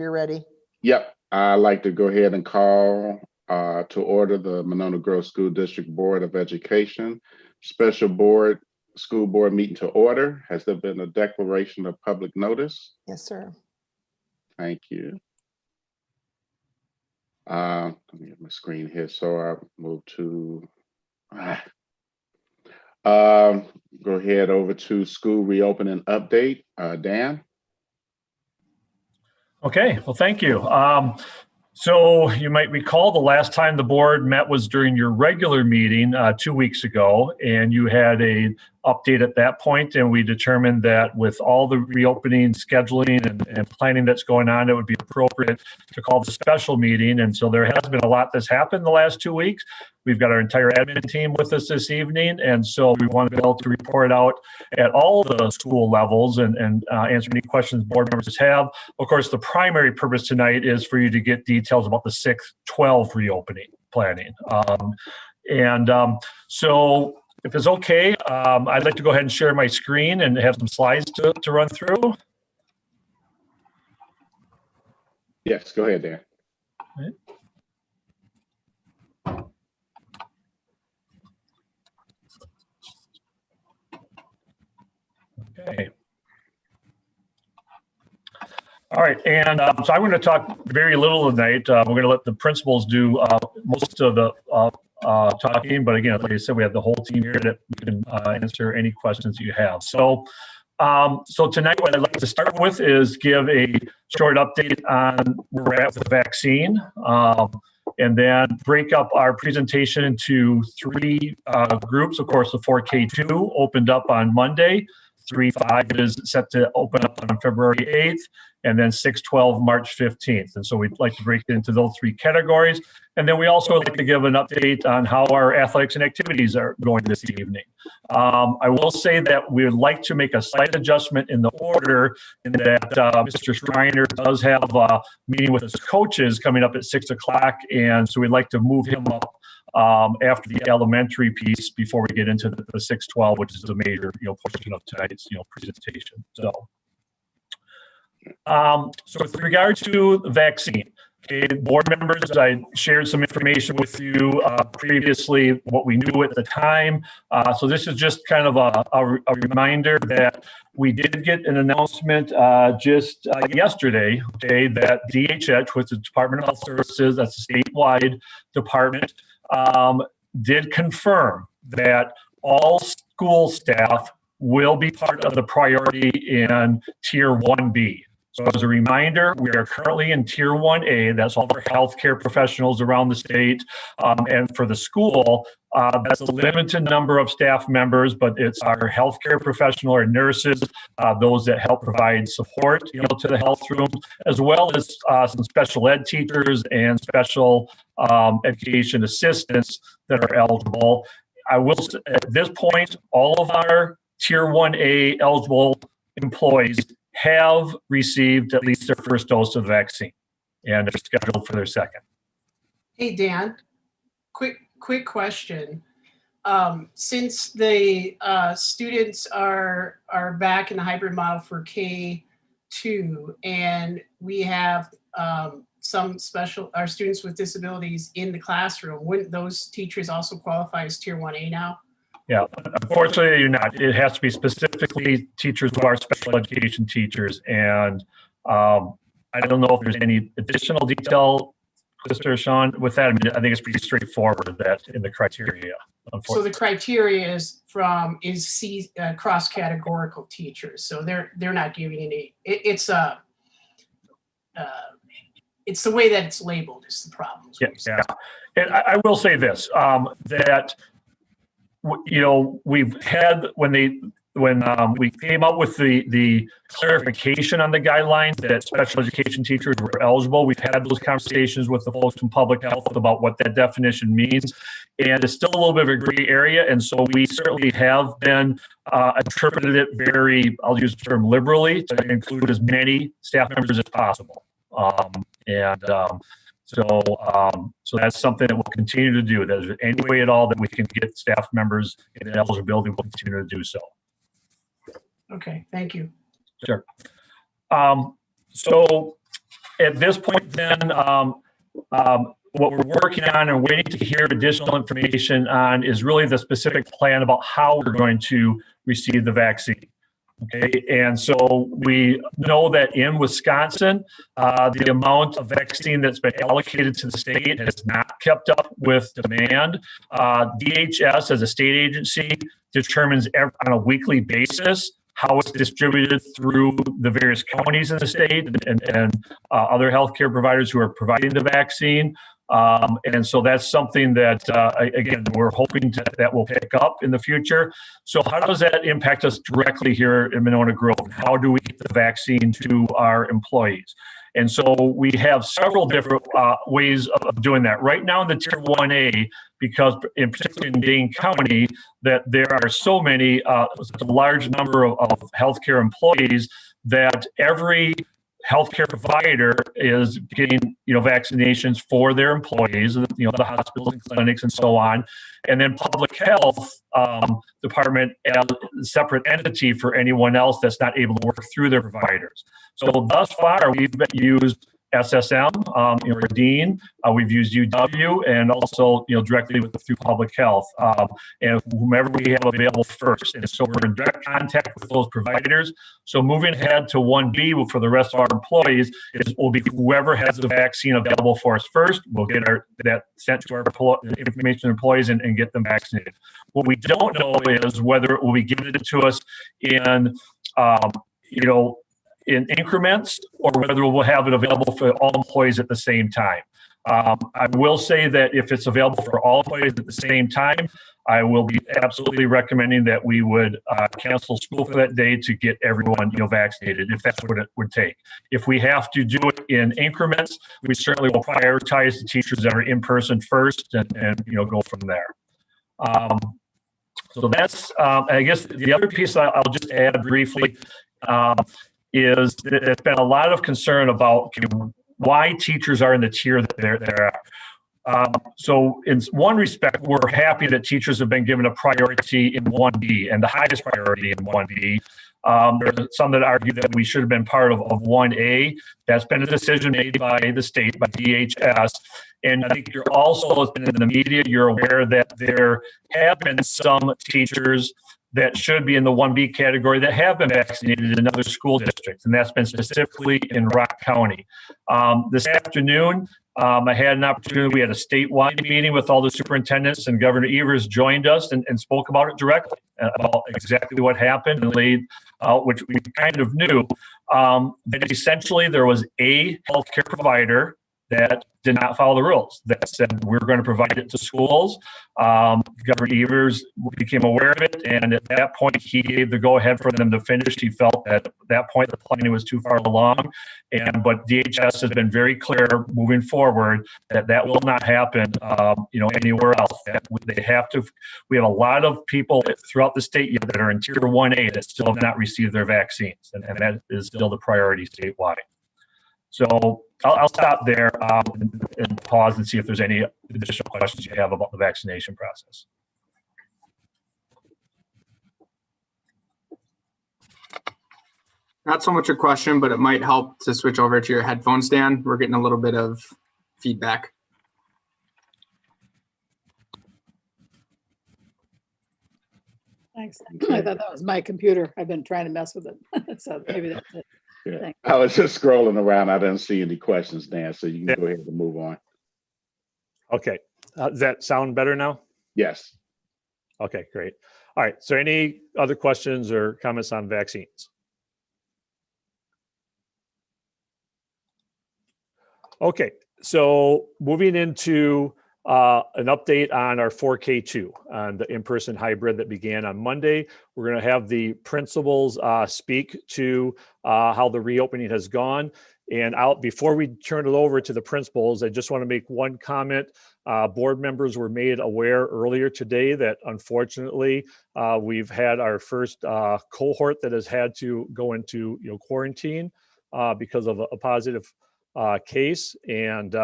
you're ready. Yep, I'd like to go ahead and call to order the Monona Grove School District Board of Education Special School Board meeting to order. Has there been a declaration of public notice? Yes, sir. Thank you. Let me get my screen here. So I'll move to go ahead over to school reopening update. Dan. Okay, well, thank you. So you might recall the last time the board met was during your regular meeting 2 weeks ago, and you had a update at that point, and we determined that with all the reopening scheduling and planning that's going on, it would be appropriate to call the special meeting. And so there has been a lot that's happened the last 2 weeks. We've got our entire admin team with us this evening, and so we want to be able to report out at all the school levels and answer any questions board members have. Of course, the primary purpose tonight is for you to get details about the 6-12 reopening planning. So if it's okay, I'd like to go ahead and share my screen and have some slides to run through. Yes, go ahead, Dan. Okay. All right, and so I'm going to talk very little tonight. We're going to let the principals do most of the talking, but again, like I said, we have the whole team here that we can answer any questions you have. So tonight, what I'd like to start with is give a short update on where we're at with the vaccine, and then break up our presentation into 3 groups. Of course, the 4K2 opened up on Monday. 3-5 is set to open up on February 8th, and then 6-12 March 15th. And so we'd like to break it into those 3 categories. And then we also like to give an update on how our athletics and activities are going this evening. I will say that we would like to make a slight adjustment in the order in that Mr. Schreiner does have a meeting with his coaches coming up at 6 o'clock. And so we'd like to move him up after the elementary piece before we get into the 6-12, which is a major portion of tonight's presentation. So with regard to the vaccine, okay, board members, I shared some information with you previously, what we knew at the time. So this is just kind of a reminder that we did get an announcement just yesterday, okay, that DHH, which is the Department of Health Services, that's a statewide department, did confirm that all school staff will be part of the priority in Tier 1B. So as a reminder, we are currently in Tier 1A. That's all our healthcare professionals around the state. And for the school, that's a limited number of staff members, but it's our healthcare professional or nurses, those that help provide support, to the health rooms, as well as some special ed teachers and special education assistants that are eligible. I will say, at this point, all of our Tier 1A eligible employees have received at least their first dose of the vaccine and are scheduled for their second. Hey, Dan, quick question. Since the students are back in the hybrid model for K2, and we have some our students with disabilities in the classroom, wouldn't those teachers also qualify as Tier 1A now? Yeah, unfortunately, you're not. It has to be specifically teachers who are special education teachers. And I don't know if there's any additional detail, Mr. Sean, with that. I mean, I think it's pretty straightforward that in the criteria. So the criteria is cross-categorical teachers. So they're not giving any. It's the way that it's labeled is the problem. Yeah. And I will say this, that we've had when we came up with the clarification on the guidelines that special education teachers were eligible, we've had those conversations with the folks from public health about what that definition means, and it's still a little bit of a gray area. And so we certainly have been interpreted it very, I'll use the term liberally, to include as many staff members as possible. So that's something that we'll continue to do. There's any way at all that we can get staff members in eligibility, we'll continue to do so. Okay, thank you. Sure. So at this point, then, what we're working on and waiting to hear additional information on is really the specific plan about how we're going to receive the vaccine. Okay, and so we know that in Wisconsin, the amount of vaccine that's been allocated to the state has not kept up with demand. DHS, as a state agency, determines on a weekly basis how it's distributed through the various counties in the state and other healthcare providers who are providing the vaccine. And so that's something that, again, we're hoping that will pick up in the future. So how does that impact us directly here in Monona Grove? How do we get the vaccine to our employees? And so we have several different ways of doing that. Right now in the Tier 1A, because in particular in Dane County, that there are so many, a large number of healthcare employees that every healthcare provider is getting, vaccinations for their employees, the hospitals and clinics and so on. And then public health department as a separate entity for anyone else that's not able to work through their providers. So thus far, we've used SSM, or Dean. We've used UW and also, directly through public health and whomever we have available first. And so we're in direct contact with those providers. So moving ahead to 1B for the rest of our employees will be whoever has the vaccine available for us first. We'll get that sent to our information employees and get them vaccinated. What we don't know is whether it will be given to us in, in increments, or whether we'll have it available for all employees at the same time. I will say that if it's available for all employees at the same time, I will be absolutely recommending that we would cancel school for that day to get everyone, vaccinated, if that's what it would take. If we have to do it in increments, we certainly will prioritize the teachers that are in person first and go from there. So that's, I guess the other piece I'll just add briefly, is that there's been a lot of concern about why teachers are in the tier that they're at. So in one respect, we're happy that teachers have been given a priority in 1B and the highest priority in 1B. There's some that argue that we should have been part of 1A. That's been a decision made by the state, by DHS. And I think you're also, in the media, you're aware that there have been some teachers that should be in the 1B category that have been vaccinated in other school districts, and that's been specifically in Rock County. This afternoon, I had an opportunity, we had a statewide meeting with all the superintendents, and Governor Evers joined us and spoke about it directly, about exactly what happened and laid out, which we kind of knew, that essentially there was a healthcare provider that did not follow the rules, that said we're going to provide it to schools. Governor Evers became aware of it, and at that point, he gave the go-ahead for them to finish. He felt that at that point the planning was too far along, but DHS has been very clear moving forward that will not happen, anywhere else. That they have to. We have a lot of people throughout the state that are in Tier 1A that still have not received their vaccines, and that is still the priority statewide. So I'll stop there and pause and see if there's any additional questions you have about the vaccination process. Not so much a question, but it might help to switch over to your headphones, Dan. We're getting a little bit of feedback. Thanks. I thought that was my computer. I've been trying to mess with it. So maybe that's it. Yeah. I was just scrolling around. I didn't see any questions, Dan, so you can go ahead and move on. Okay. Does that sound better now? Yes. Okay, great. All right. So any other questions or comments on vaccines? Okay. So moving into an update on our 4K2 on the in-person hybrid that began on Monday. We're going to have the principals speak to how the reopening has gone. And before we turn it over to the principals, I just want to make one comment. Board members were made aware earlier today that unfortunately we've had our first cohort that has had to go into quarantine because of a positive case. And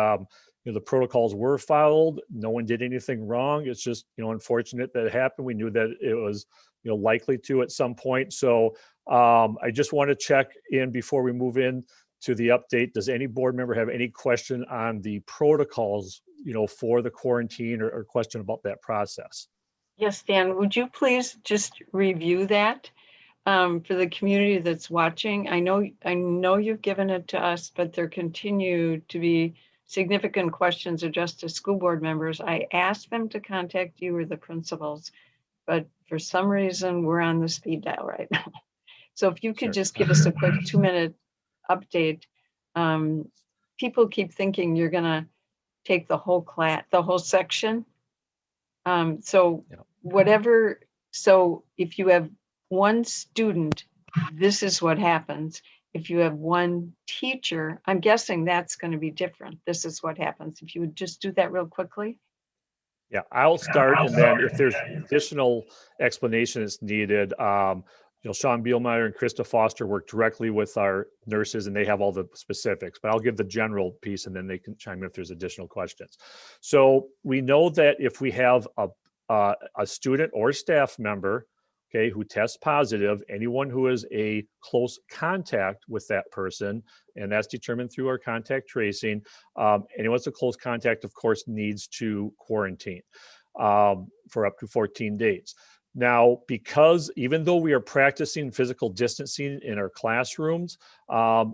the protocols were followed. No one did anything wrong. It's just, unfortunate that it happened. We knew that it was, likely to at some point. So I just want to check in before we move in to the update. Does any board member have any question on the protocols, for the quarantine or question about that process? Yes, Dan, would you please just review that for the community that's watching? I know you've given it to us, but there continue to be significant questions addressed to school board members. I asked them to contact you or the principals, but for some reason we're on the speed dial right now. So if you could Sure. just give us a quick 2-minute update. People keep thinking you're gonna take the whole class, the whole section. So if you have one student, this is what happens. If you have one teacher, I'm guessing that's going to be different. This is what happens. If you would just do that real quickly. Yeah, I'll start, and then if there's additional explanation that's needed, Sean Bielmeyer and Krista Foster work directly with our nurses, and they have all the specifics, but I'll give the general piece, and then they can chime in if there's additional questions. So we know that if we have a student or staff member, okay, who tests positive, anyone who is a close contact with that person, and that's determined through our contact tracing, anyone that's a close contact, of course, needs to quarantine for up to 14 days. Now, because even though we are practicing physical distancing in our classrooms,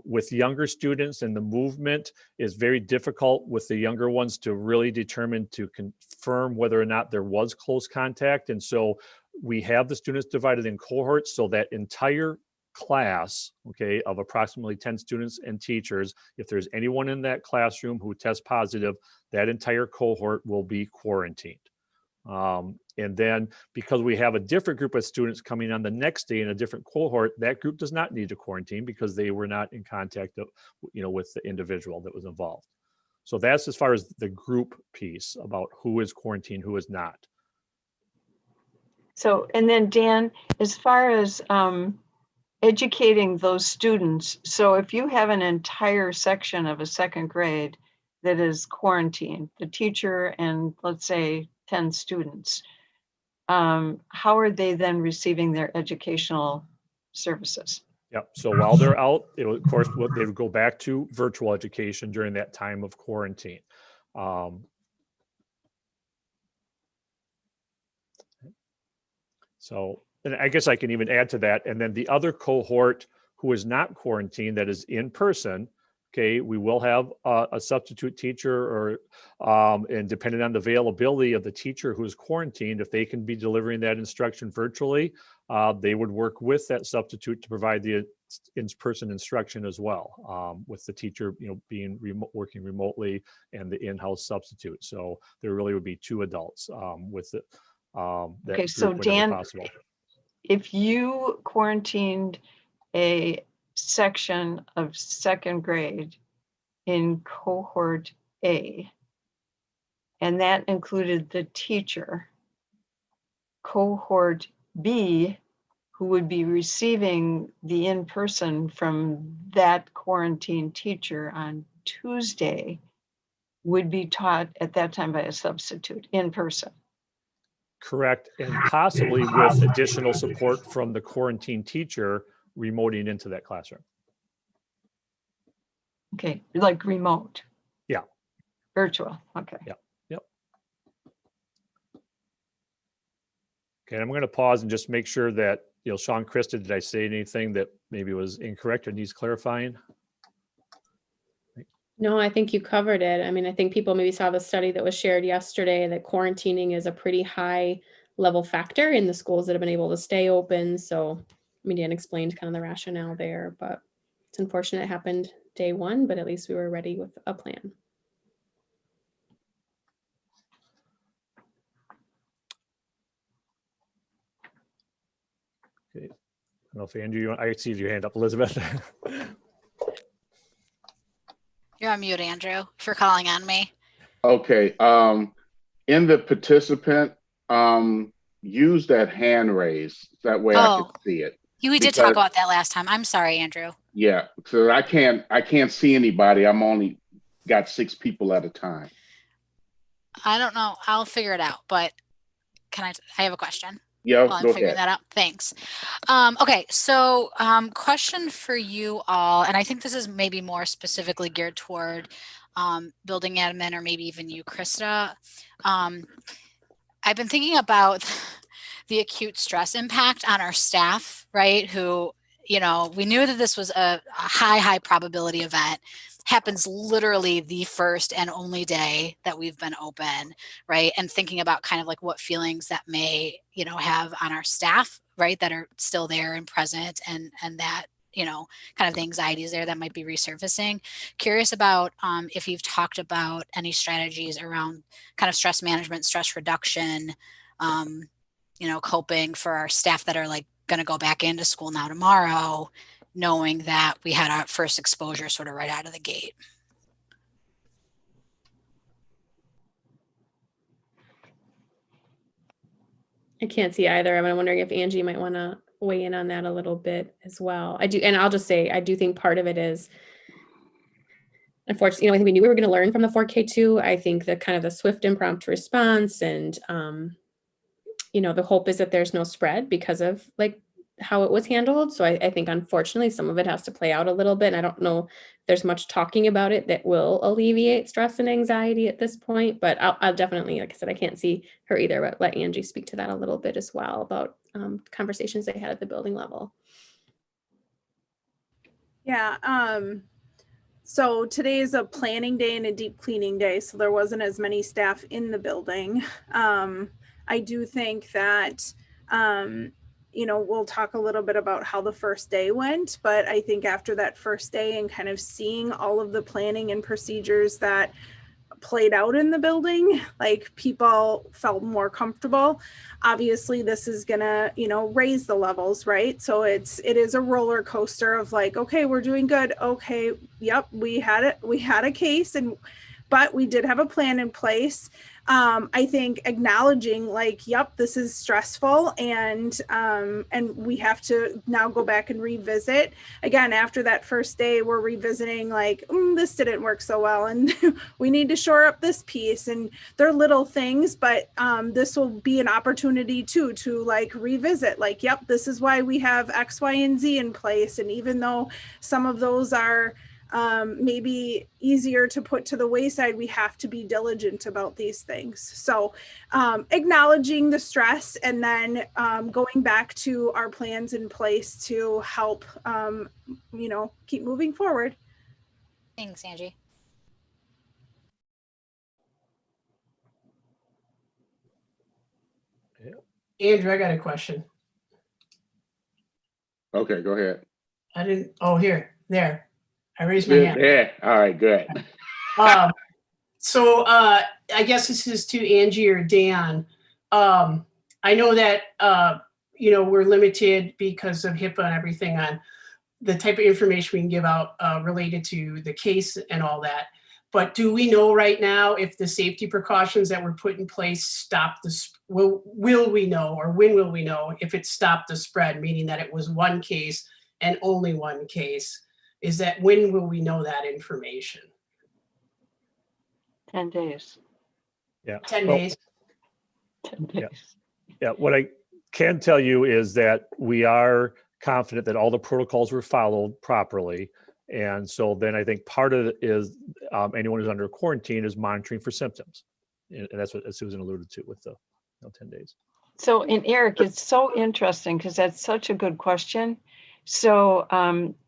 with younger students, and the movement is very difficult with the younger ones to really determine, to confirm whether or not there was close contact. And so we have the students divided in cohorts, so that entire class, okay, of approximately 10 students and teachers, if there's anyone in that classroom who tests positive, that entire cohort will be quarantined. And then because we have a different group of students coming on the next day in a different cohort, that group does not need to quarantine because they were not in contact with the individual that was involved. So that's as far as the group piece about who is quarantined, who is not. So, and then Dan, as far as educating those students, so if you have an entire section of a second grade that is quarantined, the teacher and let's say 10 students, how are they then receiving their educational services? Yep. So while they're out, they would go back to virtual education during that time of quarantine. So, and I guess I can even add to that. And then the other cohort who is not quarantined, that is in person, okay, we will have a substitute teacher, or and depending on the availability of the teacher who is quarantined, if they can be delivering that instruction virtually, they would work with that substitute to provide the in-person instruction as well, with the teacher, being working remotely and the in-house substitute. So there really would be 2 adults with it. Okay, so Dan, if you quarantined a section of second grade in cohort A, and that included the teacher, cohort B, who would be receiving the in-person from that quarantined teacher on Tuesday, would be taught at that time by a substitute in person. Correct, and possibly with additional support from the quarantine teacher remoting into that classroom. Okay, like remote. Yeah. Virtual, okay. Yeah. Yep. Okay, I'm going to pause and just make sure that, Sean, Krista, did I say anything that maybe was incorrect or needs clarifying? No, I think you covered it. I mean, I think people maybe saw the study that was shared yesterday that quarantining is a pretty high level factor in the schools that have been able to stay open. So, Dan explained kind of the rationale there, but it's unfortunate it happened day 1, but at least we were ready with a plan. Okay. I don't know if Andrew, I see your hand up, Elizabeth. You're on mute, Andrew, for calling on me. Okay. In the participant, use that hand raise. That way I can see it. We did talk about that last time. I'm sorry, Andrew. Yeah, so I can't see anybody. I'm only got 6 people at a time. I don't know. I'll figure it out, but I have a question. Yeah, While I'm go figuring ahead. that out. Thanks. Okay, so question for you all, and I think this is maybe more specifically geared toward building admin or maybe even you, Krista. I've been thinking about the acute stress impact on our staff, right? Who, we knew that this was a high probability event. Happens literally the first and only day that we've been open, right? And thinking about kind of like what feelings that may, have on our staff, right? That are still there and present, and that, kind of the anxieties there that might be resurfacing. Curious about if you've talked about any strategies around kind of stress management, stress reduction, coping for our staff that are like going to go back into school now tomorrow, knowing that we had our first exposure sort of right out of the gate. I can't see either. I'm wondering if Angie might want to weigh in on that a little bit as well. I do, and I'll just say, I do think part of it is, unfortunately, I think we knew we were going to learn from the 4K2. I think the kind of the swift impromptu response and, the hope is that there's no spread because of like how it was handled. So I think unfortunately some of it has to play out a little bit. And I don't know if there's much talking about it that will alleviate stress and anxiety at this point, but I'll definitely, like I said, I can't see her either, but let Angie speak to that a little bit as well about conversations they had at the building level. Yeah. So today is a planning day and a deep cleaning day, so there wasn't as many staff in the building. I do think that, we'll talk a little bit about how the first day went, but I think after that first day and kind of seeing all of the planning and procedures that played out in the building, like people felt more comfortable. Obviously this is gonna, raise the levels, right? So it is a roller coaster of like, okay, we're doing good. Okay, yep, we had a case, but we did have a plan in place. I think acknowledging like, yep, this is stressful, and we have to now go back and revisit. Again, after that first day, we're revisiting like, this didn't work so well, and we need to shore up this piece. And they're little things, but this will be an opportunity too to like revisit, like, yep, this is why we have X, Y, and Z in place. And even though some of those are maybe easier to put to the wayside, we have to be diligent about these things. So acknowledging the stress, and then going back to our plans in place to help, keep moving forward. Thanks, Angie. Andrew, I got a question. Okay, go ahead. There. I raised my hand. Yeah, all right, good. So I guess this is to Angie or Dan. I know that, we're limited because of HIPAA and everything on the type of information we can give out related to the case and all that. But do we know right now if the safety precautions that were put in place stopped will we know, or when will we know if it stopped the spread, meaning that it was one case and only one case? Is that when will we know that information? 10 days. Yeah. 10 days? 10 days. Yeah, what I can tell you is that we are confident that all the protocols were followed properly. And so then I think part of it is anyone who's under quarantine is monitoring for symptoms. And that's what Susan alluded to with the 10 days. So, and Eric, it's so interesting because that's such a good question. So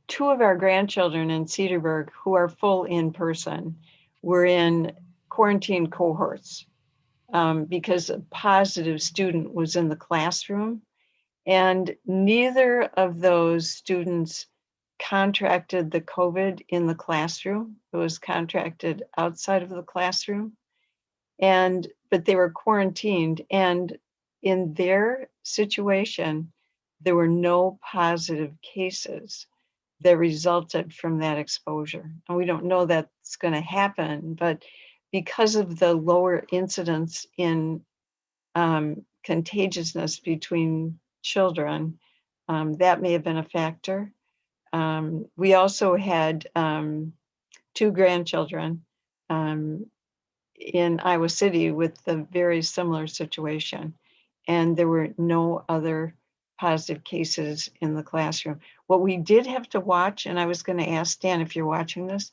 2 of our grandchildren in Cedarburg who are full in person were in quarantine cohorts because a positive student was in the classroom, and neither of those students contracted the COVID in the classroom. It was contracted outside of the classroom, but they were quarantined, and in their situation, there were no positive cases that resulted from that exposure. And we don't know that's going to happen, but because of the lower incidence in contagiousness between children, that may have been a factor. We also had 2 grandchildren in Iowa City with a very similar situation. and there were no other positive cases in the classroom. What we did have to watch, and I was going to ask Dan if you're watching this,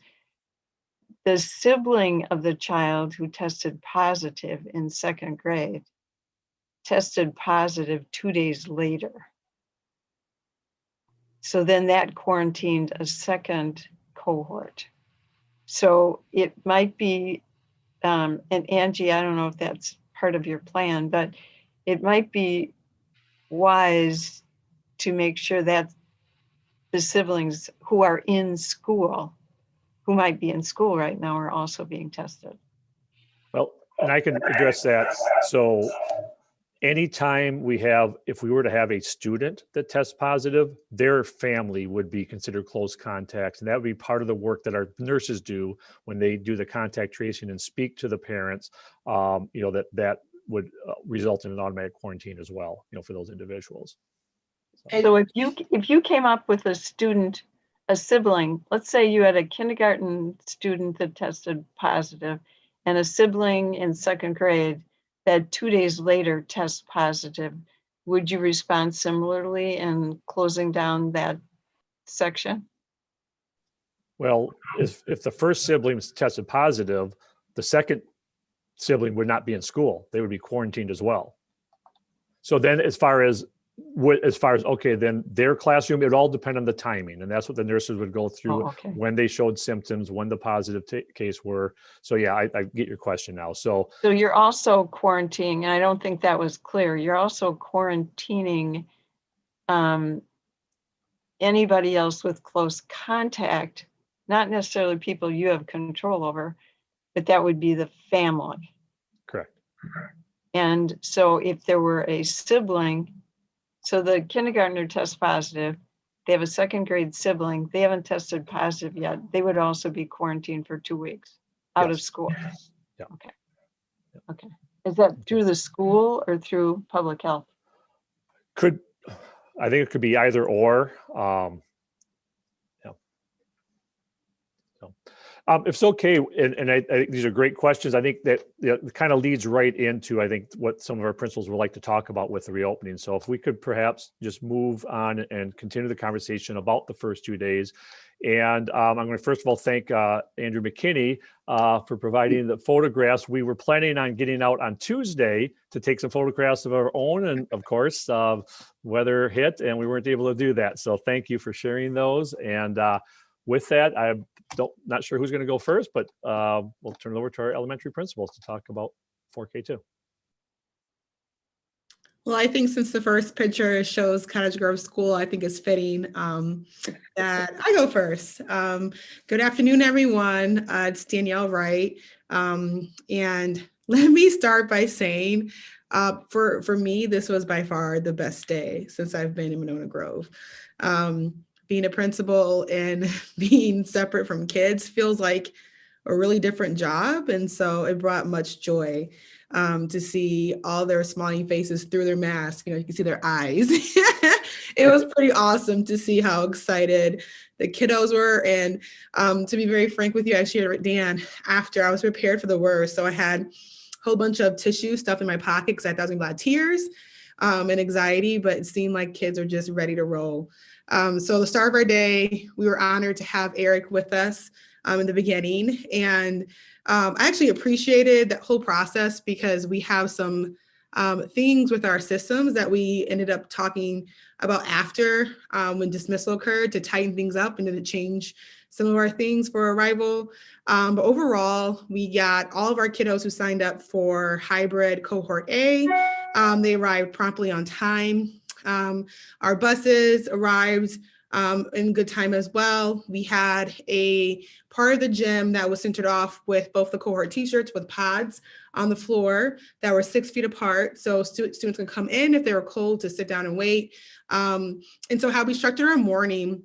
the sibling of the child who tested positive in 2nd grade tested positive 2 days later. So then that quarantined a second cohort. So it might be, and Angie, I don't know if that's part of your plan, but it might be wise to make sure that the siblings who are in school, who might be in school right now, are also being tested. Well, and I can address that. So anytime we have, if we were to have a student that tests positive, their family would be considered close contacts. And that would be part of the work that our nurses do when they do the contact tracing and speak to the parents, that would result in an automatic quarantine as well, for those individuals. So if you came up with a student, a sibling, let's say you had a kindergarten student that tested positive and a sibling in 2nd grade that 2 days later tests positive, would you respond similarly in closing down that section? Well, if the first sibling tested positive, the second sibling would not be in school. They would be quarantined as well. So then as far as okay, then their classroom, it would all depend on the timing. And that's what the nurses would go through when they showed symptoms, when the positive case were. So yeah, I get your question now. So you're also quarantining, and I don't think that was clear. You're also quarantining anybody else with close contact, not necessarily people you have control over, but that would be the family. Correct. And so if there were a sibling, so the kindergartner tests positive, they have a 2nd grade sibling, they haven't tested positive yet, they would also be quarantined for 2 weeks out of school. Yeah. Okay. Is that through the school or through public health? I think it could be either or. If it's okay, and I think these are great questions. I think that it kind of leads right into, I think, what some of our principals would like to talk about with the reopening. So if we could perhaps just move on and continue the conversation about the first 2 days. And I'm going to first of all thank Andrew McKinney for providing the photographs. We were planning on getting out on Tuesday to take some photographs of our own, and of course, weather hit and we weren't able to do that. So thank you for sharing those. And with that, I'm not sure who's going to go first, but we'll turn it over to our elementary principals to talk about 4K2. Well, I think since the first picture shows Cottage Grove School, I think it's fitting that I go first. Good afternoon, everyone. It's Danielle Wright. And let me start by saying, for me, this was by far the best day since I've been in Monona Grove. Being a principal and being separate from kids feels like a really different job. And so it brought much joy to see all their smiling faces through their mask. You can see their eyes. It was pretty awesome to see how excited the kiddos were. And to be very frank with you, I shared with Dan after I was prepared for the worst. So I had a whole bunch of tissue stuff in my pocket because I thought it was gonna be a lot of tears and anxiety, but it seemed like kids are just ready to roll. So the start of our day, we were honored to have Eric with us in the beginning. And I actually appreciated that whole process because we have some things with our systems that we ended up talking about after when dismissal occurred to tighten things up and to change some of our things for arrival. But overall, we got all of our kiddos who signed up for hybrid cohort A. They arrived promptly on time. Our buses arrived in good time as well. We had a part of the gym that was centered off with both the cohort t-shirts with pods on the floor that were 6 feet apart. So students can come in if they were cold to sit down and wait. And so how we structured our morning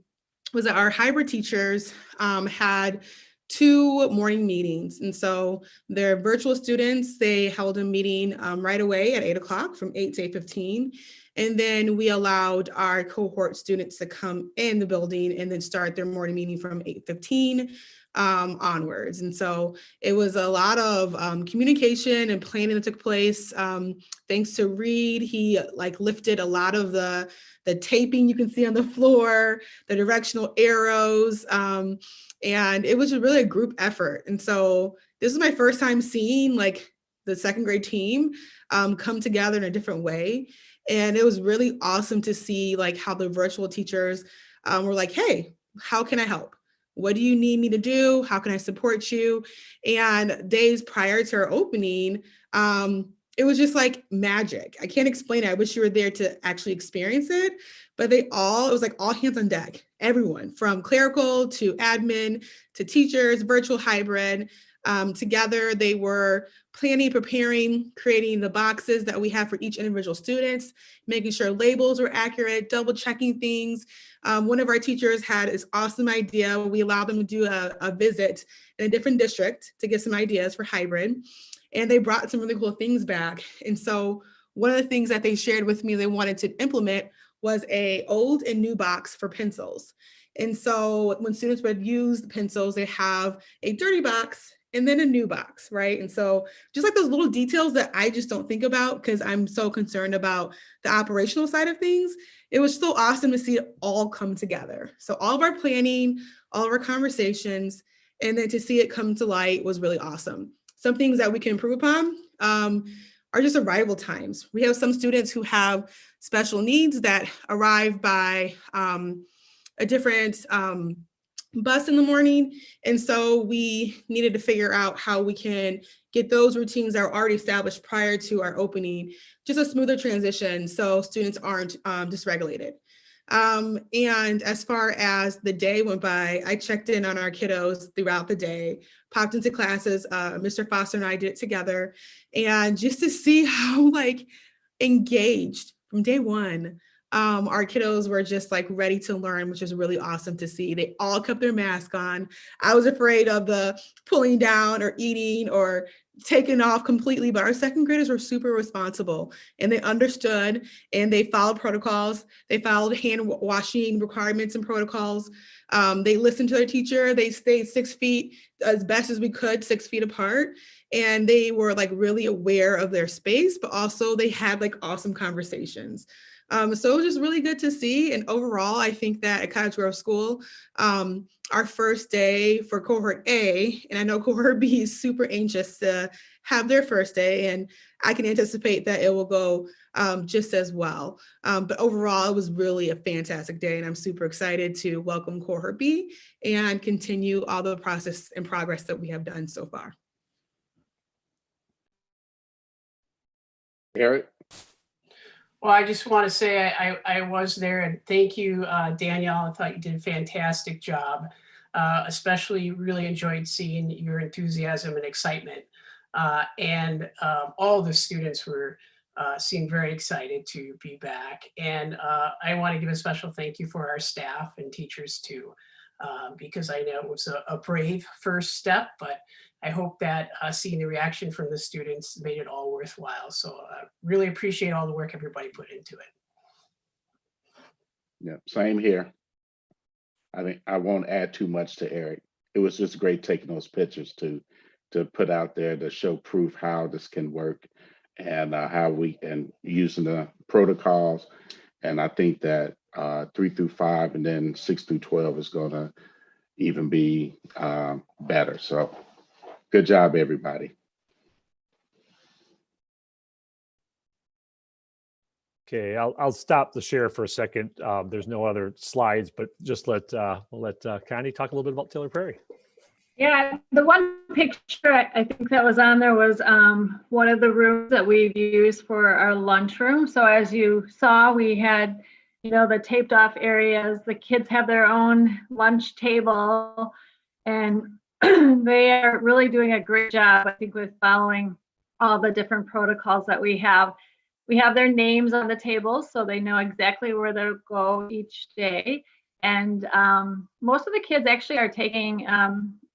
was that our hybrid teachers had 2 morning meetings. And so their virtual students, they held a meeting right away at 8 o'clock from 8 to 8:15. And then we allowed our cohort students to come in the building and then start their morning meeting from 8:15. onwards. And so it was a lot of communication and planning that took place. Thanks to Reed, he like lifted a lot of the taping you can see on the floor, the directional arrows, and it was really a group effort. And so this is my first time seeing like the second grade team come together in a different way. And it was really awesome to see like how the virtual teachers were like, hey, how can I help? What do you need me to do? How can I support you? And days prior to our opening, it was just like magic. I can't explain it. I wish you were there to actually experience it, but it was like all hands on deck. Everyone from clerical to admin to teachers, virtual hybrid, together they were planning, preparing, creating the boxes that we have for each individual students, making sure labels were accurate, double checking things. One of our teachers had this awesome idea. We allowed them to do a visit in a different district to get some ideas for hybrid. And they brought some really cool things back. And so one of the things that they shared with me they wanted to implement was a old and new box for pencils. And so when students would use the pencils, they have a dirty box and then a new box, right? And so just like those little details that I just don't think about because I'm so concerned about the operational side of things, it was so awesome to see it all come together. So all of our planning, all of our conversations, and then to see it come to light was really awesome. Some things that we can improve upon are just arrival times. We have some students who have special needs that arrive by a different bus in the morning. And so we needed to figure out how we can get those routines that are already established prior to our opening, just a smoother transition so students aren't dysregulated. And as far as the day went by, I checked in on our kiddos throughout the day, popped into classes, Mr. Foster and I did it together. And just to see how like engaged from day one, our kiddos were just like ready to learn, which was really awesome to see. They all kept their mask on. I was afraid of the pulling down or eating or taken off completely, but our second graders were super responsible and they understood and they followed protocols. They followed hand washing requirements and protocols. They listened to their teacher. They stayed 6 feet as best as we could, 6 feet apart. And they were like really aware of their space, but also they had like awesome conversations. So it was just really good to see. And overall, I think that at Cottage Grove School, our first day for cohort A, and I know cohort B is super anxious to have their first day, and I can anticipate that it will go just as well. But overall, it was really a fantastic day, and I'm super excited to welcome cohort B and continue all the process and progress that we have done so far. Eric? Well, I just want to say I was there and thank you, Danielle. I thought you did a fantastic job. Especially really enjoyed seeing your enthusiasm and excitement. And all the students were seemed very excited to be back. And I want to give a special thank you for our staff and teachers too, because I know it was a brave first step, but I hope that seeing the reaction from the students made it all worthwhile. So really appreciate all the work everybody put into it. Yeah, same here. I mean, I won't add too much to Eric. It was just great taking those pictures to put out there to show proof how this can work and how we and using the protocols. And I think that 3 through 5 and then 6 through 12 is going to even be better. So good job, everybody. Okay, I'll stop the share for a second. There's no other slides, but just we'll let Connie talk a little bit about Taylor Prairie. Yeah, the one picture I think that was on there was one of the rooms that we've used for our lunchroom. So as you saw, we had, the taped off areas. The kids have their own lunch table, and they are really doing a great job, I think, with following all the different protocols that we have. We have their names on the tables, so they know exactly where they'll go each day. And most of the kids actually are taking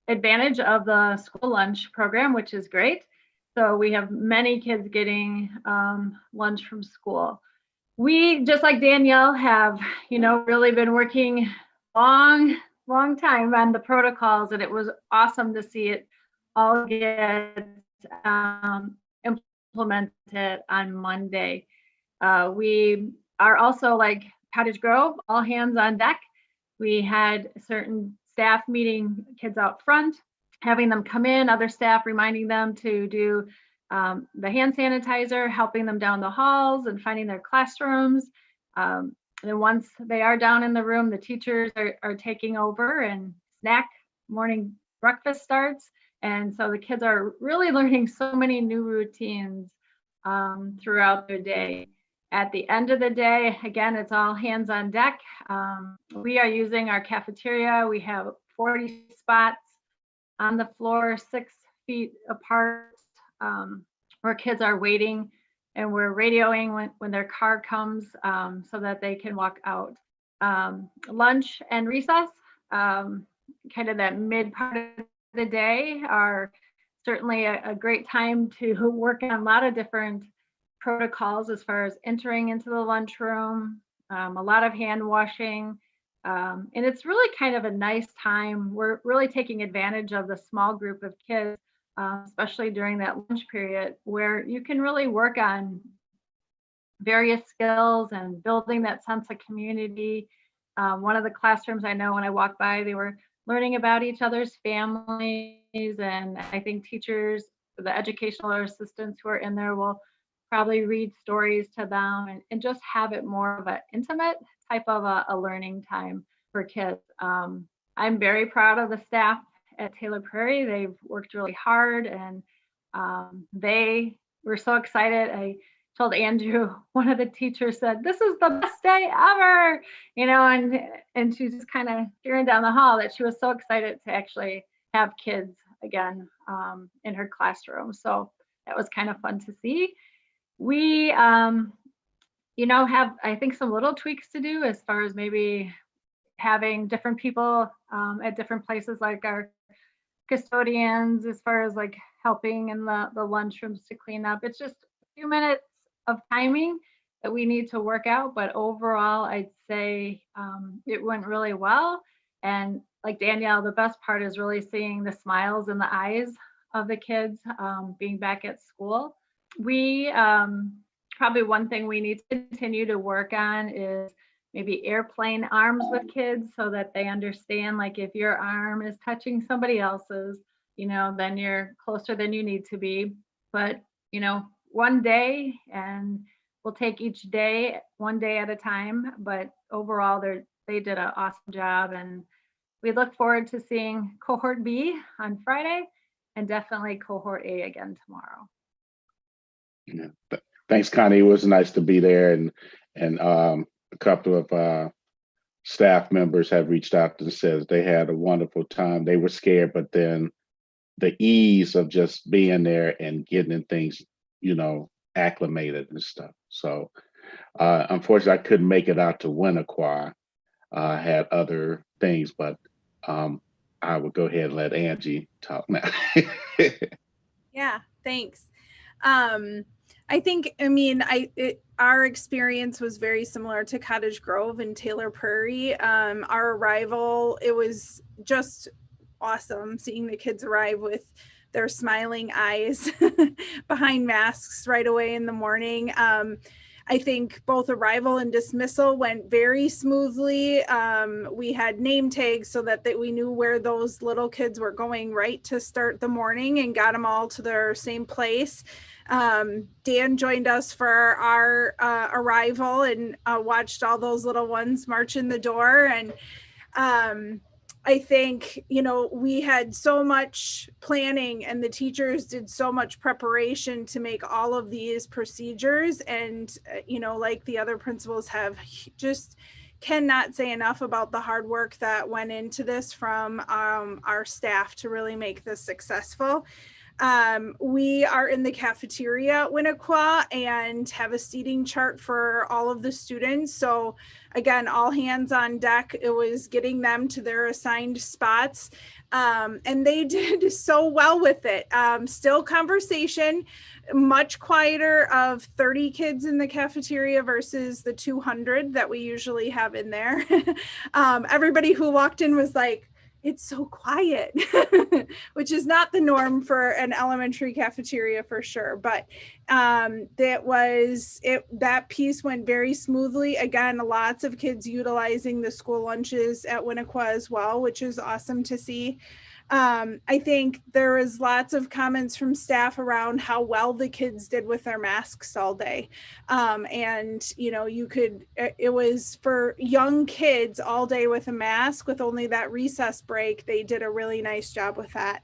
advantage of the school lunch program, which is great. So we have many kids getting lunch from school. We, just like Danielle, have, really been working long long time on the protocols, and it was awesome to see it all get implemented on Monday. We are also, like Cottage Grove, all hands on deck. We had certain staff meeting kids out front, having them come in, other staff reminding them to do the hand sanitizer, helping them down the halls and finding their classrooms. And once they are down in the room, the teachers are taking over, and morning breakfast starts. And so the kids are really learning so many new routines throughout their day. At the end of the day, again, it's all hands on deck. We are using our cafeteria. We have 40 spots on the floor, 6 feet apart, where kids are waiting, and we're radioing when their car comes so that they can walk out. Lunch and recess, kind of that mid part of the day, are certainly a great time to work on a lot of different protocols as far as entering into the lunchroom, a lot of hand washing. And it's really kind of a nice time. We're really taking advantage of the small group of kids, especially during that lunch period, where you can really work on various skills and building that sense of community. One of the classrooms, I know when I walked by, they were learning about each other's families, and I think teachers, the educational assistants who are in there will probably read stories to them and just have it more of an intimate type of a learning time for kids. I'm very proud of the staff at Taylor Prairie. They've worked really hard, and they were so excited. I told Andrew, one of the teachers said, "This is the best day ever," and she's just kind of hearing down the hall that she was so excited to actually have kids again in her classroom. So that was kind of fun to see. We, have, I think, some little tweaks to do as far as maybe having different people at different places, like our custodians, as far as like helping in the lunchrooms to clean up. It's just a few minutes of timing that we need to work out, but overall, I'd say it went really well. And like Danielle, the best part is really seeing the smiles in the eyes of the kids being back at school. We probably one thing we need to continue to work on is maybe airplane arms with kids, so that they understand, like, if your arm is touching somebody else's, then you're closer than you need to be. But one day, and we'll take each day one day at a time, but overall they did an awesome job, and we look forward to seeing cohort B on Friday and definitely cohort A again tomorrow. Yeah. Thanks, Connie. It was nice to be there, and a couple of staff members have reached out and said they had a wonderful time. They were scared, but then the ease of just being there and getting things, acclimated and stuff. So unfortunately, I couldn't make it out to Winnequa. Had other things, but I would go ahead and let Angie talk now. Yeah, thanks. I think, our experience was very similar to Cottage Grove and Taylor Prairie. Our arrival, it was just awesome seeing the kids arrive with their smiling eyes behind masks right away in the morning. I think both arrival and dismissal went very smoothly. We had name tags so that we knew where those little kids were going right to start the morning and got them all to their same place. Dan joined us for our arrival and watched all those little ones march in the door. And I think, we had so much planning, and the teachers did so much preparation to make all of these procedures. And, like the other principals have, just cannot say enough about the hard work that went into this from our staff to really make this successful. We are in the cafeteria at Winnequa and have a seating chart for all of the students. So again, all hands on deck. It was getting them to their assigned spots. And they did so well with it. Still conversation, much quieter of 30 kids in the cafeteria versus the 200 that we usually have in there. Everybody who walked in was like, it's so quiet, which is not the norm for an elementary cafeteria for sure. But that piece went very smoothly. Again, lots of kids utilizing the school lunches at Winnequa as well, which is awesome to see. I think there was lots of comments from staff around how well the kids did with their masks all day. And, you know, it was for young kids all day with a mask with only that recess break. They did a really nice job with that.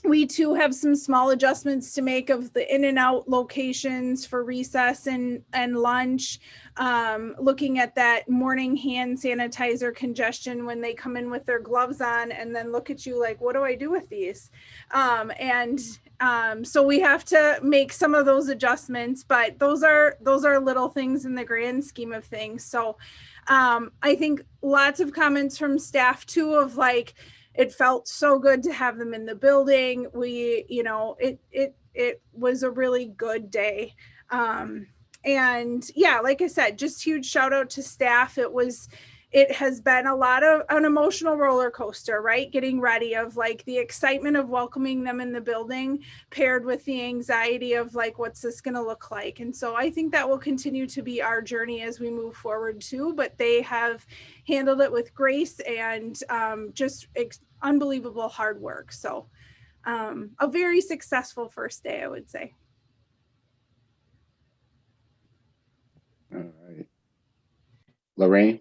We too have some small adjustments to make of the in and out locations for recess and lunch. Looking at that morning hand sanitizer congestion when they come in with their gloves on and then look at you like, what do I do with these? So we have to make some of those adjustments, but those are little things in the grand scheme of things. So I think lots of comments from staff too of like, it felt so good to have them in the building. It was a really good day. And yeah, like I said, just huge shout out to staff. It has been a lot of an emotional roller coaster, right? Getting ready of like the excitement of welcoming them in the building paired with the anxiety of like, what's this going to look like? And so I think that will continue to be our journey as we move forward too, but they have handled it with grace and just unbelievable hard work. So a very successful first day, I would say. All right. Lorraine?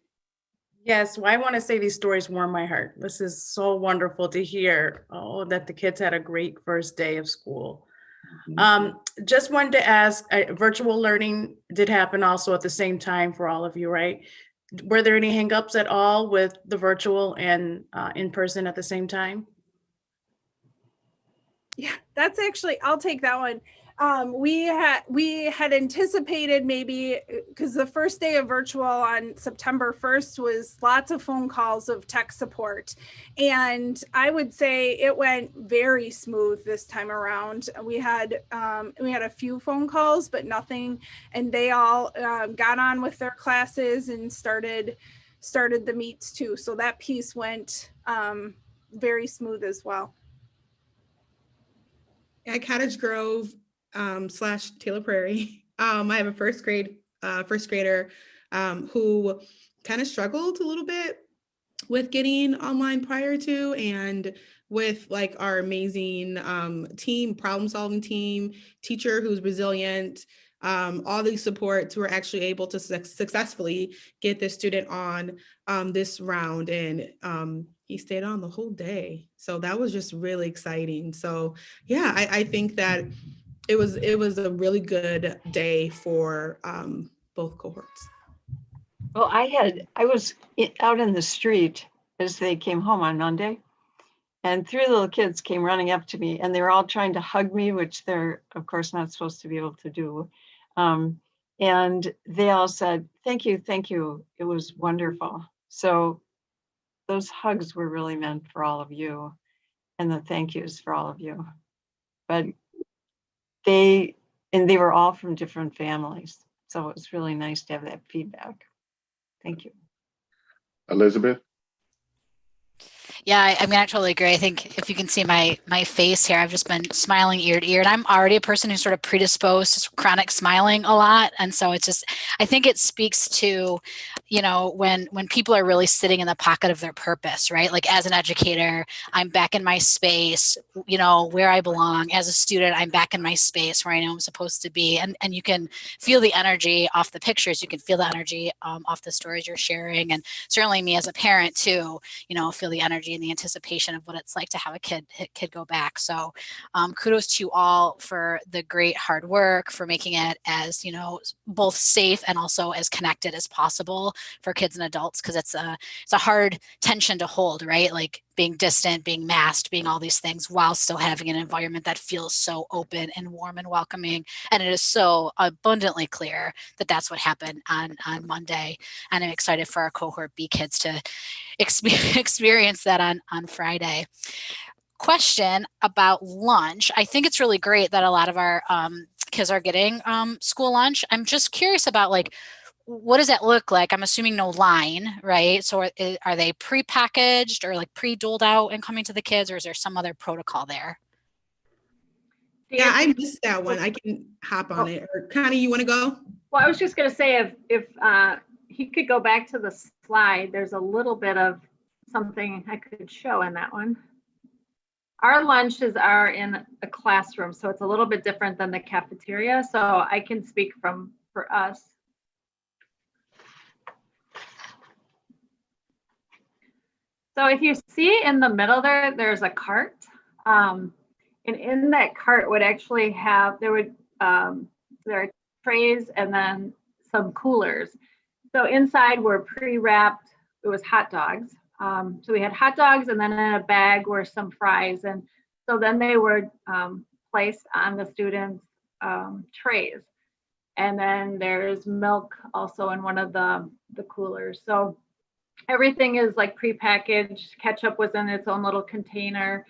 Yes, well, I want to say these stories warm my heart. This is so wonderful to hear, that the kids had a great first day of school. Just wanted to ask, virtual learning did happen also at the same time for all of you, right? Were there any hangups at all with the virtual and in person at the same time? Yeah, that's actually, I'll take that one. We had anticipated maybe, because the first day of virtual on September 1st was lots of phone calls of tech support. And I would say it went very smooth this time around. We had a few phone calls, but nothing, and they all got on with their classes and started the meets too. So that piece went very smooth as well. At Cottage Grove / Taylor Prairie, I have a first grader who kind of struggled a little bit with getting online prior to, and with like our amazing problem solving team, teacher who's resilient, all these supports, were actually able to successfully get the student on this round, and he stayed on the whole day. So that was just really exciting. So yeah, I think that it was a really good day for both cohorts. Well, I was out in the street as they came home on Monday, and 3 little kids came running up to me, and they were all trying to hug me, which they're of course not supposed to be able to do. And they all said, thank you. It was wonderful. So those hugs were really meant for all of you, and the thank yous for all of you. But they were all from different families. So it was really nice to have that feedback. Thank you. Elizabeth? Yeah, I mean, I totally agree. I think if you can see my face here, I've just been smiling ear to ear, and I'm already a person who's sort of predisposed to chronic smiling a lot. And so it's just, I think it speaks to, when people are really sitting in the pocket of their purpose, right? Like as an educator, I'm back in my space, where I belong. As a student, I'm back in my space where I know I'm supposed to be. And you can feel the energy off the pictures. You can feel the energy off the stories you're sharing. And certainly me as a parent too, feel the energy and the anticipation of what it's like to have a kid go back. So kudos to you all for the great hard work, for making it as, both safe and also as connected as possible for kids and adults, because it's a hard tension to hold, right? Like being distant, being masked, being all these things while still having an environment that feels so open and warm and welcoming. And it is so abundantly clear that that's what happened on Monday. And I'm excited for our cohort B kids to experience that on Friday. Question about lunch. I think it's really great that a lot of our kids are getting school lunch. I'm just curious about like, what does that look like? I'm assuming no line, right? So are they pre-packaged or like pre-doled out and coming to the kids, or is there some other protocol there? Yeah, I missed that one. I can hop on it. Or Connie, you want to go? Well, I was just going to say if he could go back to the slide, there's a little bit of something I could show in that one. Our lunches are in a classroom, so it's a little bit different than the cafeteria. So I can speak for us. So if you see in the middle there, there's a cart. And in that cart would actually have, there are trays and then some coolers. So inside were pre-wrapped, it was hot dogs. So we had hot dogs, and then in a bag were some fries. And so then they were placed on the students' trays. And then there's milk also in one of the coolers. So everything is like prepackaged. Ketchup was in its own little container.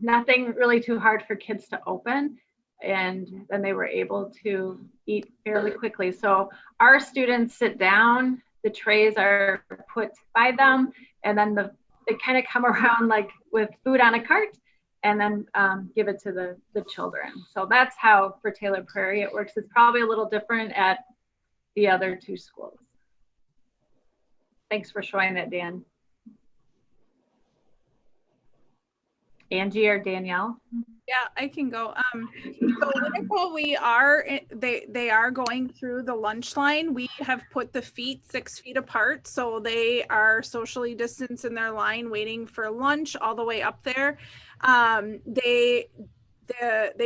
Nothing really too hard for kids to open. And then they were able to eat fairly quickly. So our students sit down, the trays are put by them, and then they kind of come around like with food on a cart, and then give it to the children. So that's how for Taylor Prairie it works. It's probably a little different at the other two schools. Thanks for showing that, Dan. Angie or Danielle? Yeah, I can go. So Winnebago, we are, they are going through the lunch line. We have put the feet 6 feet apart, so they are socially distanced in their line waiting for lunch all the way up there. They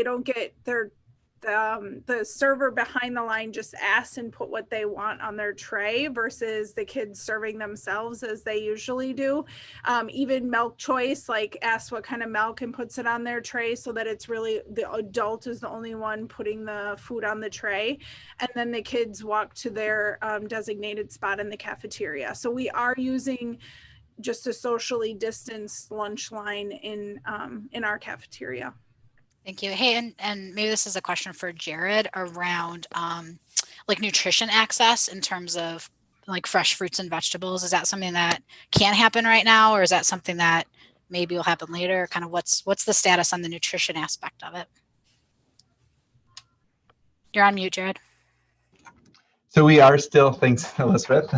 don't get their, the server behind the line just asks and put what they want on their tray versus the kids serving themselves as they usually do. Even milk choice, like asks what kind of milk and puts it on their tray so that it's really the adult is the only one putting the food on the tray. And then the kids walk to their designated spot in the cafeteria. So we are using just a socially distanced lunch line in our cafeteria. Thank you. Hey, and maybe this is a question for Jared around like nutrition access in terms of like fresh fruits and vegetables. Is that something that can happen right now, or is that something that maybe will happen later? Kind of what's the status on the nutrition aspect of it? You're on mute, Jared. So we are still, thanks, Elizabeth.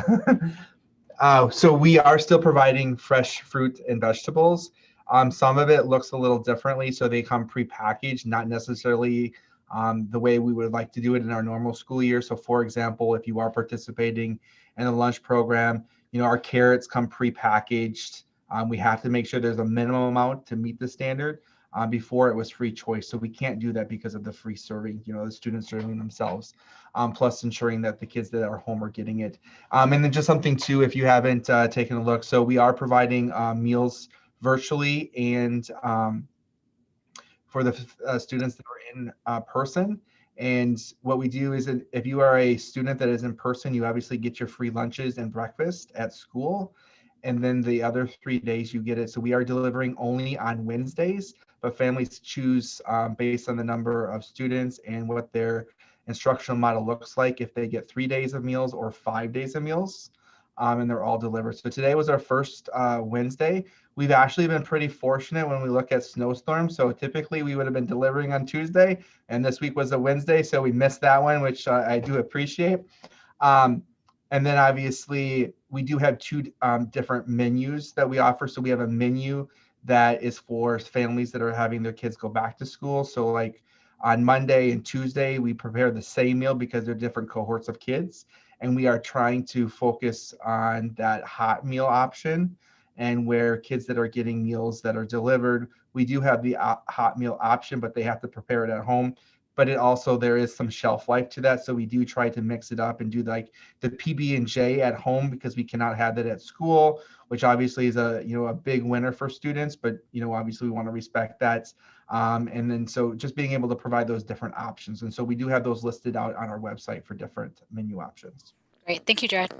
So we are still providing fresh fruit and vegetables. Some of it looks a little differently, so they come pre-packaged, not necessarily the way we would like to do it in our normal school year. So for example, if you are participating in a lunch program, you know, our carrots come pre-packaged. We have to make sure there's a minimum amount to meet the standard. Before it was free choice. So we can't do that because of the free serving, you know, the students serving themselves, plus ensuring that the kids that are home are getting it. And then just something too, if you haven't taken a look, so we are providing meals virtually and for the students that are in person. And what we do is if you are a student that is in person, you obviously get your free lunches and breakfast at school. And then the other 3 days you get it. So we are delivering only on Wednesdays, but families choose based on the number of students and what their instructional model looks like, if they get 3 days of meals or 5 days of meals, and they're all delivered. So today was our first Wednesday. We've actually been pretty fortunate when we look at snowstorms. So typically we would have been delivering on Tuesday, and this week was a Wednesday, so we missed that one, which I do appreciate. And then obviously we do have two different menus that we offer. So we have a menu that is for families that are having their kids go back to school. So like on Monday and Tuesday, we prepare the same meal because they're different cohorts of kids. And we are trying to focus on that hot meal option, and where kids that are getting meals that are delivered, we do have the hot meal option, but they have to prepare it at home. but it also, there is some shelf life to that. So we do try to mix it up and do like the PB&J at home, because we cannot have that at school, which obviously is a, you know, a big winner for students, but, you know, obviously we want to respect that. And then, so just being able to provide those different options. And so we do have those listed out on our website for different menu options. Great. Thank you, Jared.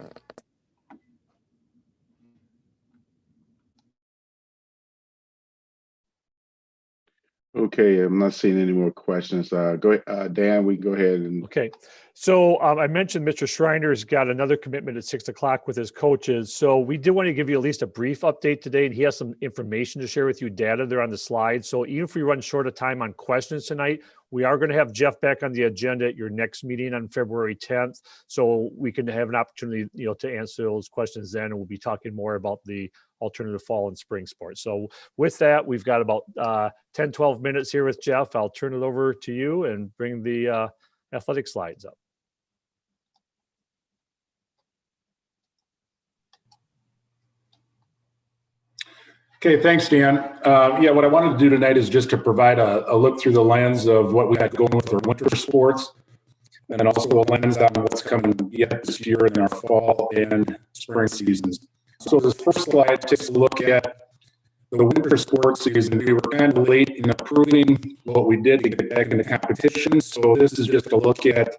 Okay, I'm not seeing any more questions. Go ahead, Dan, we can go ahead and. Okay, so I mentioned Mr. Schreiner's got another commitment at 6 o'clock with his coaches. So we did want to give you at least a brief update today, and he has some information to share with you, data there on the slide. So even if we run short of time on questions tonight, we are going to have Jeff back on the agenda at your next meeting on February 10th. So we can have an opportunity, you know, to answer those questions then, and we'll be talking more about the alternative fall and spring sports. So with that, we've got about 10, 12 minutes here with Jeff. I'll turn it over to you and bring the athletic slides up. Okay, thanks, Dan. Yeah, what I wanted to do tonight is just to provide a look through the lens of what we got going with our winter sports, and also a lens on what's coming yet this year in our fall and spring seasons. So this first slide takes a look at the winter sports season. We were kind of late in approving what we did to get back into competition. So this is just a look at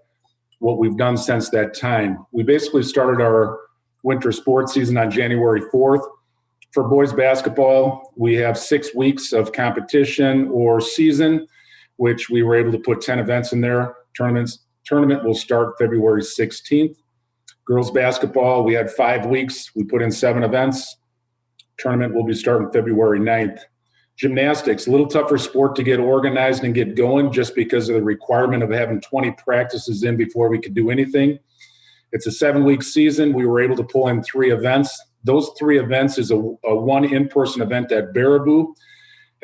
what we've done since that time. We basically started our winter sports season on January 4th. For boys basketball, we have 6 weeks of competition or season, which we were able to put 10 events in there. Tournament will start February 16th. Girls basketball, we had 5 weeks. We put in 7 events. Tournament will be starting February 9th. Gymnastics, a little tougher sport to get organized and get going just because of the requirement of having 20 practices in before we could do anything. It's a 7-week season. We were able to pull in 3 events. Those 3 events is a one in-person event at Baraboo.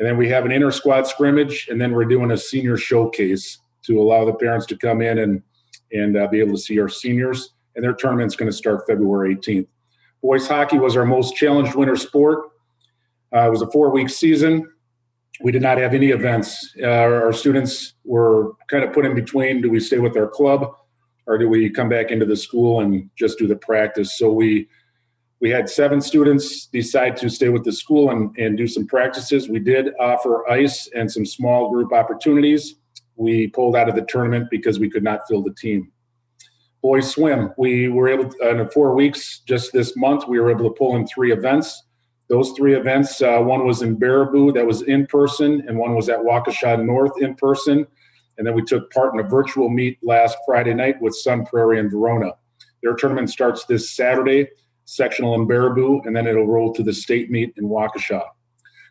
And then we have an inter-squad scrimmage, and then we're doing a senior showcase to allow the parents to come in and be able to see our seniors. And their tournament's going to start February 18th. Boys hockey was our most challenged winter sport. It was a 4-week season. We did not have any events. Our students were kind of put in between. Do we stay with our club, or do we come back into the school and just do the practice? So we had 7 students decide to stay with the school and do some practices. We did offer ice and some small group opportunities. We pulled out of the tournament because we could not fill the team. Boys swim, we were able to, in 4 weeks, just this month, we were able to pull in 3 events. Those 3 events, one was in Baraboo, that was in person, and one was at Waukesha North in person. And then we took part in a virtual meet last Friday night with Sun Prairie and Verona. Their tournament starts this Saturday, sectional in Baraboo, and then it'll roll to the state meet in Waukesha.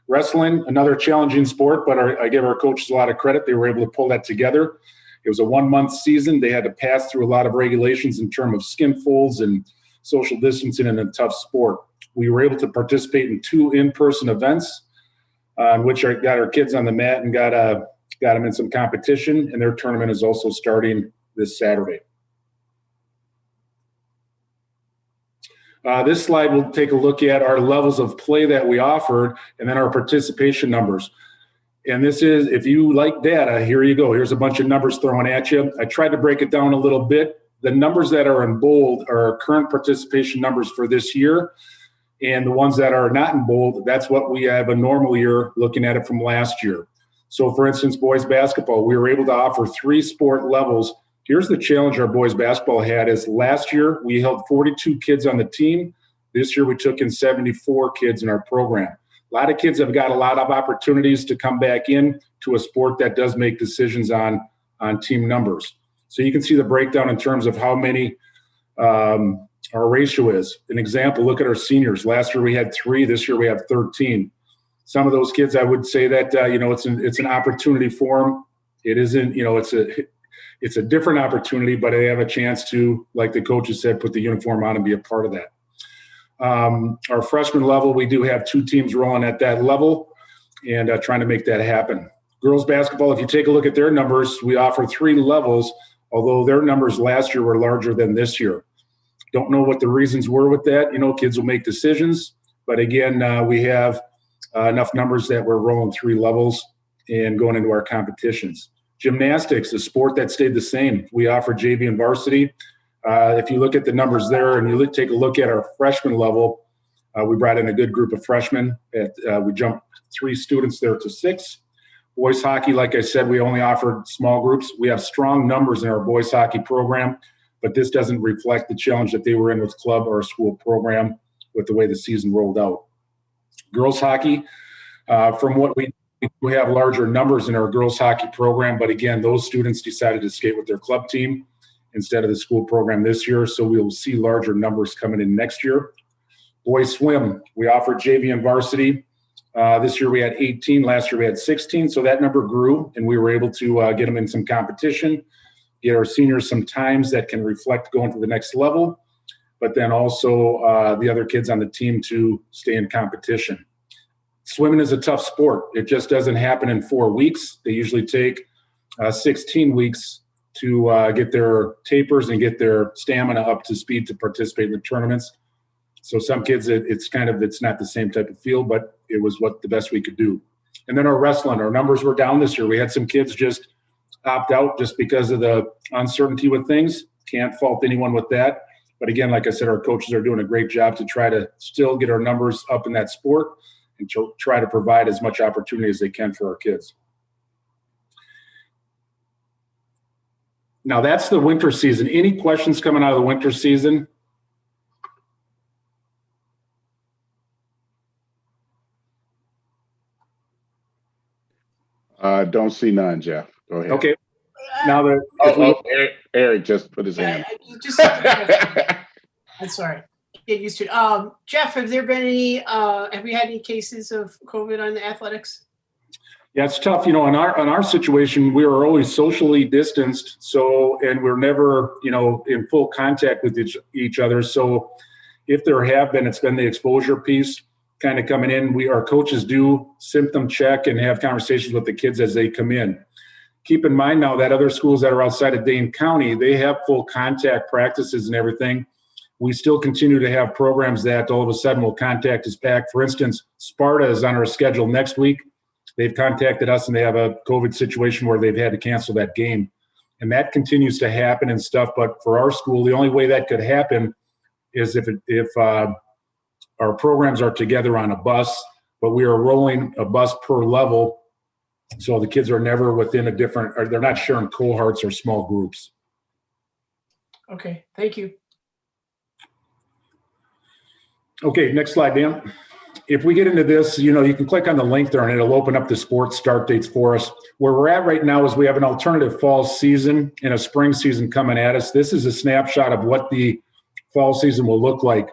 Wrestling, another challenging sport, but I give our coaches a lot of credit. They were able to pull that together. It was a 1-month season. They had to pass through a lot of regulations in terms of skin folds and social distancing in a tough sport. We were able to participate in 2 in-person events, which got our kids on the mat and got them in some competition, and their tournament is also starting this Saturday. This slide will take a look at our levels of play that we offered and then our participation numbers. And this is, if you like data, here you go. Here's a bunch of numbers thrown at you. I tried to break it down a little bit. The numbers that are in bold are our current participation numbers for this year. And the ones that are not in bold, that's what we have a normal year looking at it from last year. So for instance, boys basketball, we were able to offer 3 sport levels. Here's the challenge our boys basketball had is last year we held 42 kids on the team. This year we took in 74 kids in our program. A lot of kids have got a lot of opportunities to come back in to a sport that does make decisions on team numbers. So you can see the breakdown in terms of how many our ratio is. An example, look at our seniors. Last year we had 3, this year we have 13. Some of those kids, I would say that, it's an opportunity for them. It isn't, it's a different opportunity, but they have a chance to, like the coaches said, put the uniform on and be a part of that. Our freshman level, we do have 2 teams rolling at that level and trying to make that happen. Girls basketball, if you take a look at their numbers, we offer 3 levels, although their numbers last year were larger than this year. Don't know what the reasons were with that. Kids will make decisions, but again, we have enough numbers that we're rolling 3 levels and going into our competitions. Gymnastics, a sport that stayed the same. We offer JV and varsity. If you look at the numbers there and you take a look at our freshman level, we brought in a good group of freshmen. We jumped 3 students there to 6. Boys hockey, like I said, we only offered small groups. We have strong numbers in our boys hockey program, but this doesn't reflect the challenge that they were in with club or school program with the way the season rolled out. Girls hockey, from what we have larger numbers in our girls hockey program, but again, those students decided to skate with their club team instead of the school program this year, so we'll see larger numbers coming in next year. Boys swim, we offered JV and varsity. This year we had 18, last year we had 16, so that number grew, and we were able to get them in some competition, get our seniors some times that can reflect going to the next level, but then also the other kids on the team to stay in competition. Swimming is a tough sport. It just doesn't happen in 4 weeks. They usually take 16 weeks to get their tapers and get their stamina up to speed to participate in the tournaments. So some kids, it's not the same type of field, but it was what the best we could do. And then our wrestling, our numbers were down this year. We had some kids just opt out just because of the uncertainty with things. Can't fault anyone with that. But again, like I said, our coaches are doing a great job to try to still get our numbers up in that sport and to try to provide as much opportunity as they can for our kids. Now that's the winter season. Any questions coming out of the winter season? Don't see none, Jeff. Go ahead. Okay. Now that Eric just put his hand. I'm sorry. Get used to it. Jeff, have there been any? Have we had any cases of COVID on the athletics? Yeah, it's tough. In our situation, we are always socially distanced. So, and we're never, in full contact with each other. So, if there have been, it's been the exposure piece kind of coming in. Our coaches do symptom check and have conversations with the kids as they come in. Keep in mind now that other schools that are outside of Dane County, they have full contact practices and everything. We still continue to have programs that all of a sudden will contact us back. For instance, Sparta is on our schedule next week. They've contacted us and they have a COVID situation where they've had to cancel that game. And that continues to happen and stuff. But for our school, the only way that could happen is if our programs are together on a bus, but we are rolling a bus per level. So the kids are never within or they're not sharing cohorts or small groups. Okay, thank you. Okay, next slide, Dan. If we get into this, you can click on the link there and it'll open up the sports start dates for us. Where we're at right now is we have an alternative fall season and a spring season coming at us. This is a snapshot of what the fall season will look like.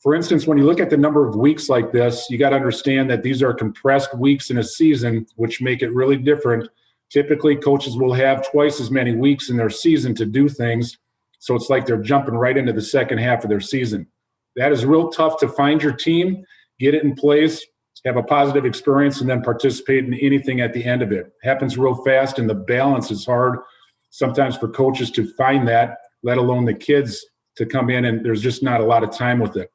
For instance, when you look at the number of weeks like this, you got to understand that these are compressed weeks in a season, which make it really different. Typically, coaches will have twice as many weeks in their season to do things. So it's like they're jumping right into the second half of their season. That is real tough to find your team, get it in place, have a positive experience, and then participate in anything at the end of it. It happens real fast, and the balance is hard sometimes for coaches to find that, let alone the kids to come in, and there's just not a lot of time with it.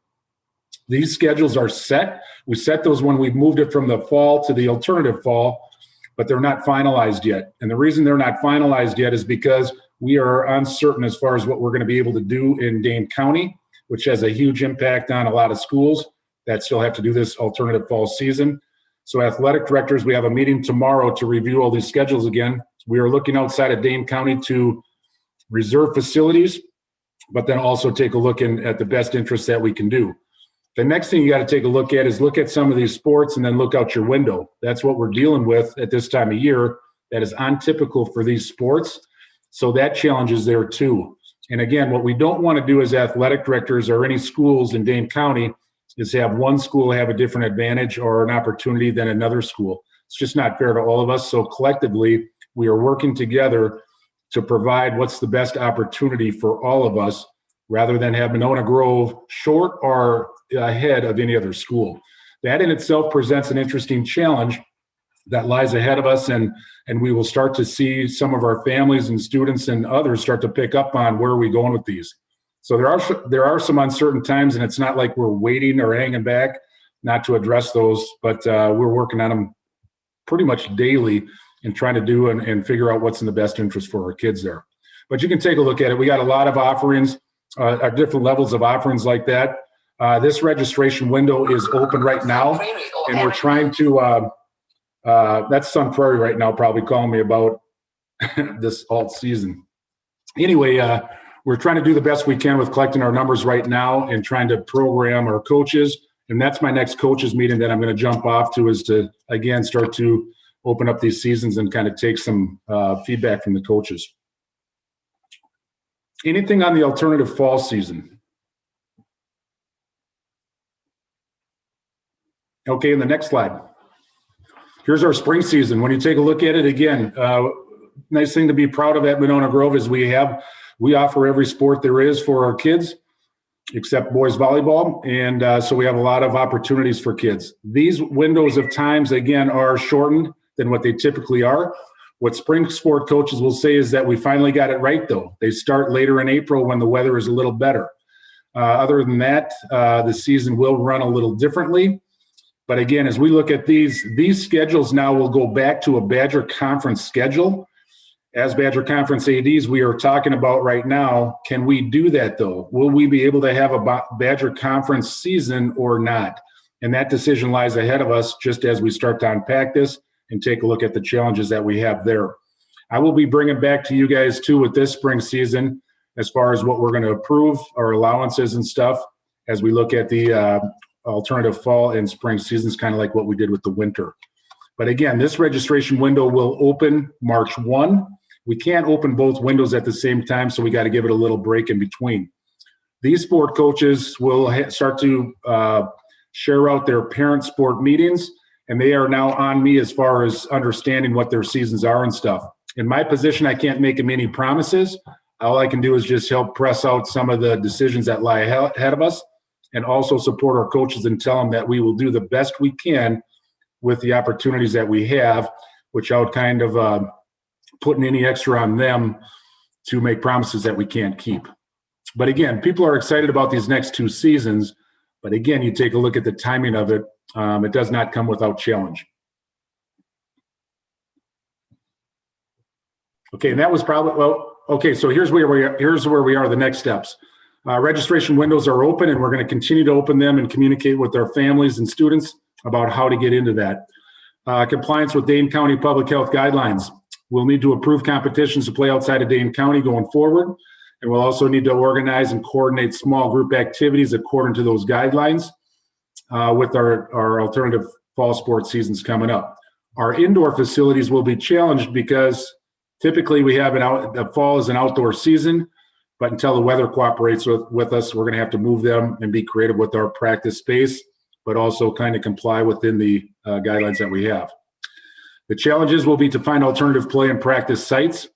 These schedules are set. We set those when we moved it from the fall to the alternative fall, but they're not finalized yet. And the reason they're not finalized yet is because we are uncertain as far as what we're going to be able to do in Dane County, which has a huge impact on a lot of schools that still have to do this alternative fall season. So athletic directors, we have a meeting tomorrow to review all these schedules again. We are looking outside of Dane County to reserve facilities, but then also take a look at the best interest that we can do. The next thing you got to take a look at is look at some of these sports and then look out your window. That's what we're dealing with at this time of year. That is untypical for these sports. So that challenge is there too. And again, what we don't want to do as athletic directors or any schools in Dane County is have one school have a different advantage or an opportunity than another school. It's just not fair to all of us. So collectively, we are working together to provide what's the best opportunity for all of us rather than have Monona Grove short or ahead of any other school. That in itself presents an interesting challenge that lies ahead of us, and we will start to see some of our families and students and others start to pick up on where are we going with these. So there are some uncertain times, and it's not like we're waiting or hanging back not to address those, but we're working on them pretty much daily and trying to do and figure out what's in the best interest for our kids there. But you can take a look at it. We got a lot of offerings, different levels of offerings like that. This registration window is open right now, and we're trying to, that's Sun Prairie right now, probably calling me about this alt season. Anyway, we're trying to do the best we can with collecting our numbers right now and trying to program our coaches. And that's my next coaches meeting that I'm going to jump off to, is to, again, start to open up these seasons and kind of take some feedback from the coaches. Anything on the alternative fall season? Okay, in the next slide. Here's our spring season. When you take a look at it again, nice thing to be proud of at Monona Grove is we offer every sport there is for our kids, except boys volleyball. And so we have a lot of opportunities for kids. These windows of times, again, are shortened than what they typically are. What spring sport coaches will say is that we finally got it right, though. They start later in April when the weather is a little better. Other than that, the season will run a little differently. But again, as we look at these schedules now will go back to a Badger Conference schedule. As Badger Conference ADs, we are talking about right now, can we do that, though? Will we be able to have a Badger Conference season or not? And that decision lies ahead of us just as we start to unpack this and take a look at the challenges that we have there. I will be bringing back to you guys too with this spring season as far as what we're going to approve, our allowances and stuff, as we look at the alternative fall and spring seasons, kind of like what we did with the winter. But again, this registration window will open March 1. We can't open both windows at the same time, so we got to give it a little break in between. These sport coaches will start to share out their parent sport meetings, and they are now on me as far as understanding what their seasons are and stuff. In my position, I can't make them any promises. All I can do is just help press out some of the decisions that lie ahead of us, and also support our coaches and tell them that we will do the best we can with the opportunities that we have, without kind of putting any extra on them to make promises that we can't keep. But again, people are excited about these next two seasons. But again, you take a look at the timing of it, it does not come without challenge. Okay, and that was probably, well, okay, so here's where we are, the next steps. Registration windows are open, and we're going to continue to open them and communicate with our families and students about how to get into that. Compliance with Dane County Public Health Guidelines. We'll need to approve competitions to play outside of Dane County going forward, and we'll also need to organize and coordinate small group activities according to those guidelines with our alternative fall sports seasons coming up. Our indoor facilities will be challenged because typically we have the fall is an outdoor season, but until the weather cooperates with us, we're going to have to move them and be creative with our practice space, but also kind of comply within the guidelines that we have. The challenges will be to find alternative play and practice sites.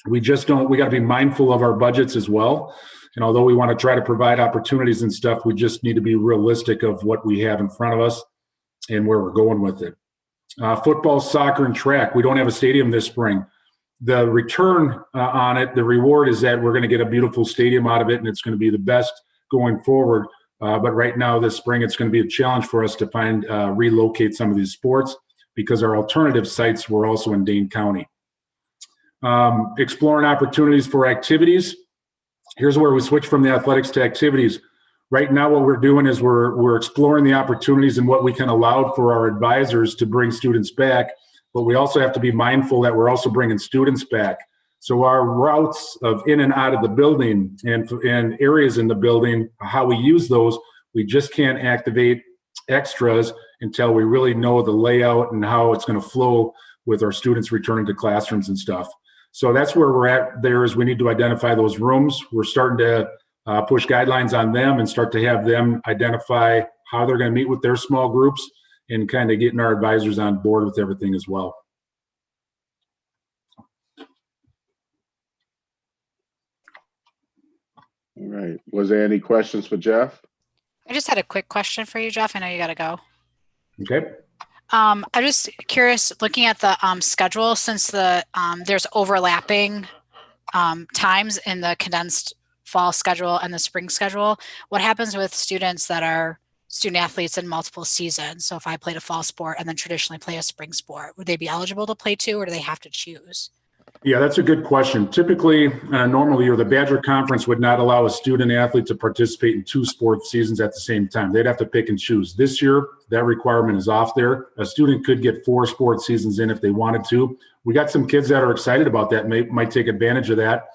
We got to be mindful of our budgets as well. And although we want to try to provide opportunities and stuff, we just need to be realistic of what we have in front of us and where we're going with it. Football, soccer, and track. We don't have a stadium this spring. The return on it, the reward is that we're going to get a beautiful stadium out of it, and it's going to be the best going forward. But right now, this spring, it's going to be a challenge for us to relocate some of these sports because our alternative sites were also in Dane County. Exploring opportunities for activities. Here's where we switch from the athletics to activities. Right now, what we're doing is we're exploring the opportunities and what we can allow for our advisors to bring students back. But we also have to be mindful that we're also bringing students back. So our routes of in and out of the building and areas in the building, how we use those, we just can't activate extras until we really know the layout and how it's going to flow with our students returning to classrooms and stuff. So that's where we're at there, is we need to identify those rooms. We're starting to push guidelines on them and start to have them identify how they're going to meet with their small groups and kind of getting our advisors on board with everything as well. All right. Was there any questions for Jeff? I just had a quick question for you, Jeff. I know you got to go. Okay. I'm just curious, looking at the schedule, since there's overlapping times in the condensed fall schedule and the spring schedule, what happens with students that are student athletes in multiple seasons. So if I played a fall sport and then traditionally play a spring sport, would they be eligible to play two, or do they have to choose? Yeah, that's a good question. Typically, in a normal year, the Badger Conference would not allow a student athlete to participate in 2 sports seasons at the same time. They'd have to pick and choose. This year, that requirement is off there. A student could get 4 sports seasons in if they wanted to. We got some kids that are excited about that, might take advantage of that.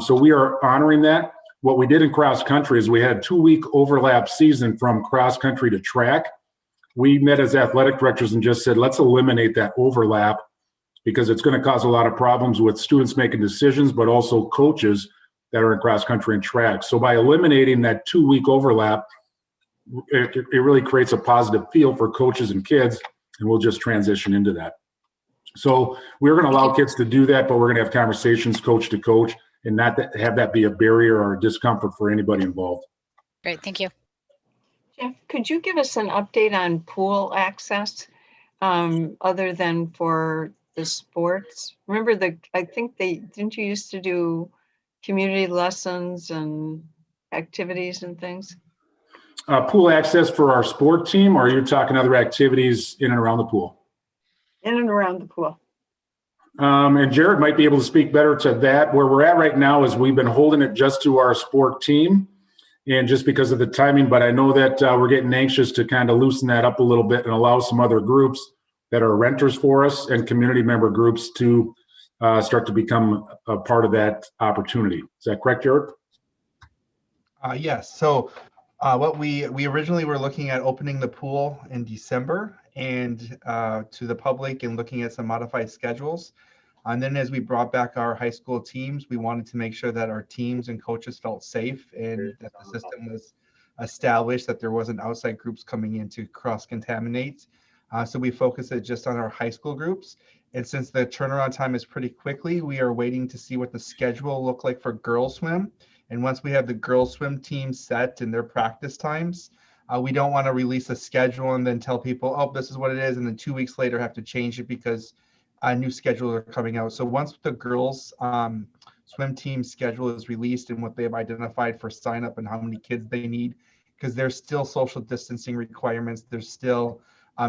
So we are honoring that. What we did in cross country is we had a 2-week overlap season from cross country to track. We met as athletic directors and just said, let's eliminate that overlap, because it's going to cause a lot of problems with students making decisions, but also coaches that are in cross country and track. So by eliminating that 2-week overlap, it really creates a positive feel for coaches and kids, and we'll just transition into that. So we're going to allow kids to do that, but we're going to have conversations coach to coach and not have that be a barrier or a discomfort for anybody involved. Great, thank you. Jeff, could you give us an update on pool access other than for the sports? Remember I think didn't you used to do community lessons and activities and things? Pool access for our sport team, or are you talking other activities in and around the pool? In and around the pool. And Jared might be able to speak better to that. Where we're at right now is we've been holding it just to our sport team, and just because of the timing, but I know that we're getting anxious to kind of loosen that up a little bit and allow some other groups that are renters for us and community member groups to start to become a part of that opportunity. Is that correct, Jared? Yes. So what we originally were looking at opening the pool in December and to the public and looking at some modified schedules. And then as we brought back our high school teams, we wanted to make sure that our teams and coaches felt safe and that the system was established, that there wasn't outside groups coming in to cross-contaminate. So we focused it just on our high school groups. And since the turnaround time is pretty quickly, we are waiting to see what the schedule will look like for girls swim. And once we have the girls swim team set and their practice times, we don't want to release a schedule and then tell people, oh, this is what it is, and then 2 weeks later have to change it because new schedules are coming out. So once the girls swim team schedule is released and what they have identified for sign up and how many kids they need, because there's still social distancing requirements, there's still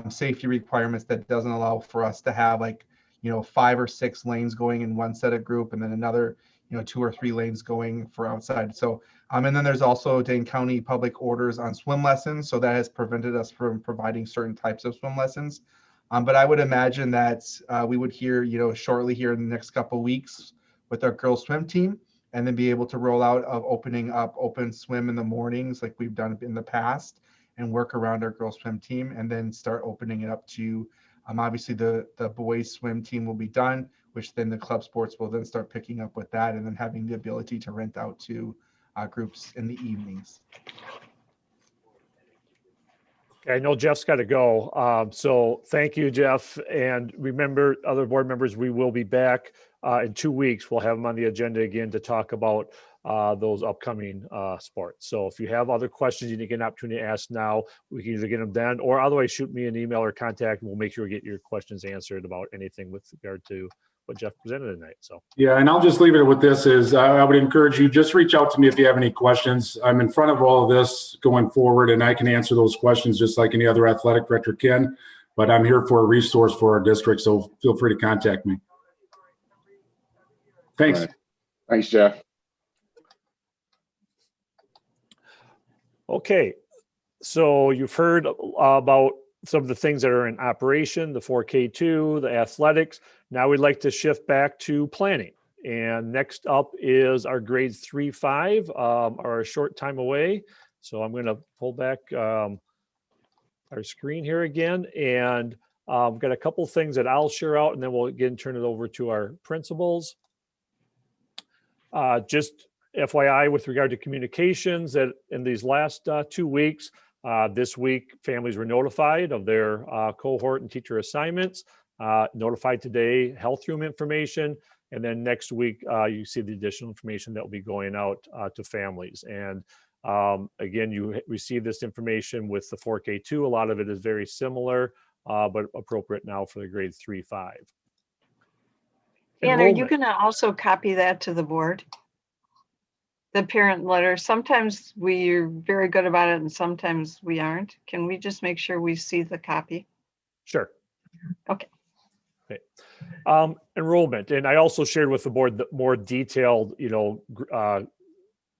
safety requirements that doesn't allow for us to have 5 or 6 lanes going in one set of group and then another 2 or 3 lanes going for outside. So and then there's also Dane County public orders on swim lessons, so that has prevented us from providing certain types of swim lessons. But I would imagine that we would hear shortly here in the next couple of weeks with our girls swim team, and then be able to roll out of opening up open swim in the mornings like we've done in the past and work around our girls swim team, and then start opening it up to obviously the boys swim team will be done, which then the club sports will then start picking up with that, and then having the ability to rent out to groups in the evenings. I know Jeff's got to go. So thank you, Jeff. And remember, other board members, we will be back in 2 weeks. We'll have them on the agenda again to talk about those upcoming sports. So if you have other questions you need to get an opportunity to ask now, we can either get them then, or otherwise shoot me an email or contact, and we'll make sure we get your questions answered about anything with regard to what Jeff presented tonight. So yeah, and I'll just leave it with this is I would encourage you, just reach out to me if you have any questions. I'm in front of all of this going forward, and I can answer those questions just like any other athletic director can, but I'm here for a resource for our district, so feel free to contact me. Thanks. Right. Thanks, Jeff. Okay, so you've heard about some of the things that are in operation, the 4K2, the athletics. Now we'd like to shift back to planning. And next up is our grades 3-5, are a short time away. So I'm going to pull back our screen here again. And I've got a couple of things that I'll share out, and then we'll again turn it over to our principals. Just FYI with regard to communications, that in these last 2 weeks, this week, families were notified of their cohort and teacher assignments, notified today health room information, and then next week, you see the additional information that will be going out to families. And again, you receive this information with the 4K2. A lot of it is very similar, but appropriate now for the grade 3-5. And are you going to also copy that to the board? the parent letter. Sometimes we're very good about it and sometimes we aren't. Can we just make sure we see the copy? Sure. Okay. Okay. Enrollment, and I also shared with the board the more detailed,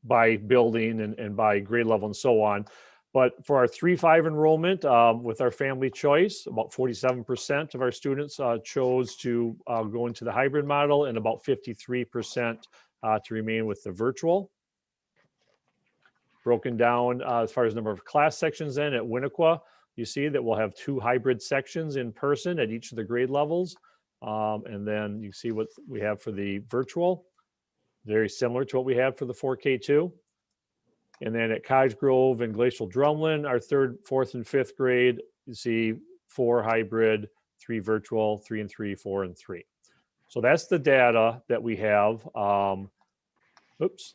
by building and by grade level and so on. But for our 3-5 enrollment, with our family choice, about 47% of our students chose to go into the hybrid model, and about 53% to remain with the virtual. Broken down as far as number of class sections then at Winnequa, you see that we'll have 2 hybrid sections in person at each of the grade levels. And then you see what we have for the virtual, very similar to what we had for the 4K2. And then at Cottage Grove and Glacial Drumlin, our 3rd, 4th, and 5th grade, you see 4 hybrid, 3 virtual, 3 and 3, 4 and 3. So that's the data that we have. Oops.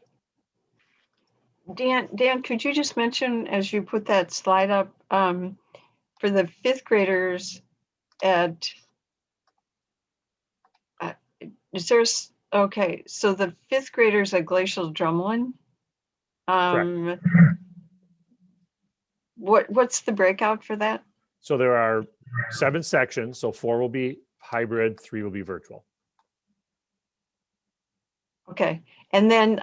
Dan, could you just mention, as you put that slide up, for the 5th graders at, okay, so the 5th graders at Glacial Drumlin, what's the breakout for that? So there are 7 sections. So 4 will be hybrid, 3 will be virtual. Okay. And then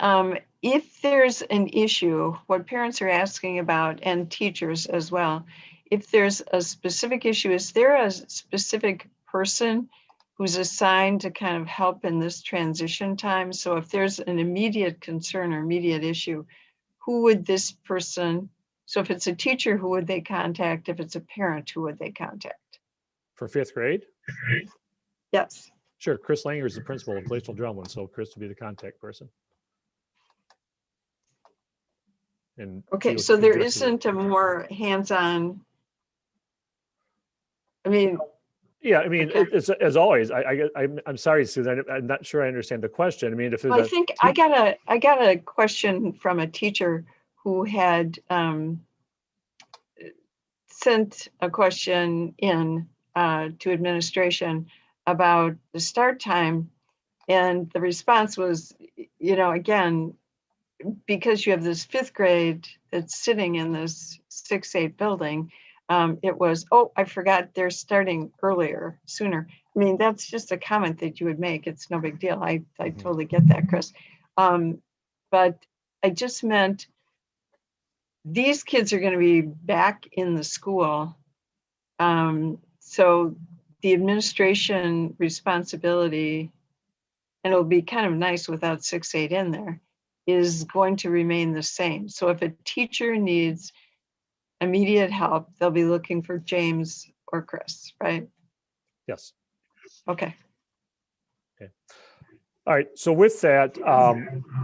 if there's an issue, what parents are asking about, and teachers as well, if there's a specific issue, is there a specific person who's assigned to kind of help in this transition time? So if there's an immediate concern or immediate issue, who would this person, so if it's a teacher, who would they contact? If it's a parent, who would they contact? For 5th grade? Yes. Sure. Chris Langer is the principal of Glacial Drumlin, so Chris will be the contact person. And okay, so there isn't a more hands-on, I mean. Yeah, I mean, okay. it's as always. I'm sorry, Susan. I'm not sure I understand the question. I mean, if I think I got a question from a teacher who had sent a question in to administration about the start time, and the response was, again, because you have this 5th grade that's sitting in this 6-8 building, it was, oh, I forgot they're starting sooner. I mean, that's just a comment that you would make. It's no big deal. I totally get that, Chris. But I just meant these kids are going to be back in the school. So the administration responsibility, and it'll be kind of nice without 6-8 in there, is going to remain the same. So if a teacher needs immediate help, they'll be looking for James or Chris, right? Yes. Okay. Okay. All right. So with that,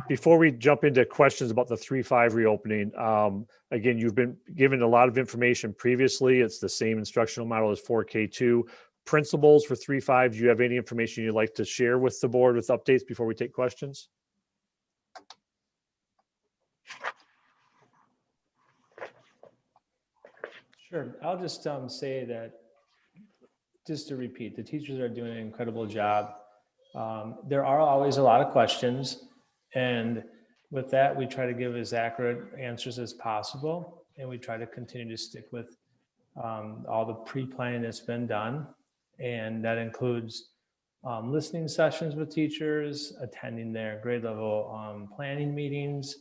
before we jump into questions about the 3-5 reopening, again, you've been given a lot of information previously. It's the same instructional model as 4K2. Principals for 3-5, do you have any information you'd like to share with the board with updates before we take questions? Sure. I'll just say that, just to repeat, the teachers are doing an incredible job. There are always a lot of questions, and with that, we try to give as accurate answers as possible, and we try to continue to stick with all the pre-planning that's been done, and that includes listening sessions with teachers, attending their grade level planning meetings,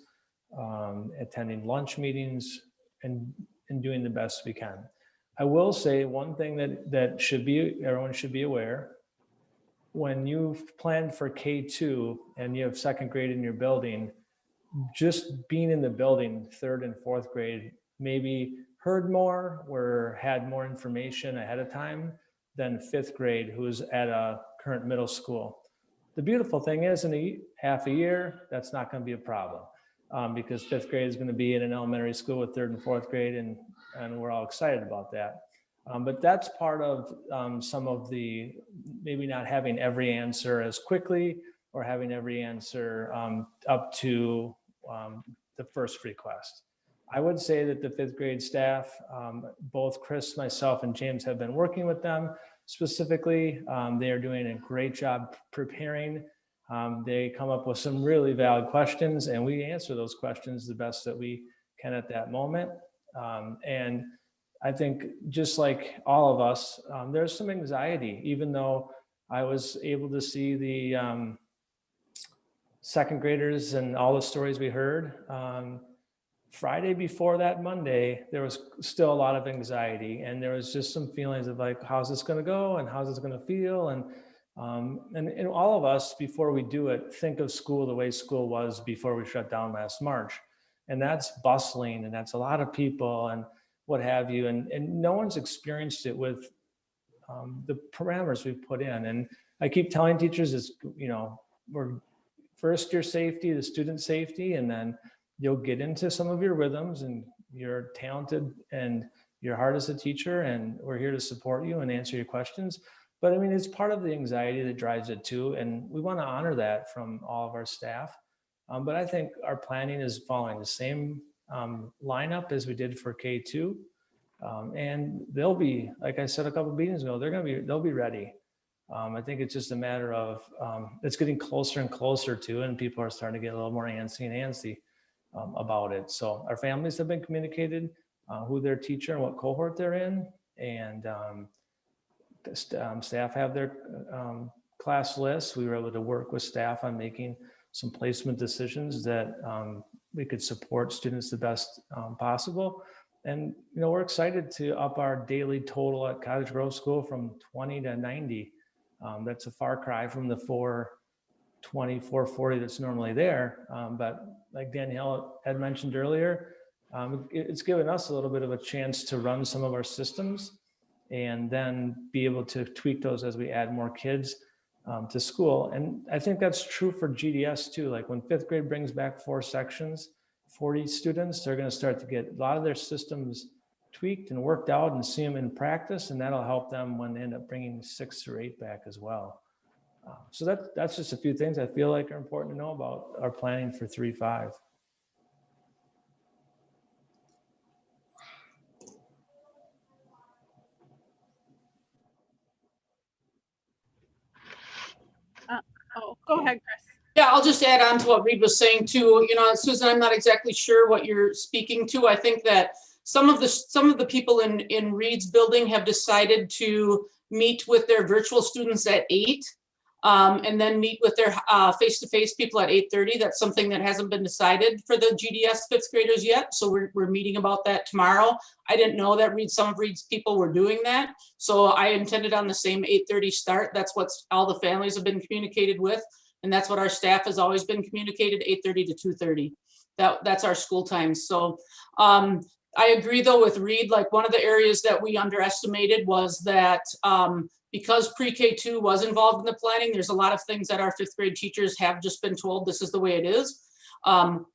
attending lunch meetings, and doing the best we can. I will say one thing that everyone should be aware: when you've planned for K2 and you have 2nd grade in your building, just being in the building, 3rd and 4th grade, maybe heard more or had more information ahead of time than 5th grade, who's at a current middle school. The beautiful thing is, in half a year, that's not going to be a problem. Because 5th grade is going to be in an elementary school with 3rd and 4th grade, and we're all excited about that. But that's part of some of the maybe not having every answer as quickly, or having every answer up to the first request. I would say that the 5th grade staff, both Chris, myself, and James have been working with them specifically. They are doing a great job preparing They come up with some really valid questions, and we answer those questions the best that we can at that moment. And I think just like all of us, there's some anxiety, even though I was able to see the second graders and all the stories we heard. Friday before that Monday, there was still a lot of anxiety, and there was just some feelings of like, how's this going to go and how's this going to feel? And all of us, before we do it, think of school the way school was before we shut down last March. And that's bustling, and that's a lot of people and what have you. And no one's experienced it with the parameters we've put in. And I keep telling teachers is, we're first your safety, the student safety, and then you'll get into some of your rhythms, and you're talented and you're hard as a teacher, and we're here to support you and answer your questions. But I mean, it's part of the anxiety that drives it too. And we want to honor that from all of our staff. But I think our planning is following the same lineup as we did for K2. And they'll be, like I said a couple of meetings ago, they'll be ready. I think it's just a matter of, it's getting closer and closer to, and people are starting to get a little more antsy about it. So our families have been communicated, who their teacher and what cohort they're in, and staff have their class lists. We were able to work with staff on making some placement decisions that we could support students the best possible. And we're excited to up our daily total at Cottage Grove School from 20 to 90. That's a far cry from the 420, 440 that's normally there. But like Danielle had mentioned earlier, it's given us a little bit of a chance to run some of our systems and then be able to tweak those as we add more kids to school. And I think that's true for GDS too. Like when 5th grade brings back 4 sections, 40 students, they're going to start to get a lot of their systems tweaked and worked out and see them in practice, and that'll help them when they end up bringing 6 through 8 back as well. So that's just a few things I feel like are important to know about our planning for 3-5. Go ahead, Chris. Yeah, I'll just add on to what Reed was saying too. Susan, I'm not exactly sure what you're speaking to. I think that some of the people in Reed's building have decided to meet with their virtual students at 8, and then meet with their face-to-face people at 8:30. That's something that hasn't been decided for the GDS 5th graders yet. So we're meeting about that tomorrow. I didn't know that some of Reed's people were doing that. So I intended on the same 8:30 start. That's what all the families have been communicated with. And that's what our staff has always been communicated, 8:30 to 2:30. That's our school times. So I agree though with Reed, like one of the areas that we underestimated was that because pre-K2 was involved in the planning, there's a lot of things that our 5th grade teachers have just been told this is the way it is,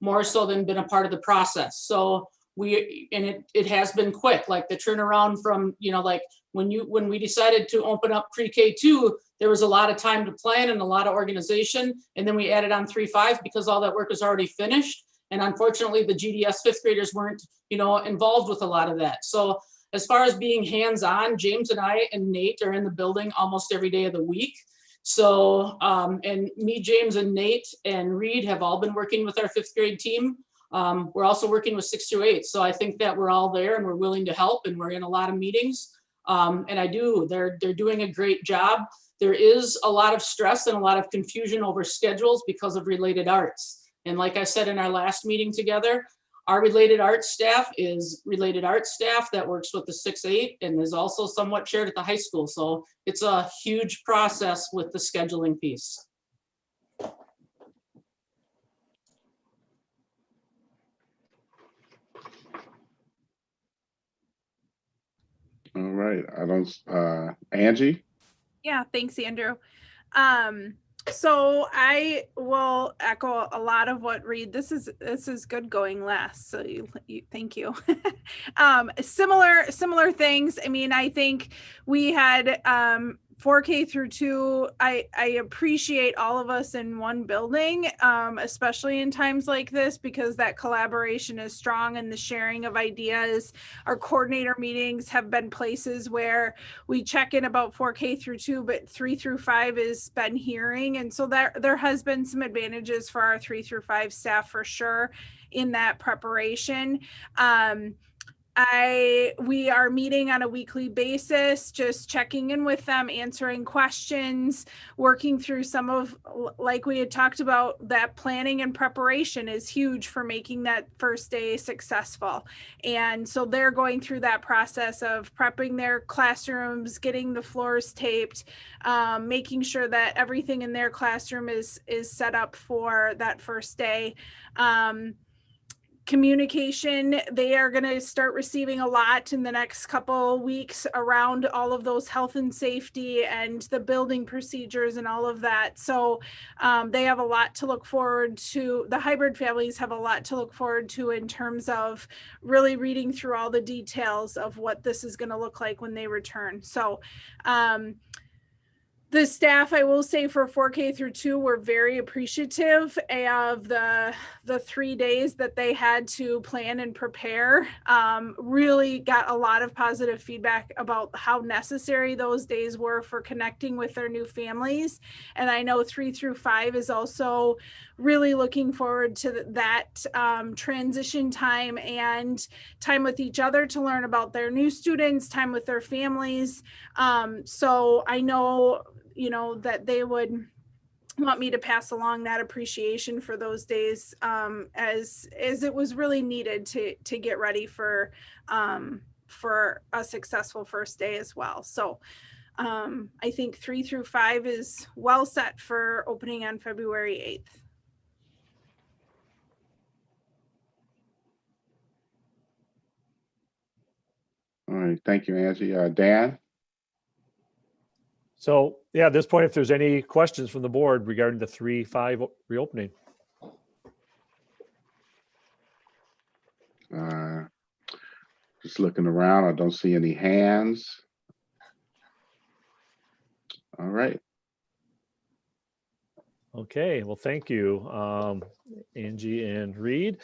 more so than been a part of the process. So it has been quick, like the turnaround from, like when we decided to open up pre-K2, there was a lot of time to plan and a lot of organization. And then we added on 3-5 because all that work was already finished. And unfortunately, the GDS 5th graders weren't, involved with a lot of that. So as far as being hands-on, James and I and Nate are in the building almost every day of the week. So, and me, James and Nate and Reed have all been working with our 5th grade team. We're also working with 6 through 8. So I think that we're all there and we're willing to help, and we're in a lot of meetings. And they're doing a great job. There is a lot of stress and a lot of confusion over schedules because of related arts. And like I said in our last meeting together, our related arts staff is related arts staff that works with the 6-8 and is also somewhat shared at the high school. So it's a huge process with the scheduling piece. All right, Angie? Yeah, thanks, Andrew. So I will echo a lot of what Reed. This is good going last. So thank you. Similar things. I mean, I think we had 4K through 2, I appreciate all of us in one building, especially in times like this, because that collaboration is strong and the sharing of ideas. Our coordinator meetings have been places where we check in about 4K through 2, but 3 through 5 has been hearing. And so there has been some advantages for our 3 through 5 staff for sure in that preparation. We are meeting on a weekly basis, just checking in with them, answering questions, working through some of, like we had talked about, that planning and preparation is huge for making that first day successful. And so they're going through that process of prepping their classrooms, getting the floors taped, making sure that everything in their classroom is set up for that first day. Communication, they are going to start receiving a lot in the next couple weeks around all of those health and safety and the building procedures and all of that. So they have a lot to look forward to. The hybrid families have a lot to look forward to in terms of really reading through all the details of what this is going to look like when they return. So the staff, I will say, for 4K through 2 were very appreciative of the 3 days that they had to plan and prepare. Really got a lot of positive feedback about how necessary those days were for connecting with their new families. And I know 3 through 5 is also really looking forward to that transition time and time with each other to learn about their new students, time with their families. So I know, that they would want me to pass along that appreciation for those days, as it was really needed to get ready for a successful first day as well. So I think 3 through 5 is well set for opening on February 8th. All right, thank you, Angie. Dan? So yeah, at this point, if there's any questions from the board regarding the 3-5 reopening. Just looking around, I don't see any hands. All right. Okay, well, thank you, Angie and Reed.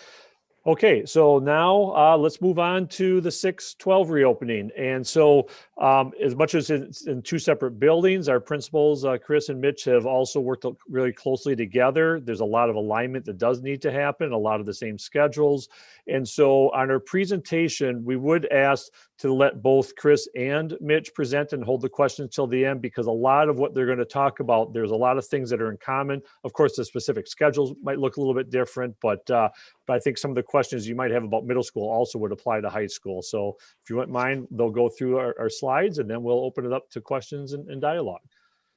Okay, so now let's move on to the 6-12 reopening. And so as much as it's in 2 separate buildings, our principals, Chris and Mitch, have also worked really closely together. There's a lot of alignment that does need to happen, a lot of the same schedules. And so on our presentation, we would ask to let both Chris and Mitch present and hold the questions till the end, because a lot of what they're going to talk about, there's a lot of things that are in common. Of course, the specific schedules might look a little bit different, but I think some of the questions you might have about middle school also would apply to high school. So if you wouldn't mind, they'll go through our slides and then we'll open it up to questions and dialogue.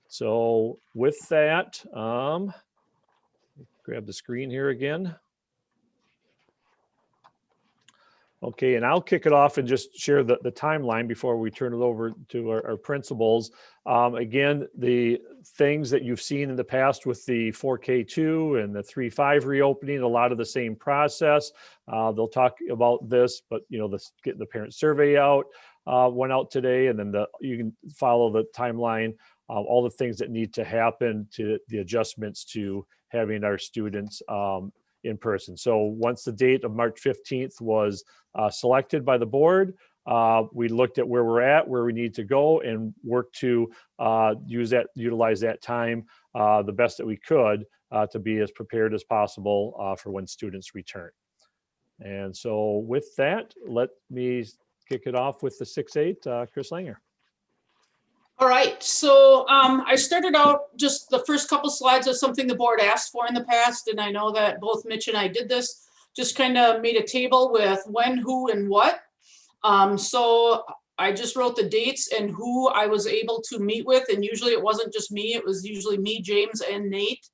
So with that, grab the screen here again. Okay, and I'll kick it off and just share the timeline before we turn it over to our principals. Again, the things that you've seen in the past with the 4K2 and the 3-5 reopening, a lot of the same process. They'll talk about this, but getting the parent survey out went out today, and then you can follow the timeline, all the things that need to happen to the adjustments to having our students in person. So once the date of March 15th was selected by the board, we looked at where we're at, where we need to go, and work to utilize that time the best that we could to be as prepared as possible for when students return. And so with that, let me kick it off with the 6-8, Chris Langer. All right, so I started out just the first couple slides of something the board asked for in the past, and I know that both Mitch and I did this, just kind of made a table with when, who, and what. So I just wrote the dates and who I was able to meet with, and usually it wasn't just me, it was usually me, James, and Nate,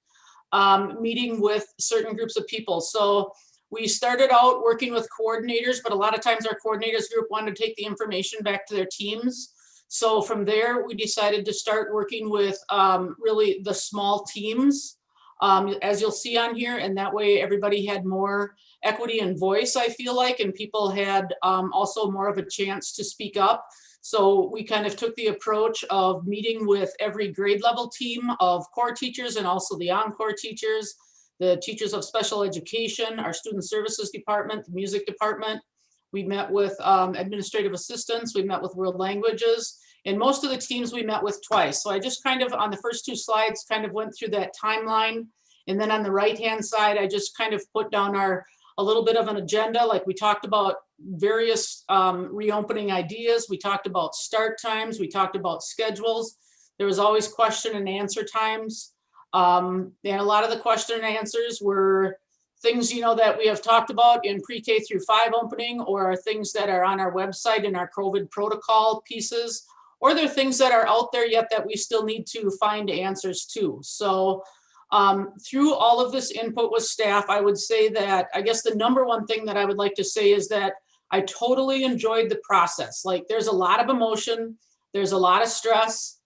meeting with certain groups of people. So we started out working with coordinators, but a lot of times our coordinators group wanted to take the information back to their teams. So from there, we decided to start working with really the small teams, as you'll see on here. And that way everybody had more equity and voice, I feel like, and people had also more of a chance to speak up. So we kind of took the approach of meeting with every grade level team of core teachers and also the encore teachers, the teachers of special education, our student services department, the music department. We met with administrative assistants, we met with world languages, and most of the teams we met with twice. So I just kind of, on the first two slides, kind of went through that timeline. And then on the right-hand side, I just kind of put down a little bit of an agenda. Like we talked about various reopening ideas. We talked about start times. We talked about schedules. There was always question and answer times. And a lot of the question and answers were things, that we have talked about in pre-K through 5 opening, or are things that are on our website in our COVID protocol pieces, or there are things that are out there yet that we still need to find answers to. So through all of this input with staff, I would say that, I guess the number one thing that I would like to say is that I totally enjoyed the process. Like there's a lot of emotion, there's a lot of stress,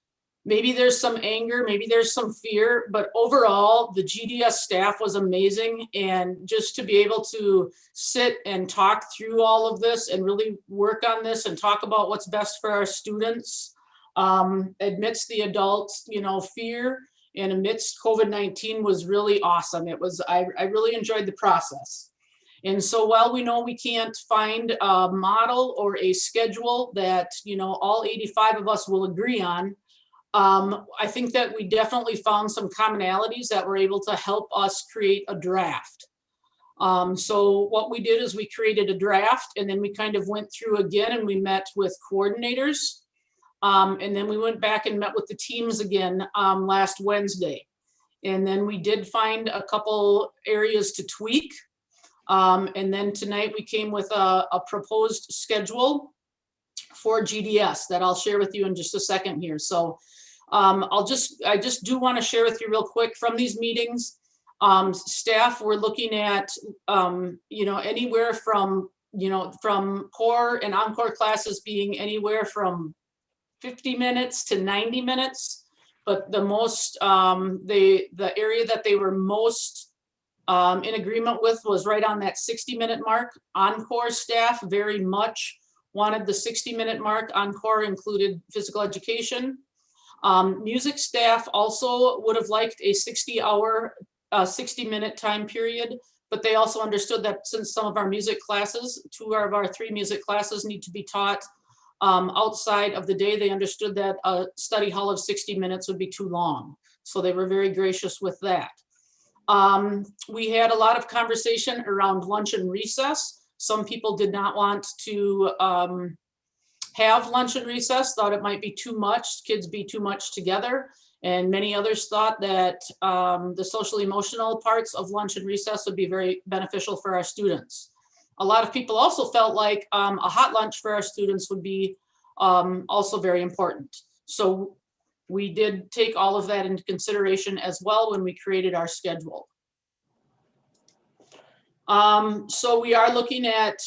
maybe there's some anger, maybe there's some fear, but overall the GDS staff was amazing. And just to be able to sit and talk through all of this and really work on this and talk about what's best for our students amidst the adults, fear, and amidst COVID-19 was really awesome. I really enjoyed the process. And so while we know we can't find a model or a schedule that, all 85 of us will agree on, I think that we definitely found some commonalities that were able to help us create a draft. So what we did is we created a draft, and then we kind of went through again and we met with coordinators. And then we went back and met with the teams again last Wednesday. And then we did find a couple areas to tweak. And then tonight we came with a proposed schedule for GDS that I'll share with you in just a second here. So I just do want to share with you real quick from these meetings. Staff were looking at, anywhere from, from core and encore classes being anywhere from 50 minutes to 90 minutes, but the most, the area that they were most in agreement with was right on that 60-minute mark. Encore staff very much wanted the 60-minute mark. Encore included physical education. Music staff also would have liked a 60-minute time period, but they also understood that since some of our music classes, 2 of our 3 music classes need to be taught outside of the day, they understood that a study hall of 60 minutes would be too long. So they were very gracious with that. We had a lot of conversation around lunch and recess. Some people did not want to have lunch and recess, thought it might be too much, kids be too much together. And many others thought that the social emotional parts of lunch and recess would be very beneficial for our students. A lot of people also felt like a hot lunch for our students would be also very important. So we did take all of that into consideration as well when we created our schedule. So we are looking at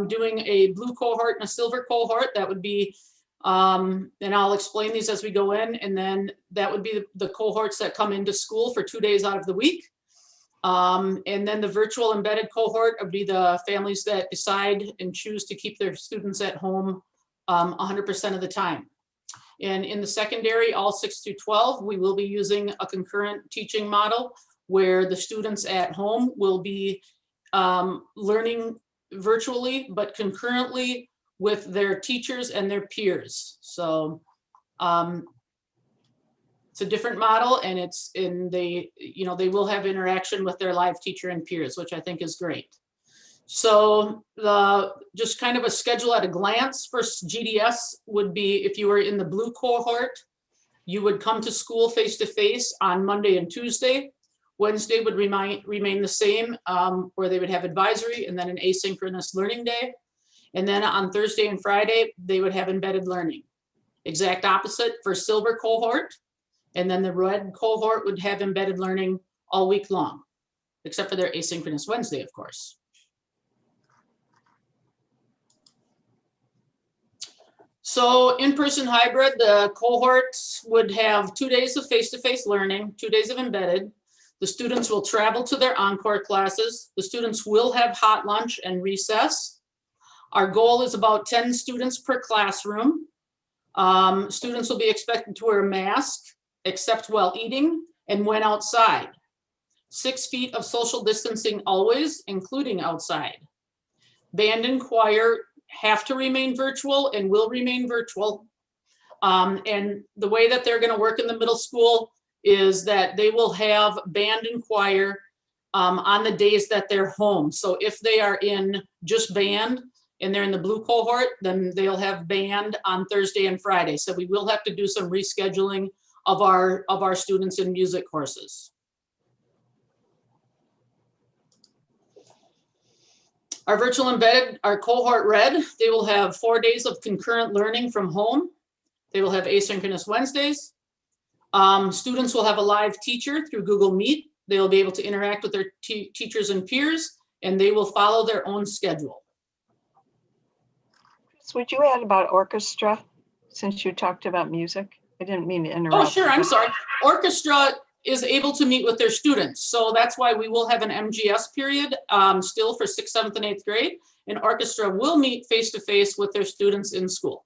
doing a blue cohort and a silver cohort. That would be, and I'll explain these as we go in, and then that would be the cohorts that come into school for 2 days out of the week. And then the virtual embedded cohort would be the families that decide and choose to keep their students at home 100% of the time. And in the secondary, all 6 through 12, we will be using a concurrent teaching model where the students at home will be learning virtually, but concurrently with their teachers and their peers. So it's a different model, and it's in they will have interaction with their live teacher and peers, which I think is great. So just kind of a schedule at a glance for GDS would be, if you were in the blue cohort, you would come to school face-to-face on Monday and Tuesday. Wednesday would remain the same, where they would have advisory and then an asynchronous learning day. And then on Thursday and Friday, they would have embedded learning. Exact opposite for silver cohort. And then the red cohort would have embedded learning all week long, except for their asynchronous Wednesday, of course. So in-person hybrid, the cohorts would have 2 days of face-to-face learning, 2 days of embedded. The students will travel to their encore classes. The students will have hot lunch and recess. Our goal is about 10 students per classroom. Students will be expected to wear a mask except while eating and when outside. 6 feet of social distancing always, including outside. Band and choir have to remain virtual and will remain virtual. And the way that they're going to work in the middle school is that they will have band and choir on the days that they're home. So if they are in just band and they're in the blue cohort, then they'll have band on Thursday and Friday. So we will have to do some rescheduling of our students in music courses. Our virtual embedded, our cohort red, they will have 4 days of concurrent learning from home. They will have asynchronous Wednesdays. Students will have a live teacher through Google Meet. They will be able to interact with their teachers and peers, and they will follow their own schedule. Chris, would you add about orchestra since you talked about music? I didn't mean to interrupt. Oh, sure, I'm sorry. Orchestra is able to meet with their students. So that's why we will have an MGS period still for 6th, 7th, and 8th grade. And orchestra will meet face-to-face with their students in school.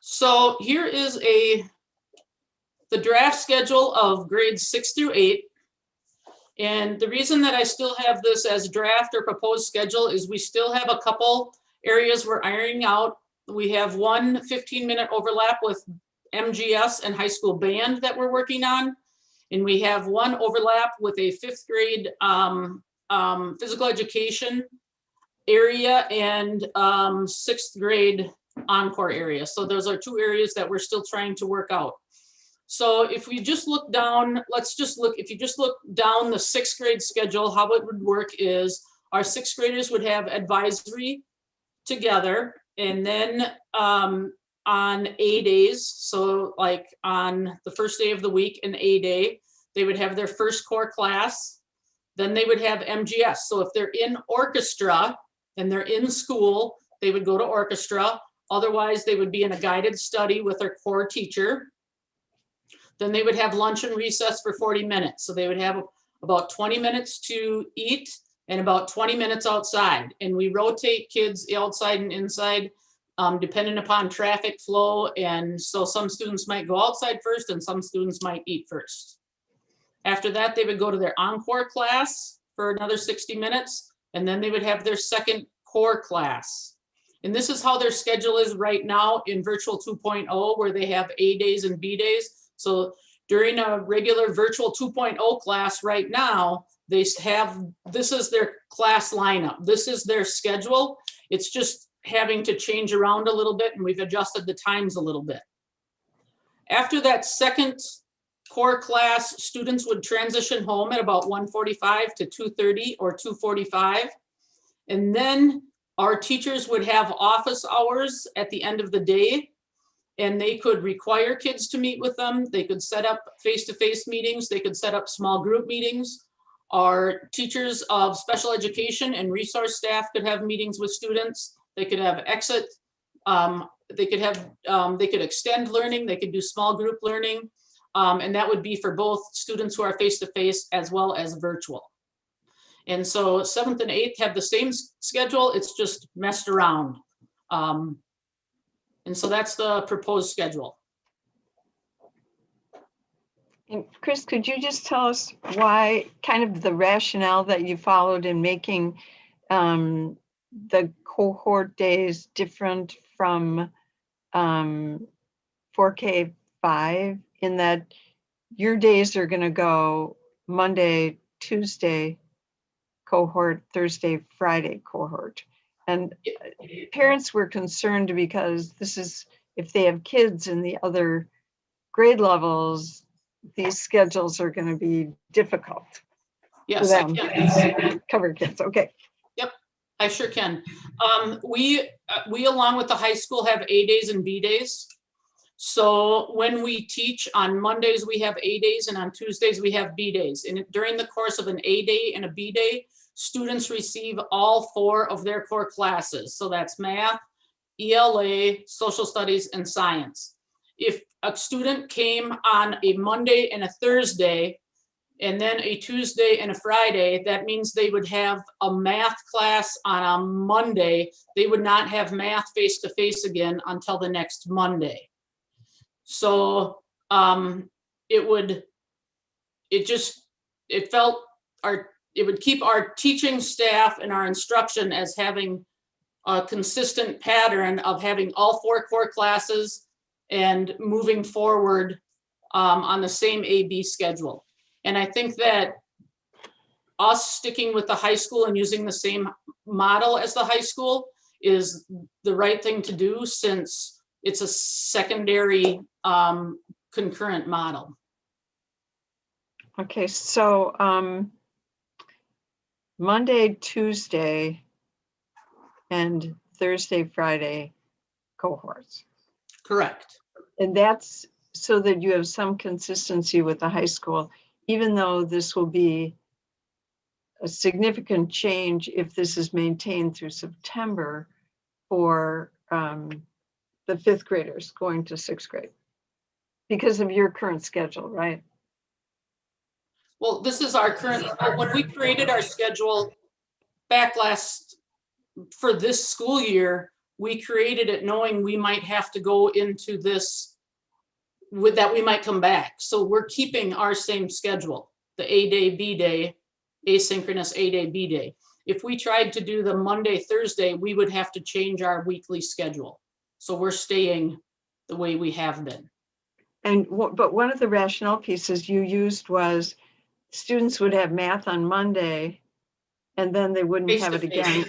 So here is the draft schedule of grades 6 through 8. And the reason that I still have this as draft or proposed schedule is we still have a couple areas we're ironing out. We have one 15-minute overlap with MGS and high school band that we're working on. And we have one overlap with a 5th grade physical education area and 6th grade encore area. So those are 2 areas that we're still trying to work out. So if we just look down, if you just look down the 6th grade schedule, how it would work is our 6th graders would have advisory together, and then on A days, so like on the first day of the week, an A day, they would have their first core class. Then they would have MGS. So if they're in orchestra and they're in school, they would go to orchestra. Otherwise, they would be in a guided study with their core teacher. Then they would have lunch and recess for 40 minutes. So they would have about 20 minutes to eat and about 20 minutes outside. And we rotate kids outside and inside depending upon traffic flow. And so some students might go outside first and some students might eat first. After that, they would go to their encore class for another 60 minutes. And then they would have their second core class. And this is how their schedule is right now in virtual 2.0, where they have A days and B days. So during a regular virtual 2.0 class right now, this is their class lineup. This is their schedule. It's just having to change around a little bit, and we've adjusted the times a little bit. After that second core class, students would transition home at about 1:45 to 2:30 or 2:45. And then our teachers would have office hours at the end of the day, and they could require kids to meet with them. They could set up face-to-face meetings. They could set up small group meetings. Our teachers of special education and resource staff could have meetings with students. They could have exit. They could extend learning. They could do small group learning. And that would be for both students who are face-to-face as well as virtual. And so 7th and 8th have the same schedule. It's just messed around. And so that's the proposed schedule. And Chris, could you just tell us why, kind of the rationale that you followed in making the cohort days different from 4K5, in that your days are going to go Monday, Tuesday cohort, Thursday, Friday cohort. And parents were concerned because this is, if they have kids in the other grade levels, these schedules are going to be difficult. Yes, I can. Cover kids, okay. Yep, I sure can. We along with the high school have A days and B days. So when we teach on Mondays, we have A days, and on Tuesdays we have B days. And during the course of an A day and a B day, students receive all 4 of their core classes. So that's math, ELA, social studies, and science. If a student came on a Monday and a Thursday, and then a Tuesday and a Friday, that means they would have a math class on a Monday. They would not have math face-to-face again until the next Monday. So it would keep our teaching staff and our instruction as having a consistent pattern of having all 4 core classes and moving forward on the same A-B schedule. And I think that us sticking with the high school and using the same model as the high school is the right thing to do, since it's a secondary concurrent model. Okay, so Monday, Tuesday, and Thursday, Friday cohorts. Correct. And that's so that you have some consistency with the high school, even though this will be a significant change if this is maintained through September for the 5th graders going to 6th grade because of your current schedule, right? Well, this is our current, when we created our schedule back for this school year, we created it knowing we might have to go into this, with that we might come back. So we're keeping our same schedule, the A day, B day, asynchronous A day, B day. If we tried to do the Monday, Thursday, we would have to change our weekly schedule. So we're staying the way we have been. But one of the rationale pieces you used was students would have math on Monday and then they wouldn't have it again.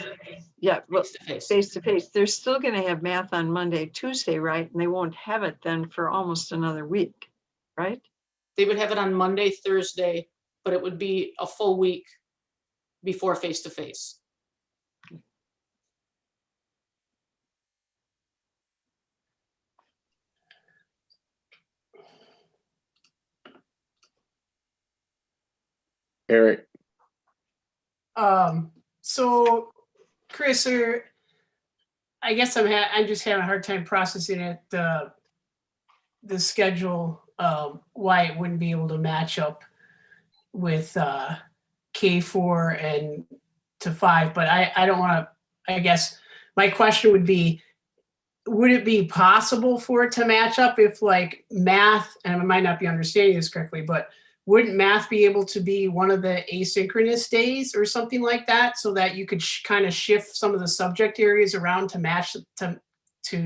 Yeah, well, face to face. They're still going to have math on Monday, Tuesday, right? And they won't have it then for almost another week, right? They would have it on Monday, Thursday, but it would be a full week before face to face. Eric. So Chris, I guess I'm just having a hard time processing it, the schedule, why it wouldn't be able to match up with K4 and to 5, but I don't want to, I guess my question would be, would it be possible for it to match up if like math, and I might not be understanding this correctly, but wouldn't math be able to be one of the asynchronous days or something like that, so that you could kind of shift some of the subject areas around to match to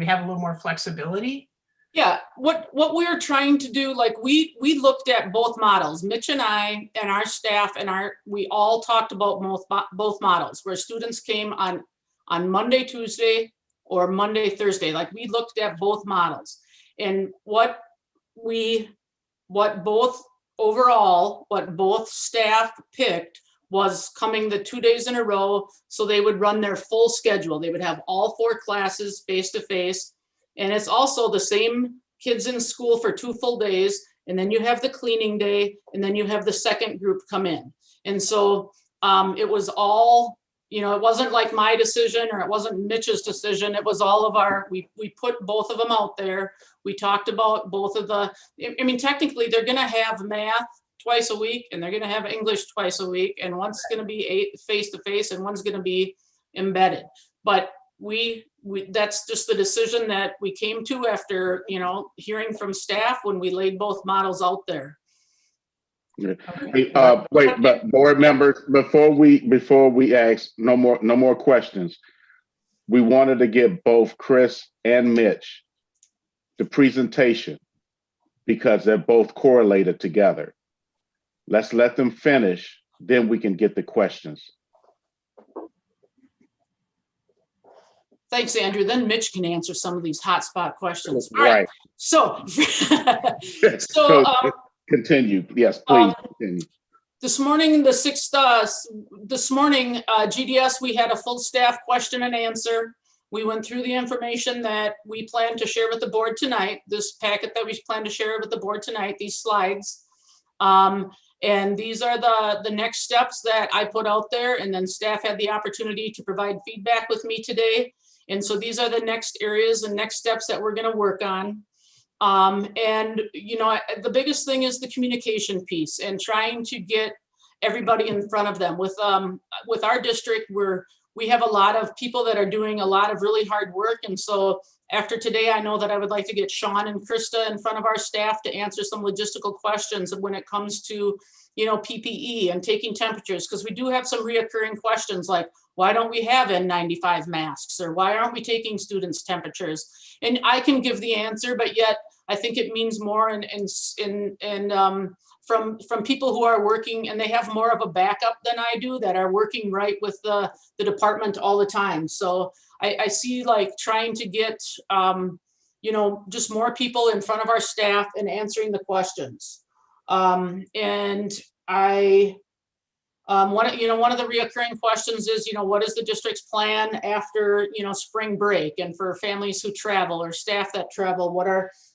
have a little more flexibility? Yeah, what we're trying to do, like we looked at both models. Mitch and I and our staff and we all talked about both models, where students came on Monday, Tuesday, or Monday, Thursday. Like we looked at both models, and what both staff picked was coming the 2 days in a row, so they would run their full schedule. They would have all 4 classes face to face, and it's also the same kids in school for 2 full days, and then you have the cleaning day, and then you have the second group come in. And so it was all, it wasn't like my decision or it wasn't Mitch's decision. It was all of we put both of them out there. We talked about both of technically they're going to have math twice a week and they're going to have English twice a week, and one's going to be face to face and one's going to be embedded. But that's just the decision that we came to after, hearing from staff when we laid both models out there. Hey, wait, but board members, before we ask no more questions, we wanted to give both Chris and Mitch the presentation because they're both correlated together. Let's let them finish, then we can get the questions. Thanks, Andrew. Then Mitch can answer some of these hotspot questions. All Right. So, Continue. Yes, please continue. This morning, GDS, we had a full staff question and answer. We went through the information that we plan to share with the board tonight, this packet that we plan to share with the board tonight, these slides. And these are the next steps that I put out there, and then staff had the opportunity to provide feedback with me today. And so these are the next areas and next steps that we're going to work on. And, you know, the biggest thing is the communication piece and trying to get everybody in front of them. With our district, we have a lot of people that are doing a lot of really hard work. And so after today, I know that I would like to get Sean and Krista in front of our staff to answer some logistical questions when it comes to, you know, PPE and taking temperatures, because we do have some reoccurring questions like, why don't we have N95 masks, or why aren't we taking students' temperatures? And I can give the answer, but yet I think it means more from people who are working, and they have more of a backup than I do, that are working right with the department all the time. So I see like trying to get, you know, just more people in front of our staff and answering the questions. And one of the reoccurring questions is, you know, what is the district's plan after, you know, spring break, and for families who travel or staff that travel,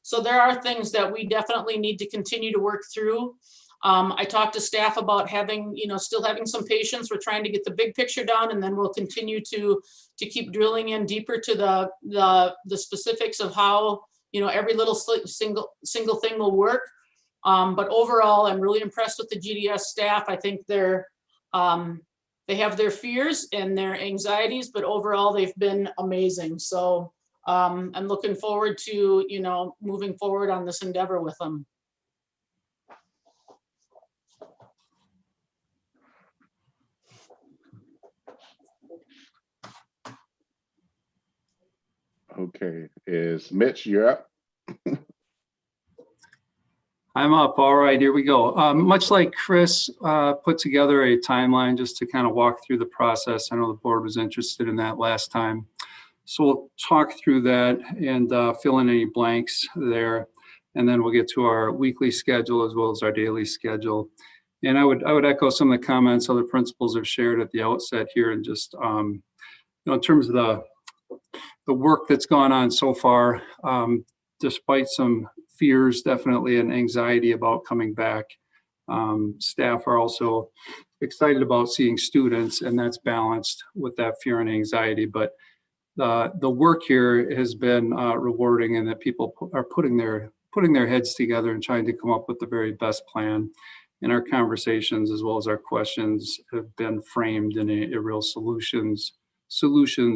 so there are things that we definitely need to continue to work through. I talked to staff about having, you know, still having some patience. We're trying to get the big picture down, and then we'll continue to keep drilling in deeper to the specifics of how, you know, every little single thing will work. But overall, I'm really impressed with the GDS staff. I think they have their fears and their anxieties, but overall they've been amazing. So I'm looking forward to, you know, moving forward on this endeavor with them. Okay, is Mitch, you're up? I'm up. All right, here we go. Much like Chris put together a timeline just to kind of walk through the process. I know the board was interested in that last time. So we'll talk through that and fill in any blanks there. And then we'll get to our weekly schedule as well as our daily schedule. And I would echo some of the comments other principals have shared at the outset here, and just, you know, in terms of the work that's gone on so far, despite some fears definitely and anxiety about coming back, staff are also excited about seeing students, and that's balanced with that fear and anxiety. But the work here has been rewarding, and that people are putting their heads together and trying to come up with the very best plan. And our conversations as well as our questions have been framed in a real solutions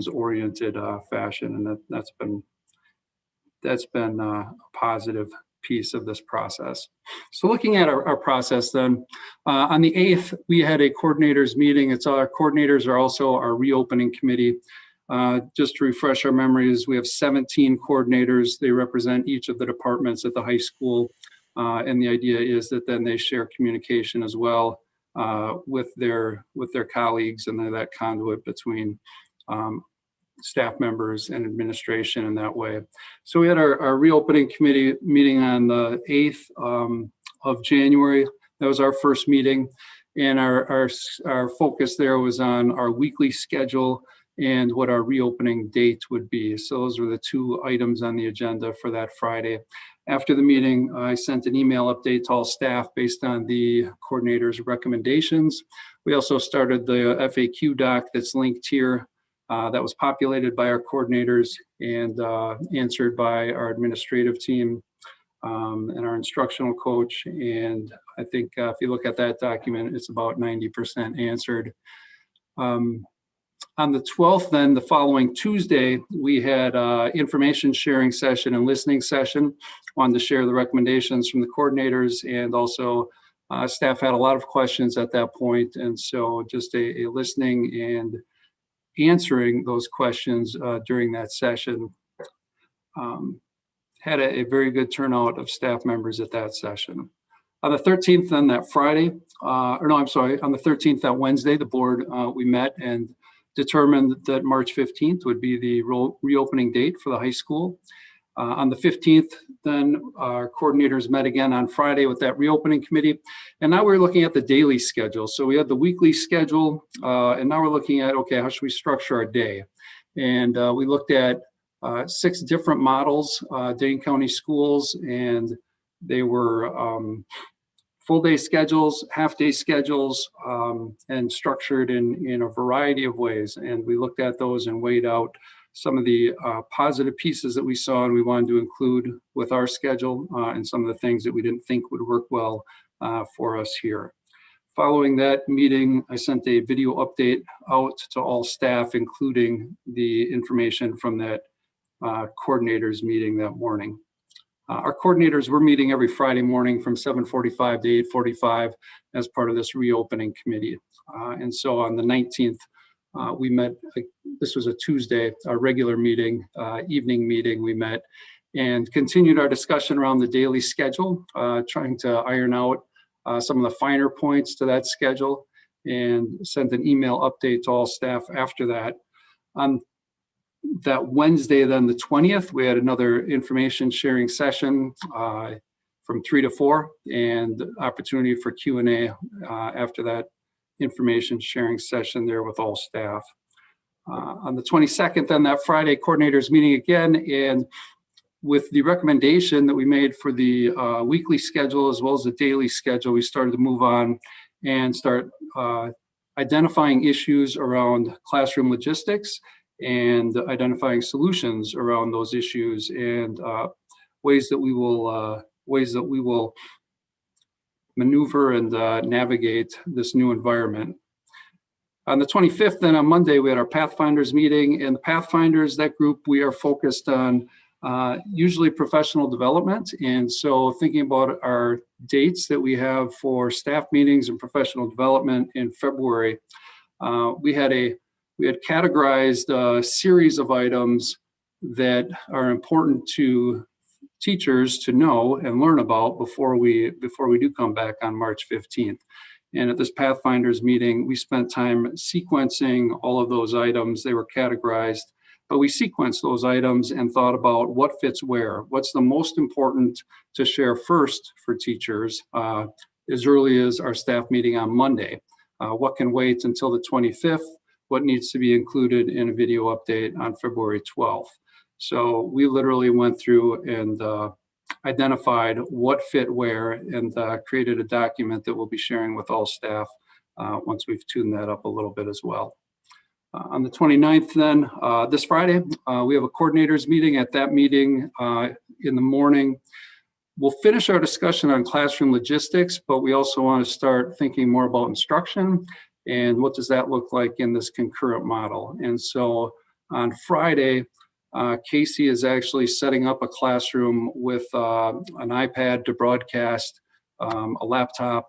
oriented fashion, and that's been a positive piece of this process. So looking at our process then, on the 8th, we had a coordinators meeting. Our coordinators are also our reopening committee. Just to refresh our memories, we have 17 coordinators. They represent each of the departments at the high school. And the idea is that then they share communication as well with their colleagues, and they're that conduit between staff members and administration in that way. So we had our reopening committee meeting on the 8th of January. That was our first meeting. And our focus there was on our weekly schedule and what our reopening date would be. So those were the two items on the agenda for that Friday. After the meeting, I sent an email update to all staff based on the coordinator's recommendations. We also started the FAQ doc that's linked here. That was populated by our coordinators and answered by our administrative team and our instructional coach. And I think if you look at that document, it's about 90% answered. On the 12th, then the following Tuesday, we had information sharing session and listening session. Wanted to share the recommendations from the coordinators, and also staff had a lot of questions at that point. And so just a listening and answering those questions during that session. Had a very good turnout of staff members at that session. On the 13th, then that Friday, on the 13th, that Wednesday, the board, we met and determined that March 15th would be the reopening date for the high school. On the 15th, then our coordinators met again on Friday with that reopening committee. And now we're looking at the daily schedule. So we had the weekly schedule, and now we're looking at, okay, how should we structure our day? And we looked at 6 different models, Dane County schools, and they were full day schedules, half day schedules, and structured in a variety of ways. And we looked at those and weighed out some of the positive pieces that we saw and we wanted to include with our schedule, and some of the things that we didn't think would work well for us here. Following that meeting, I sent a video update out to all staff, including the information from that coordinators meeting that morning. Our coordinators were meeting every Friday morning from 7:45 to 8:45 as part of this reopening committee. And so on the 19th, we met, this was a Tuesday, our regular meeting, evening meeting, we met and continued our discussion around the daily schedule, trying to iron out some of the finer points to that schedule, and sent an email update to all staff after that. On that Wednesday, then the 20th, we had another information sharing session from 3 to 4, and opportunity for Q&A after that information sharing session there with all staff. On the 22nd, then that Friday, coordinators meeting again, and with the recommendation that we made for the weekly schedule as well as the daily schedule, we started to move on and start identifying issues around classroom logistics and identifying solutions around those issues, and ways that we will maneuver and navigate this new environment. On the 25th, then on Monday, we had our Pathfinders meeting, and the Pathfinders, that group, we are focused on usually professional development. And so thinking about our dates that we have for staff meetings and professional development in February, we had categorized a series of items that are important to teachers to know and learn about before we do come back on March 15th. And at this Pathfinders meeting, we spent time sequencing all of those items. They were categorized, but we sequenced those items and thought about what fits where. What's the most important to share first for teachers as early as our staff meeting on Monday? What can wait until the 25th? What needs to be included in a video update on February 12th? So we literally went through and identified what fit where, and created a document that we'll be sharing with all staff once we've tuned that up a little bit as well. On the 29th then, this Friday, we have a coordinators meeting. At that meeting in the morning, we'll finish our discussion on classroom logistics, but we also want to start thinking more about instruction and what does that look like in this concurrent model. And so on Friday, Casey is actually setting up a classroom with an iPad to broadcast, a laptop,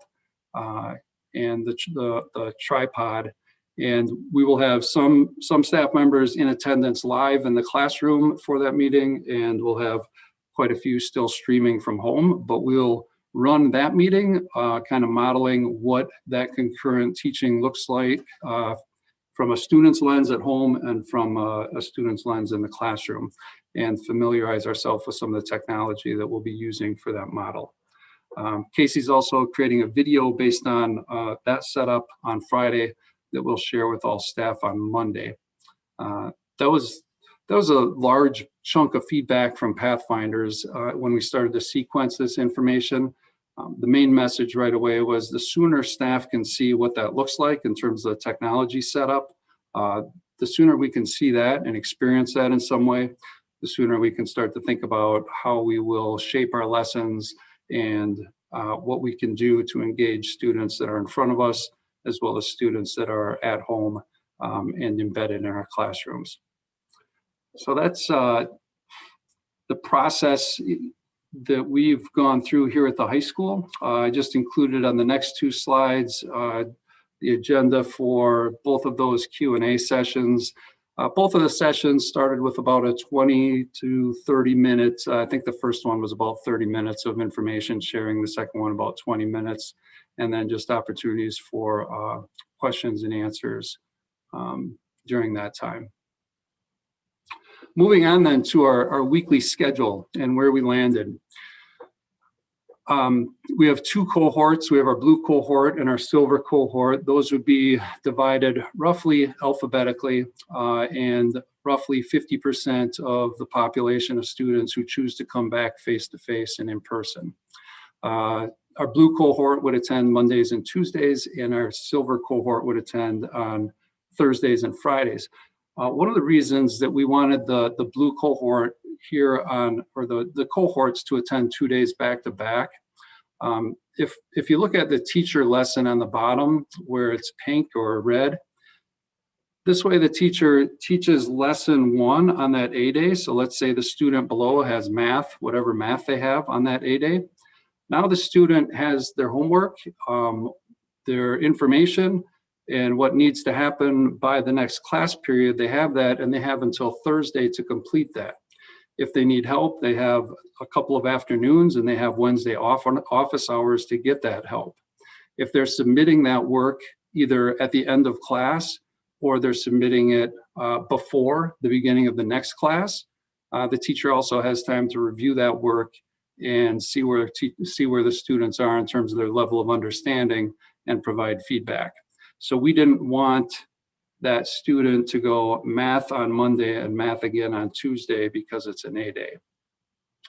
and the tripod. And we will have some staff members in attendance live in the classroom for that meeting, and we'll have quite a few still streaming from home, but we'll run that meeting kind of modeling what that concurrent teaching looks like from a student's lens at home and from a student's lens in the classroom, and familiarize ourselves with some of the technology that we'll be using for that model. Casey's also creating a video based on that setup on Friday that we'll share with all staff on Monday. That was a large chunk of feedback from Pathfinders when we started to sequence this information. The main message right away was the sooner staff can see what that looks like in terms of the technology setup, the sooner we can see that and experience that in some way, the sooner we can start to think about how we will shape our lessons and what we can do to engage students that are in front of us, as well as students that are at home and embedded in our classrooms. So that's the process that we've gone through here at the high school. I just included on the next two slides the agenda for both of those Q&A sessions. Both of the sessions started with about a 20 to 30 minutes. I think the first one was about 30 minutes of information sharing, the second one about 20 minutes, and then just opportunities for questions and answers during that time. Moving on then to our weekly schedule and where we landed. We have two cohorts. We have our blue cohort and our silver cohort. Those would be divided roughly alphabetically, and roughly 50% of the population of students who choose to come back face-to-face and in person. Our blue cohort would attend Mondays and Tuesdays, and our silver cohort would attend on Thursdays and Fridays. One of the reasons that we wanted the blue cohort here on, or the cohorts to attend 2 days back to back. If you look at the teacher lesson on the bottom where it's pink or red, this way the teacher teaches lesson 1 on that A day. So let's say the student below has math, whatever math they have on that A day. Now the student has their homework, their information, and what needs to happen by the next class period. They have that, and they have until Thursday to complete that. If they need help, they have a couple of afternoons, and they have Wednesday off on office hours to get that help. If they're submitting that work either at the end of class or they're submitting it before the beginning of the next class, the teacher also has time to review that work and see where the students are in terms of their level of understanding and provide feedback. So we didn't want that student to go math on Monday and math again on Tuesday because it's an A day.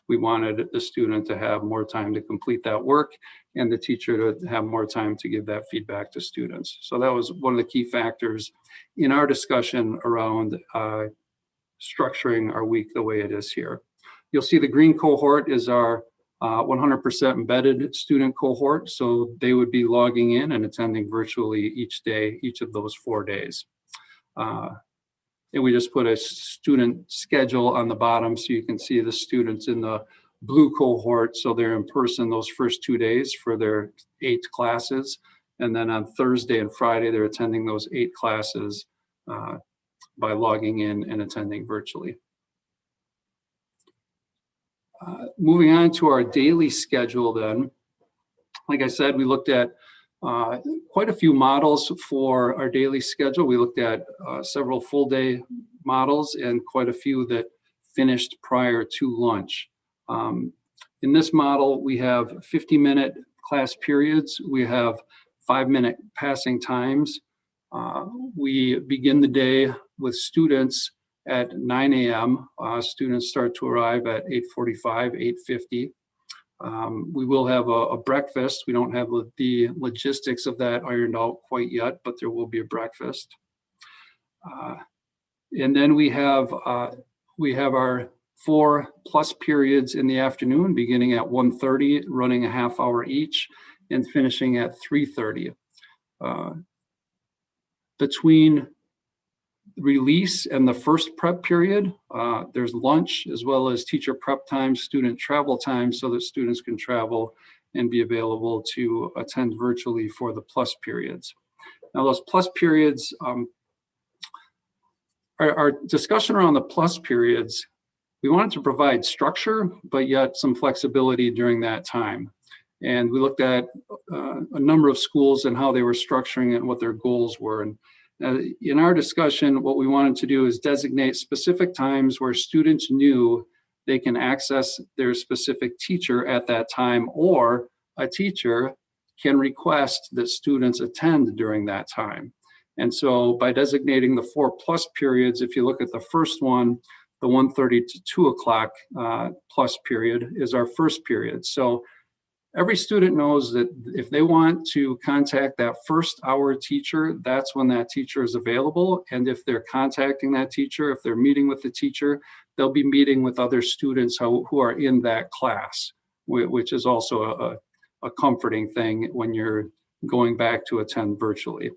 We wanted the student to have more time to complete that work and the teacher to have more time to give that feedback to students. So that was one of the key factors in our discussion around structuring our week the way it is here. You'll see the green cohort is our 100% embedded student cohort. So they would be logging in and attending virtually each day, each of those 4 days. And we just put a student schedule on the bottom so you can see the students in the blue cohort. So they're in person those first 2 days for their 8 classes. And then on Thursday and Friday, they're attending those 8 classes by logging in and attending virtually. Moving on to our daily schedule then, like I said, we looked at quite a few models for our daily schedule. We looked at several full day models and quite a few that finished prior to lunch. In this model, we have 50-minute class periods. We have 5-minute passing times. We begin the day with students at 9 a.m. Students start to arrive at 8:45, 8:50. We will have a breakfast. We don't have the logistics of that ironed out quite yet, but there will be a breakfast. And then we have our 4+ periods in the afternoon, beginning at 1:30, running a half hour each, and finishing at 3:30. Between release and the first prep period, there's lunch as well as teacher prep time, student travel time, so that students can travel and be available to attend virtually for the plus periods. Now those plus periods, our discussion around the plus periods, we wanted to provide structure, but yet some flexibility during that time. And we looked at a number of schools and how they were structuring it and what their goals were. And in our discussion, what we wanted to do is designate specific times where students knew they can access their specific teacher at that time, or a teacher can request that students attend during that time. And so by designating the 4+ periods, if you look at the first one, the 1:30 to 2 o'clock plus period is our first period. So every student knows that if they want to contact that first hour teacher, that's when that teacher is available. And if they're contacting that teacher, if they're meeting with the teacher, they'll be meeting with other students who are in that class, which is also a comforting thing when you're going back to attend virtually.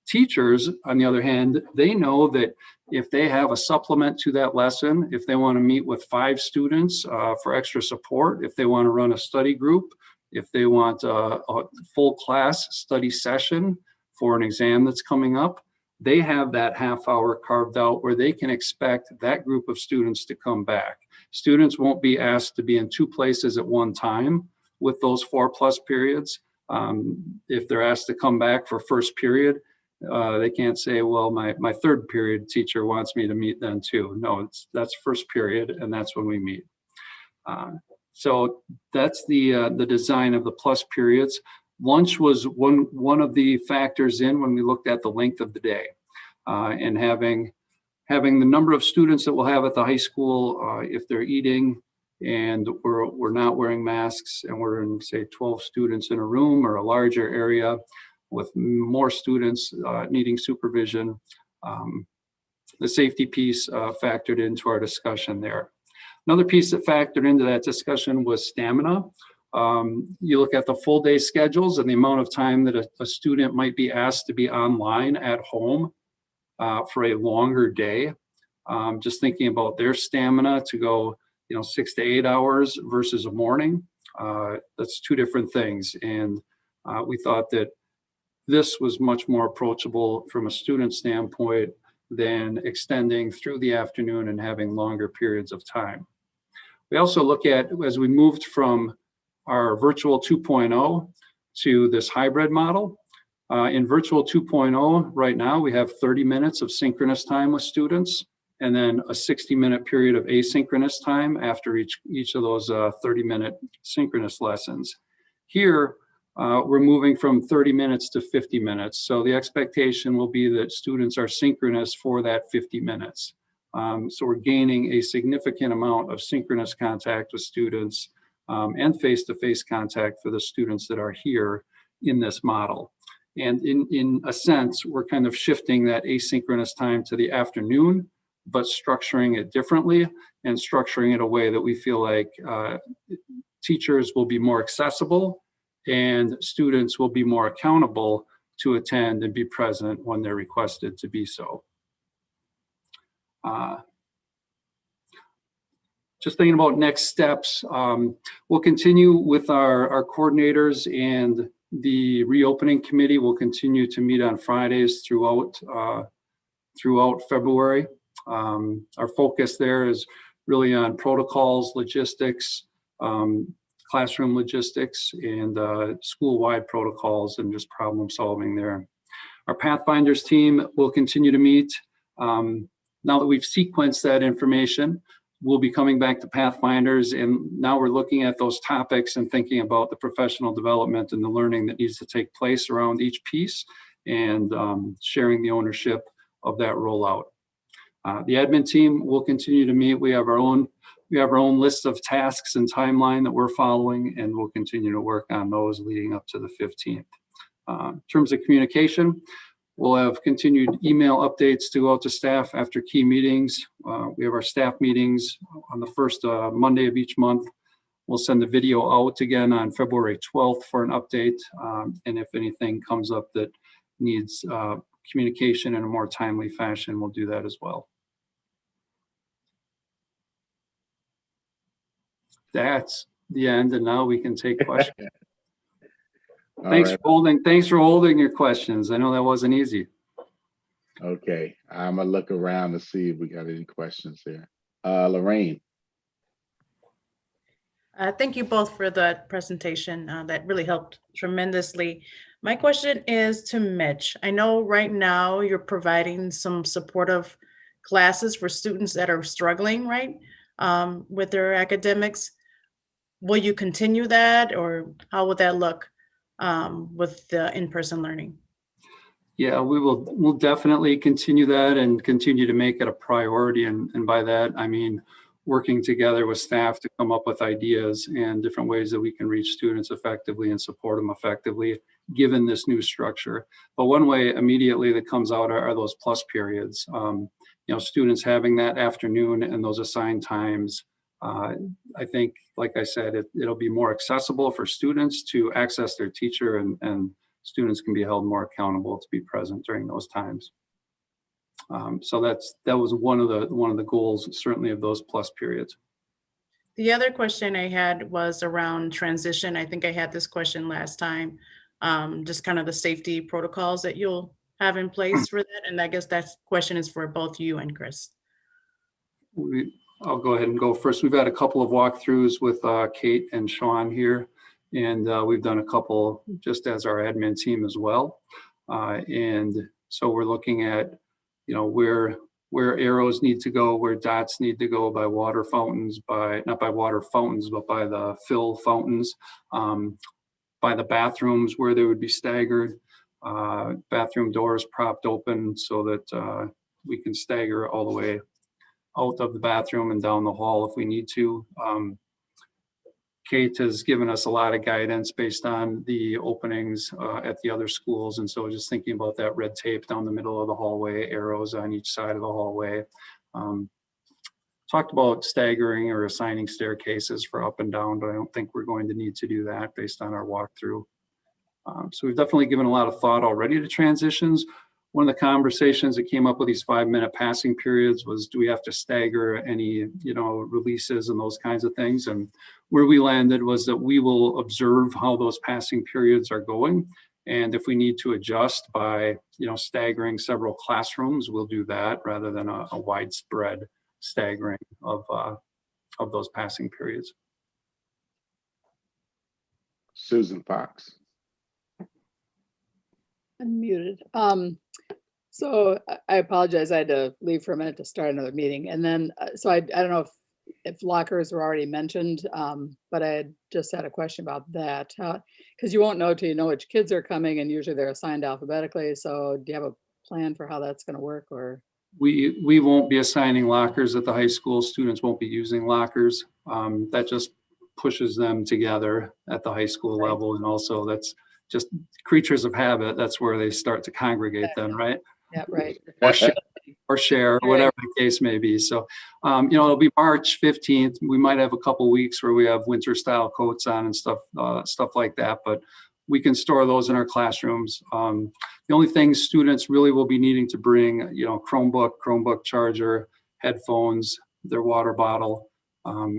Teachers, on the other hand, they know that if they have a supplement to that lesson, if they want to meet with 5 students for extra support, if they want to run a study group, if they want a full class study session for an exam that's coming up, they have that half hour carved out where they can expect that group of students to come back. Students won't be asked to be in 2 places at one time with those 4+ periods. If they're asked to come back for first period, they can't say, well, my third period teacher wants me to meet then too. No, that's first period, and that's when we meet. So that's the design of the plus periods. Lunch was one of the factors in when we looked at the length of the day, and having the number of students that we'll have at the high school, if they're eating and we're not wearing masks and we're in, say, 12 students in a room or a larger area with more students needing supervision, the safety piece factored into our discussion there. Another piece that factored into that discussion was stamina. You look at the full day schedules and the amount of time that a student might be asked to be online at home for a longer day. Just thinking about their stamina to go, 6 to 8 hours versus a morning. That's two different things. And we thought that this was much more approachable from a student standpoint than extending through the afternoon and having longer periods of time. We also look at, as we moved from our virtual 2.0 to this hybrid model, in virtual 2.0 right now, we have 30 minutes of synchronous time with students, and then a 60-minute period of asynchronous time after each of those 30-minute synchronous lessons. Here, we're moving from 30 minutes to 50 minutes. So the expectation will be that students are synchronous for that 50 minutes. So we're gaining a significant amount of synchronous contact with students and face-to-face contact for the students that are here in this model. And in a sense, we're kind of shifting that asynchronous time to the afternoon, but structuring it differently and structuring it in a way that we feel like teachers will be more accessible and students will be more accountable to attend and be present when they're requested to be so. Just thinking about next steps, we'll continue with our coordinators, and the reopening committee will continue to meet on Fridays throughout February. Our focus there is really on protocols, logistics, classroom logistics, and school-wide protocols, and just problem solving there. Our Pathfinders team will continue to meet. Now that we've sequenced that information, we'll be coming back to Pathfinders, and now we're looking at those topics and thinking about the professional development and the learning that needs to take place around each piece, and sharing the ownership of that rollout. The admin team will continue to meet. We have our own list of tasks and timeline that we're following, and we'll continue to work on those leading up to the 15th. In terms of communication, we'll have continued email updates to go out to staff after key meetings. We have our staff meetings on the first Monday of each month. We'll send the video out again on February 12th for an update. And if anything comes up that needs communication in a more timely fashion, we'll do that as well. That's the end, and now we can take questions. Thanks for holding your questions. I know that wasn't easy. Okay, I'm gonna look around to see if we got any questions here. Lorraine. Thank you both for the presentation. That really helped tremendously. My question is to Mitch. I know right now you're providing some supportive classes for students that are struggling, right, with their academics. Will you continue that, or how will that look with the in-person learning? Yeah, we'll definitely continue that and continue to make it a priority. And by that, I mean working together with staff to come up with ideas and different ways that we can reach students effectively and support them effectively, given this new structure. But one way immediately that comes out are those plus periods. Students having that afternoon and those assigned times. I think, like I said, it'll be more accessible for students to access their teacher, and students can be held more accountable to be present during those times. So that was one of the goals, certainly, of those plus periods. The other question I had was around transition. I think I had this question last time, just kind of the safety protocols that you'll have in place for that. And I guess that question is for both you and Chris. I'll go ahead and go first. We've had a couple of walkthroughs with Kate and Sean here, and we've done a couple just as our admin team as well. And so we're looking at, where arrows need to go, where dots need to go by water fountains, not by water fountains, but by the fill fountains, by the bathrooms where they would be staggered, bathroom doors propped open so that we can stagger all the way out of the bathroom and down the hall if we need to. Kate has given us a lot of guidance based on the openings at the other schools. And so just thinking about that red tape down the middle of the hallway, arrows on each side of the hallway. Talked about staggering or assigning staircases for up and down, but I don't think we're going to need to do that based on our walkthrough. So we've definitely given a lot of thought already to transitions. One of the conversations that came up with these 5-minute passing periods was, do we have to stagger any, releases and those kinds of things? And where we landed was that we will observe how those passing periods are going. And if we need to adjust by, staggering several classrooms, we'll do that rather than a widespread staggering of those passing periods. Susan Fox. Unmuted. So I apologize. I had to leave for a minute to start another meeting. And then, so I don't know if lockers were already mentioned, but I had just had a question about that. Because you won't know till you know which kids are coming, and usually they're assigned alphabetically. So do you have a plan for how that's going to work? Or we won't be assigning lockers at the high school. Students won't be using lockers. That just pushes them together at the high school level. And also that's just creatures of habit. That's where they start to congregate then, right? Yeah, right. Or share, whatever the case may be. So, it'll be March 15th. We might have a couple weeks where we have winter style coats on and stuff like that, but we can store those in our classrooms. The only thing students really will be needing to bring, Chromebook charger, headphones, their water bottle.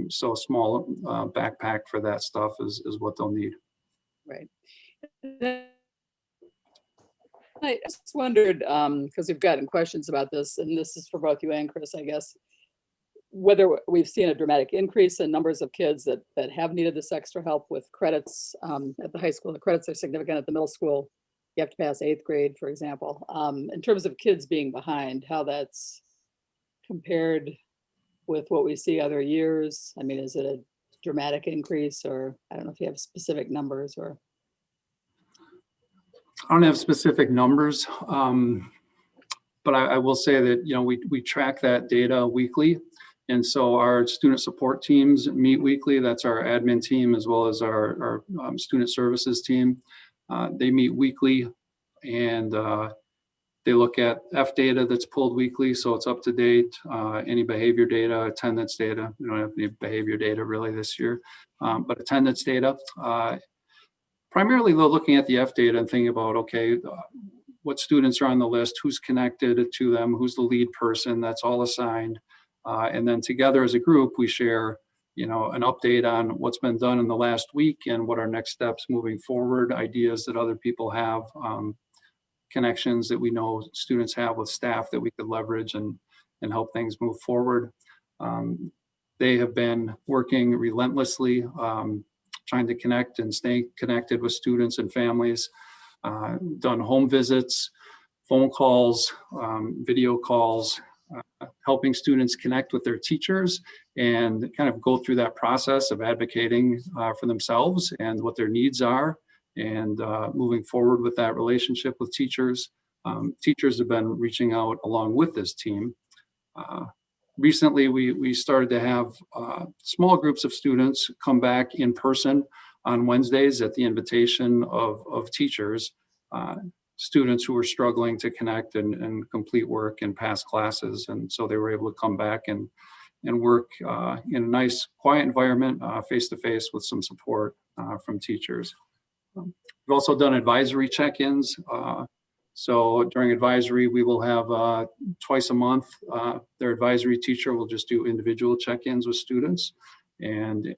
So a small backpack for that stuff is what they'll need. Right. I just wondered, because we've gotten questions about this, and this is for both you and Chris, I guess, whether we've seen a dramatic increase in numbers of kids that have needed this extra help with credits at the high school. The credits are significant at the middle school. You have to pass 8th grade, for example. In terms of kids being behind, how that's compared with what we see other years. I mean, is it a dramatic increase, or I don't know if you have specific numbers or. I don't have specific numbers, but I will say that, we track that data weekly. And so our student support teams meet weekly. That's our admin team as well as our student services team. They meet weekly, and they look at F data that's pulled weekly. So it's up to date, any behavior data, attendance data. We don't have any behavior data really this year, but attendance data. Primarily, they're looking at the F data and thinking about, okay, what students are on the list, who's connected to them, who's the lead person, that's all assigned. And then together as a group, we share, an update on what's been done in the last week and what our next steps moving forward, ideas that other people have, connections that we know students have with staff that we could leverage and help things move forward. They have been working relentlessly, trying to connect and stay connected with students and families, done home visits, phone calls, video calls, helping students connect with their teachers and kind of go through that process of advocating for themselves and what their needs are, and moving forward with that relationship with teachers. Teachers have been reaching out along with this team. Recently, we started to have small groups of students come back in person on Wednesdays at the invitation of teachers, students who were struggling to connect and complete work and pass classes. And so they were able to come back and work in a nice, quiet environment, face-to-face with some support from teachers. We've also done advisory check-ins. So during advisory, we will have twice a month, their advisory teacher will just do individual check-ins with students and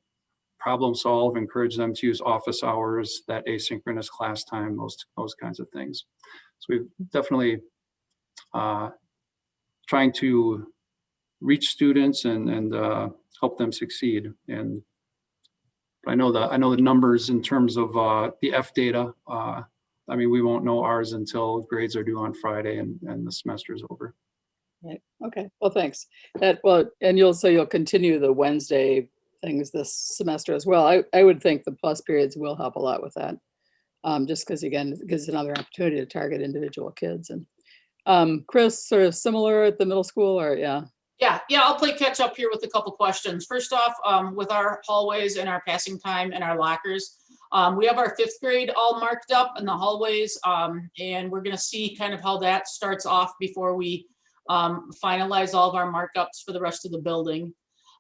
problem solve, encourage them to use office hours, that asynchronous class time, those kinds of things. So we've definitely trying to reach students and help them succeed. And I know the numbers in terms of the F data. I mean, we won't know ours until grades are due on Friday and the semester is over. Right. Okay. Well, thanks. And you'll continue the Wednesday things this semester as well. I would think the plus periods will help a lot with that. Just because, again, it gives another opportunity to target individual kids. And Chris, sort of similar at the middle school, or yeah? Yeah, I'll play catch up here with a couple questions. First off, with our hallways and our passing time and our lockers, we have our 5th grade all marked up in the hallways, and we're going to see kind of how that starts off before we finalize all of our markups for the rest of the building.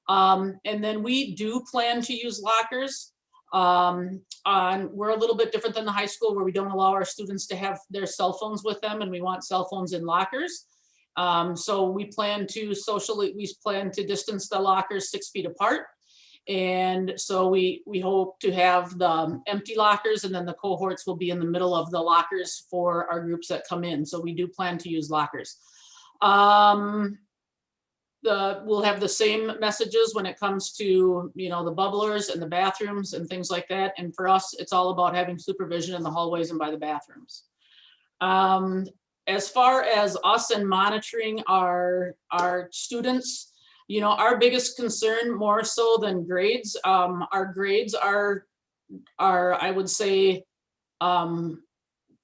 And then we do plan to use lockers. We're a little bit different than the high school where we don't allow our students to have their cell phones with them, and we want cell phones in lockers. So we plan to distance the lockers 6 feet apart. And so we hope to have the empty lockers, and then the cohorts will be in the middle of the lockers for our groups that come in. So we do plan to use lockers. We'll have the same messages when it comes to, the bubblers and the bathrooms and things like that. And for us, it's all about having supervision in the hallways and by the bathrooms. As far as us and monitoring our students, our biggest concern, more so than grades, our grades are I would say,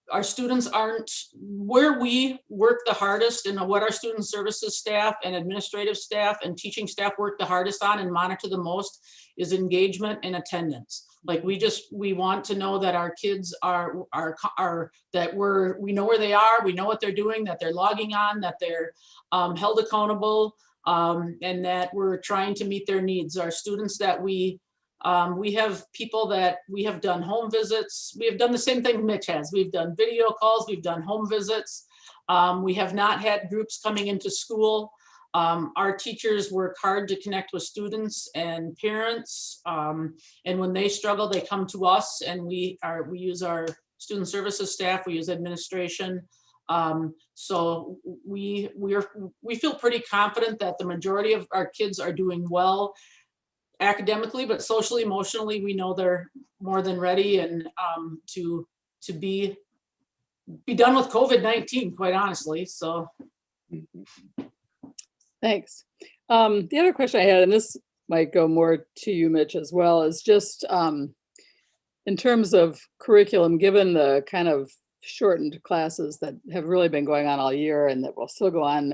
our students aren't where we work the hardest, and what our student services staff and administrative staff and teaching staff work the hardest on and monitor the most is engagement and attendance. Like we want to know that our kids we know where they are, we know what they're doing, that they're logging on, that they're held accountable, and that we're trying to meet their needs. Our students that we have people that we have done home visits. We have done the same thing Mitch has. We've done video calls, we've done home visits. We have not had groups coming into school. Our teachers work hard to connect with students and parents. And when they struggle, they come to us, and we use our student services staff, we use administration. So we feel pretty confident that the majority of our kids are doing well academically, but socially, emotionally, we know they're more than ready and to be done with COVID-19, quite honestly. So Thanks. The other question I had, and this might go more to you, Mitch, as well, is just in terms of curriculum, given the kind of shortened classes that have really been going on all year and that will still go on,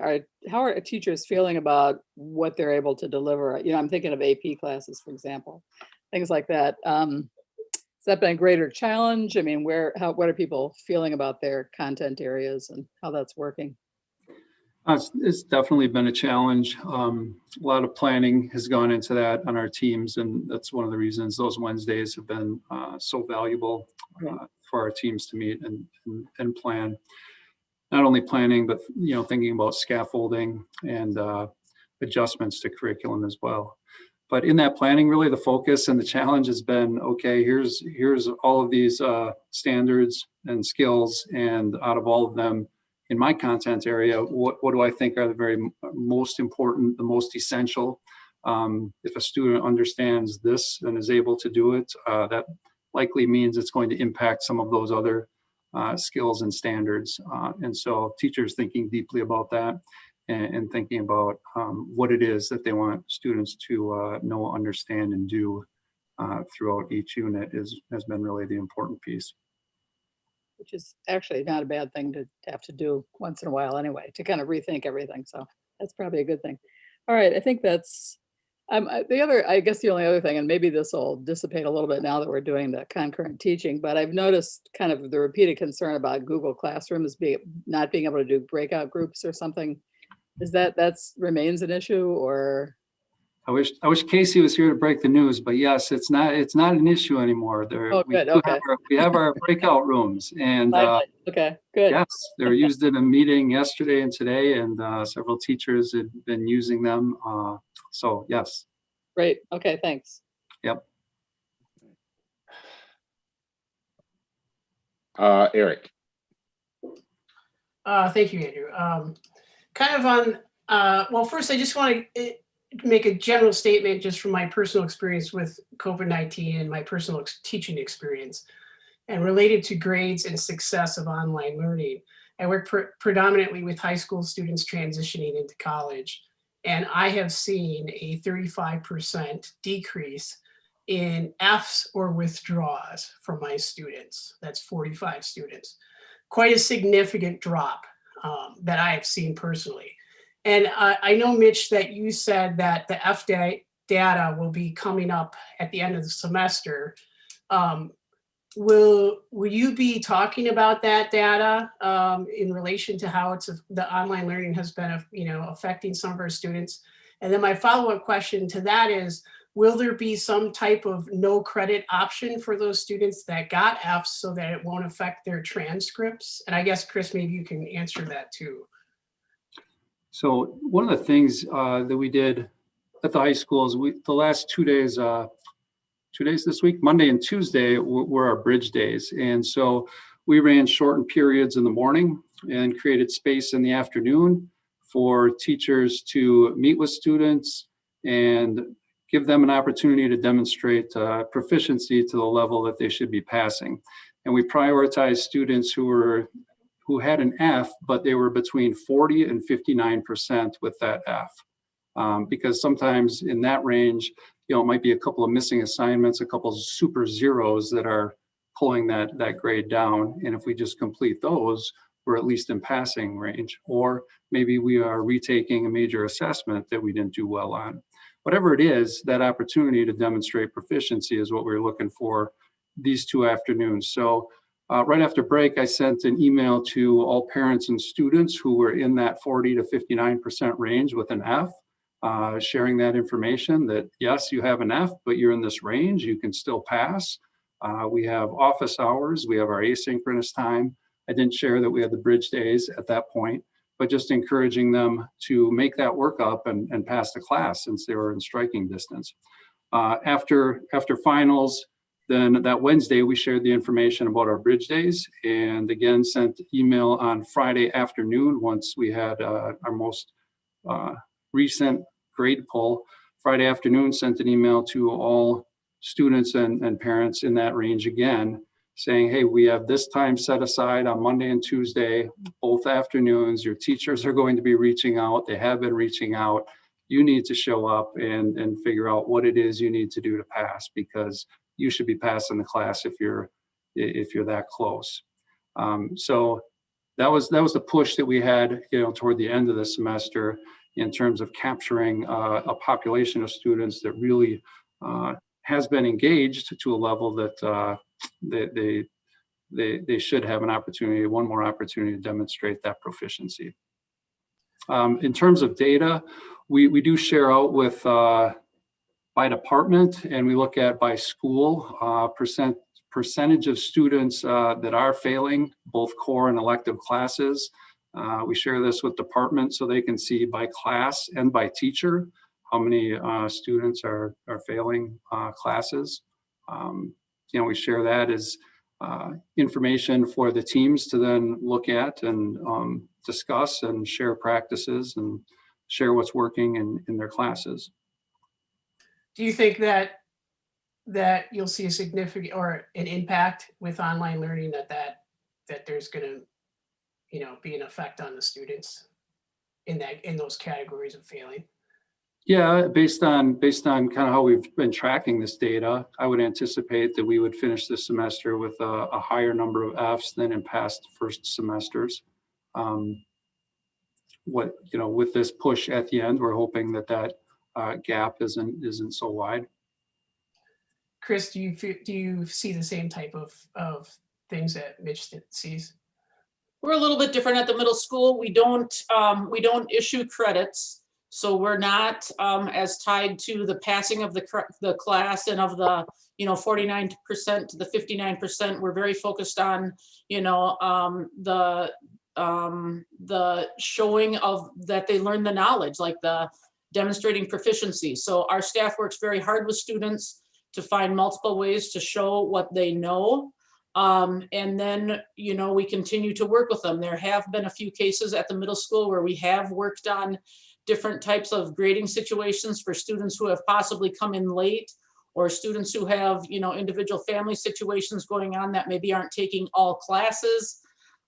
how are teachers feeling about what they're able to deliver? I'm thinking of AP classes, for example, things like that. Has that been a greater challenge? I mean, what are people feeling about their content areas and how that's working? It's definitely been a challenge. A lot of planning has gone into that on our teams, and that's one of the reasons those Wednesdays have been so valuable for our teams to meet and plan. Not only planning, but thinking about scaffolding and adjustments to curriculum as well. But in that planning, really the focus and the challenge has been, okay, here's all of these standards and skills, and out of all of them, in my content area, what do I think are the very most important, the most essential? If a student understands this and is able to do it, that likely means it's going to impact some of those other skills and standards. And so teachers thinking deeply about that and thinking about what it is that they want students to know, understand, and do throughout each unit has been really the important piece. Which is actually not a bad thing to have to do once in a while anyway, to kind of rethink everything. So that's probably a good thing. All right, I think that's I guess the only other thing, and maybe this will dissipate a little bit now that we're doing the concurrent teaching, but I've noticed kind of the repeated concern about Google Classrooms not being able to do breakout groups or something. Is that's remains an issue, or? I wish Casey was here to break the news, but yes, it's not an issue anymore. Oh, good. Okay. We have our breakout rooms, and okay, good. Yes, they were used in a meeting yesterday and today, and several teachers had been using them. So yes. Great. Okay. Thanks. Yep. Eric. Thank you, Andrew. Kind of on, well, first I just want to make a general statement just from my personal experience with COVID-19 and my personal teaching experience, and related to grades and success of online learning. I work predominantly with high school students transitioning into college, and I have seen a 35% decrease in Fs or withdraws from my students. That's 45 students. Quite a significant drop that I have seen personally. And I know, Mitch, that you said that the data will be coming up at the end of the semester. Will you be talking about that data in relation to how the online learning has been, affecting some of our students? And then my follow-up question to that is, will there be some type of no credit option for those students that got Fs so that it won't affect their transcripts? And I guess, Chris, maybe you can answer that too. So one of the things that we did at the high school is the last 2 days, 2 days this week, Monday and Tuesday were our bridge days. And so we ran shortened periods in the morning and created space in the afternoon for teachers to meet with students and give them an opportunity to demonstrate proficiency to the level that they should be passing. And we prioritized students who had an F, but they were between 40 and 59% with that F. Because sometimes in that range, it might be a couple of missing assignments, a couple of super zeros that are pulling that grade down. And if we just complete those, we're at least in passing range. Or maybe we are retaking a major assessment that we didn't do well on. Whatever it is, that opportunity to demonstrate proficiency is what we're looking for these 2 afternoons. So right after break, I sent an email to all parents and students who were in that 40 to 59% range with an F, sharing that information that yes, you have an F, but you're in this range, you can still pass. We have office hours, we have our asynchronous time. I didn't share that we had the bridge days at that point, but just encouraging them to make that work up and pass the class since they were in striking distance. After finals, then that Wednesday, we shared the information about our bridge days and again sent email on Friday afternoon once we had our most recent grade poll. Friday afternoon, sent an email to all students and parents in that range again, saying, hey, we have this time set aside on Monday and Tuesday, both afternoons. Your teachers are going to be reaching out. They have been reaching out. You need to show up and figure out what it is you need to do to pass, because you should be passing the class if you're that close. So that was the push that we had, toward the end of the semester in terms of capturing a population of students that really has been engaged to a level that they should have one more opportunity to demonstrate that proficiency. In terms of data, we do share out with by department, and we look at by school percentage of students that are failing both core and elective classes. We share this with departments so they can see by class and by teacher how many students are failing classes. We share that as information for the teams to then look at and discuss and share practices and share what's working in their classes. Do you think that you'll see a significant or an impact with online learning that there's going to be an effect on the students in those categories of failing? Yeah, based on kind of how we've been tracking this data, I would anticipate that we would finish this semester with a higher number of Fs than in past first semesters. With this push at the end, we're hoping that gap isn't so wide. Chris, do you see the same type of things that Mitch sees? We're a little bit different at the middle school. We don't issue credits. So we're not as tied to the passing of the class and of the 49% to the 59%. We're very focused on the showing of that they learn the knowledge, like the demonstrating proficiency. So our staff works very hard with students to find multiple ways to show what they know. And then, we continue to work with them. There have been a few cases at the middle school where we have worked on different types of grading situations for students who have possibly come in late, or students who have, individual family situations going on that maybe aren't taking all classes,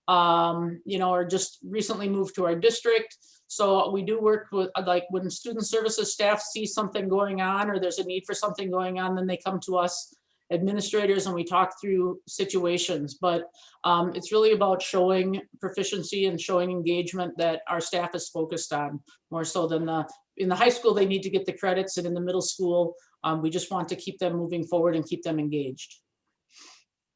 or just recently moved to our district. So we do work with, like, when student services staff see something going on or there's a need for something going on, then they come to us administrators and we talk through situations, but it's really about showing proficiency and showing engagement that our staff is focused on, more so than in the high school, they need to get the credits, and in the middle school, we just want to keep them moving forward and keep them engaged.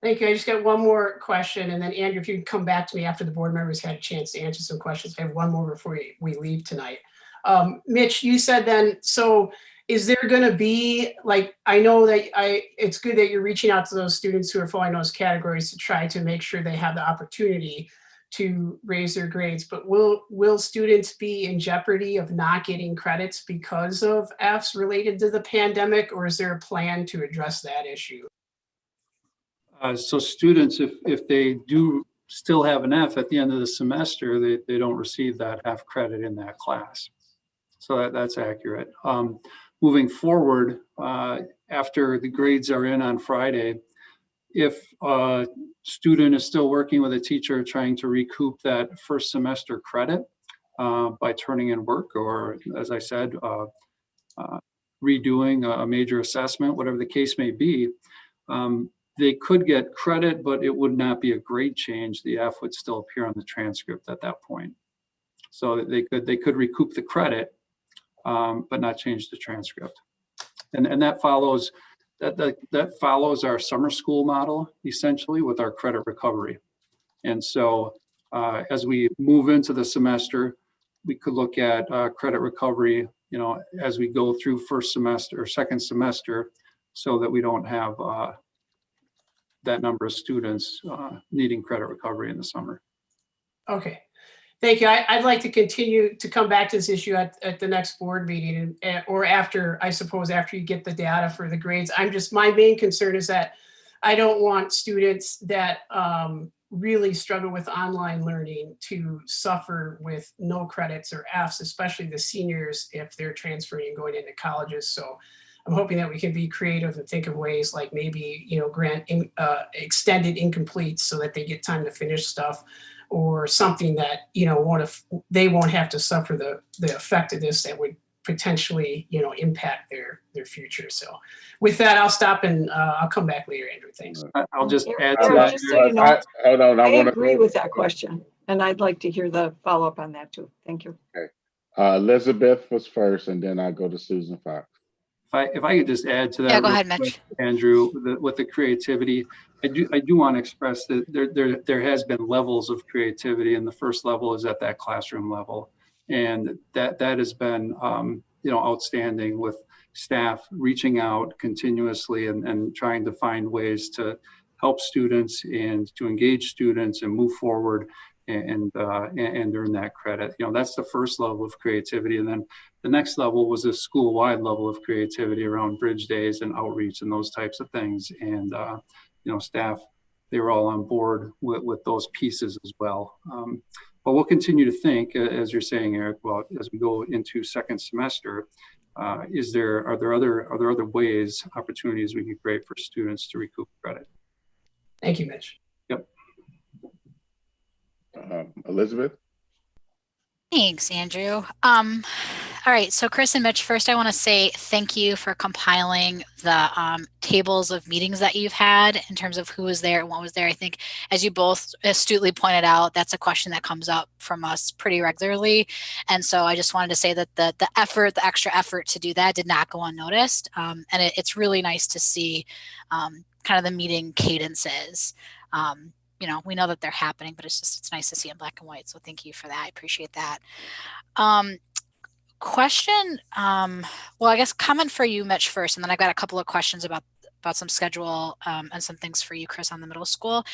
Thank you. I just got one more question, and then Andrew, if you can come back to me after the board members had a chance to answer some questions. I have one more before we leave tonight. Mitch, you said then, so is there going to be, like, I know that it's good that you're reaching out to those students who are falling in those categories to try to make sure they have the opportunity to raise their grades, but will students be in jeopardy of not getting credits because of Fs related to the pandemic, or is there a plan to address that issue? So students, if they do still have an F at the end of the semester, they don't receive that F credit in that class. So that's accurate. Moving forward, after the grades are in on Friday, if a student is still working with a teacher trying to recoup that first semester credit by turning in work, or as I said, redoing a major assessment, whatever the case may be, they could get credit, but it would not be a grade change. The F would still appear on the transcript at that point. So they could recoup the credit, but not change the transcript. And that follows that follows our summer school model, essentially, with our credit recovery. And so as we move into the semester, we could look at credit recovery, as we go through first semester or second semester, so that we don't have that number of students needing credit recovery in the summer. Okay. Thank you. I'd like to continue to come back to this issue at the next board meeting, or after, I suppose, after you get the data for the grades. My main concern is that I don't want students that really struggle with online learning to suffer with no credits or Fs, especially the seniors if they're transferring and going into colleges. So I'm hoping that we can be creative and think of ways like maybe, grant extended incompletes so that they get time to finish stuff, or something that, they won't have to suffer the effect of this that would potentially, impact their future. So with that, I'll stop and I'll come back later, Andrew. Thanks. I'll just add to Eric, that. just so you know, Hold on, I agree with that question, and I'd like to hear the follow-up on that too. Thank you. Okay. Elizabeth was first, and then I'll go to Susan Fox. If I could just add to that, Yeah, go ahead, Mitch. Andrew, with the creativity, I do want to express that there has been levels of creativity, and the first level is at that classroom level, and that has been outstanding, with staff reaching out continuously and trying to find ways to help students and to engage students and move forward and earn that credit. That's the first level of creativity. And then the next level was a school-wide level of creativity around bridge days and outreach and those types of things. And, staff, they were all on board with those pieces as well. But we'll continue to think, as you're saying, Eric, well, as we go into second semester, are there other ways, opportunities we can create for students to recoup credit? Thank you, Mitch. Yep. Elizabeth? Thanks, Andrew. All right, so Chris and Mitch, first I want to say thank you for compiling the tables of meetings that you've had in terms of who was there and what was there. I think, as you both astutely pointed out, that's a question that comes up from us pretty regularly. And so I just wanted to say that the extra effort to do that did not go unnoticed. And it's really nice to see kind of the meeting cadences. We know that they're happening, but it's nice to see in black and white. So thank you for that. I appreciate that. Question, well, I guess comment for you, Mitch, first, and then I've got a couple of questions about some schedule and some things for you, Chris, on the middle school.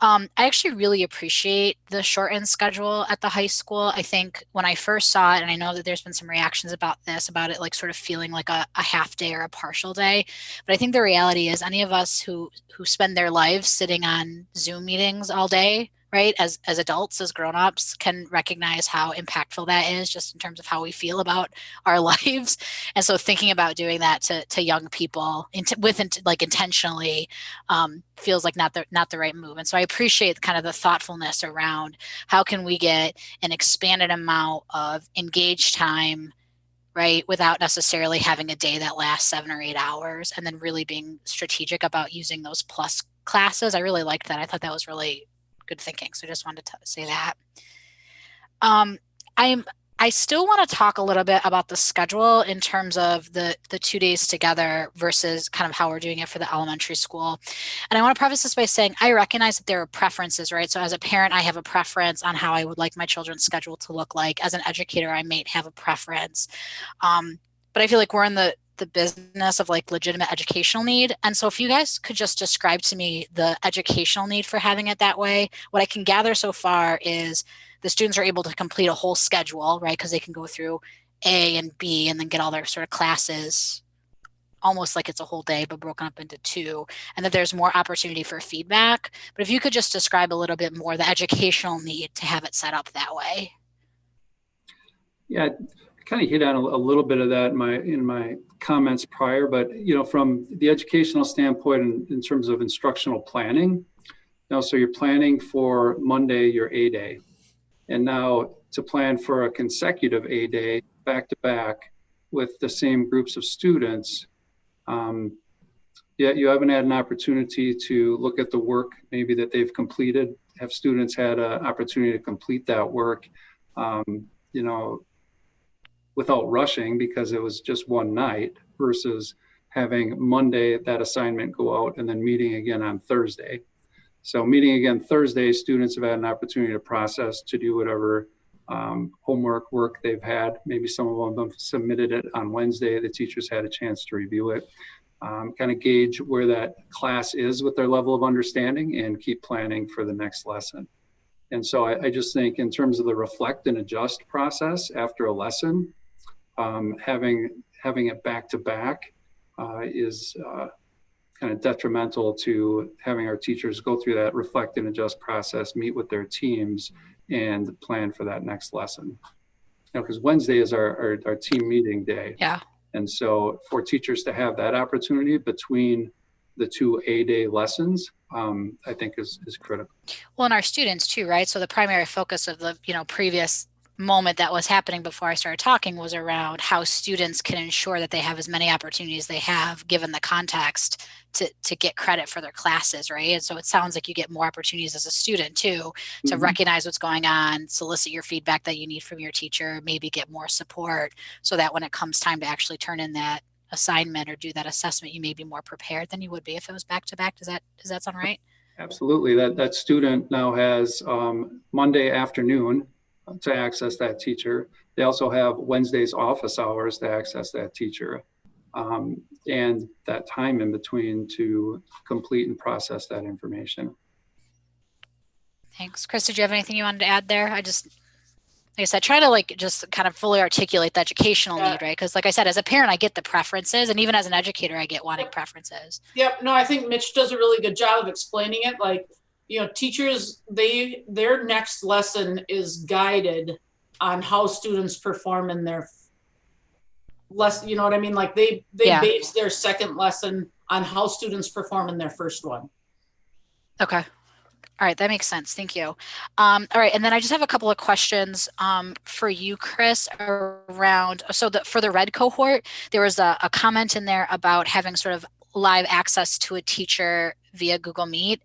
I actually really appreciate the shortened schedule at the high school. I think when I first saw it, and I know that there's been some reactions about it, like sort of feeling like a half day or a partial day. But I think the reality is any of us who spend their lives sitting on Zoom meetings all day, right, as adults, as grown-ups, can recognize how impactful that is just in terms of how we feel about our lives. And so thinking about doing that to young people intentionally feels like not the right move. And so I appreciate kind of the thoughtfulness around how can we get an expanded amount of engaged time, right? Without necessarily having a day that lasts 7 or 8 hours, and then really being strategic about using those plus classes. I really liked that. I thought that was really good thinking. So I just wanted to say that. I still want to talk a little bit about the schedule in terms of the 2 days together versus kind of how we're doing it for the elementary school. And I want to preface this by saying I recognize that there are preferences, right? So as a parent, I have a preference on how I would like my children's schedule to look like. As an educator, I might have a preference. But I feel like we're in the business of like legitimate educational need. And so if you guys could just describe to me the educational need for having it that way, what I can gather so far is the students are able to complete a whole schedule, right? Because they can go through A and B and then get all their sort of classes almost like it's a whole day, but broken up into 2, and that there's more opportunity for feedback. But if you could just describe a little bit more the educational need to have it set up that way. Yeah, I kind of hit on a little bit of that in my comments prior, but from the educational standpoint in terms of instructional planning, so you're planning for Monday, your A day. And now to plan for a consecutive A day back to back with the same groups of students, yet you haven't had an opportunity to look at the work maybe that they've completed. Have students had an opportunity to complete that work, without rushing because it was just one night versus having Monday that assignment go out and then meeting again on Thursday. So meeting again Thursday, students have had an opportunity to process, to do whatever homework work they've had. Maybe some of them have submitted it on Wednesday. The teachers had a chance to review it, kind of gauge where that class is with their level of understanding and keep planning for the next lesson. And so I just think in terms of the reflect and adjust process after a lesson, having it back to back is kind of detrimental to having our teachers go through that reflect and adjust process, meet with their teams, and plan for that next lesson. Because Wednesday is our team meeting day. Yeah. And so for teachers to have that opportunity between the 2 A-day lessons, I think is critical. Well, and our students too, right? So the primary focus of the previous moment that was happening before I started talking was around how students can ensure that they have as many opportunities they have given the context to get credit for their classes, right? And so it sounds like you get more opportunities as a student too to recognize what's going on, solicit your feedback that you need from your teacher, maybe get more support so that when it comes time to actually turn in that assignment or do that assessment, you may be more prepared than you would be if it was back to back. Does that sound right? Absolutely. That student now has Monday afternoon to access that teacher. They also have Wednesday's office hours to access that teacher, and that time in between to complete and process that information. Thanks. Chris, did you have anything you wanted to add there? Like I said, try to just kind of fully articulate the educational need, right? Because like I said, as a parent, I get the preferences, and even as an educator, I get wanting preferences. Yep. No, I think Mitch does a really good job of explaining it. Teachers, their next lesson is guided on how students perform in their lesson. You know what I mean? Like they base their second lesson on how students perform in their first one. Okay. All right, that makes sense. Thank you. All right, and then I just have a couple of questions for you, Chris, around, for the red cohort, there was a comment in there about having sort of live access to a teacher via Google Meet.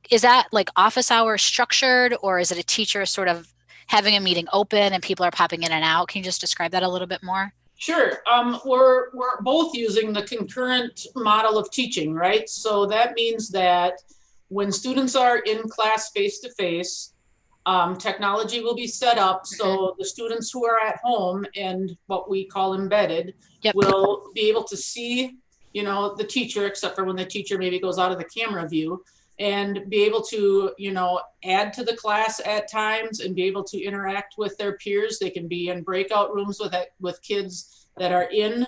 Is that like office hours structured, or is it a teacher sort of having a meeting open and people are popping in and out? Can you just describe that a little bit more? Sure. We're both using the concurrent model of teaching, right? So that means that when students are in class face-to-face, technology will be set up so the students who are at home and what we call embedded will be able to see, the teacher, except for when the teacher maybe goes out of the camera view, and be able to, add to the class at times and be able to interact with their peers. They can be in breakout rooms with kids that are in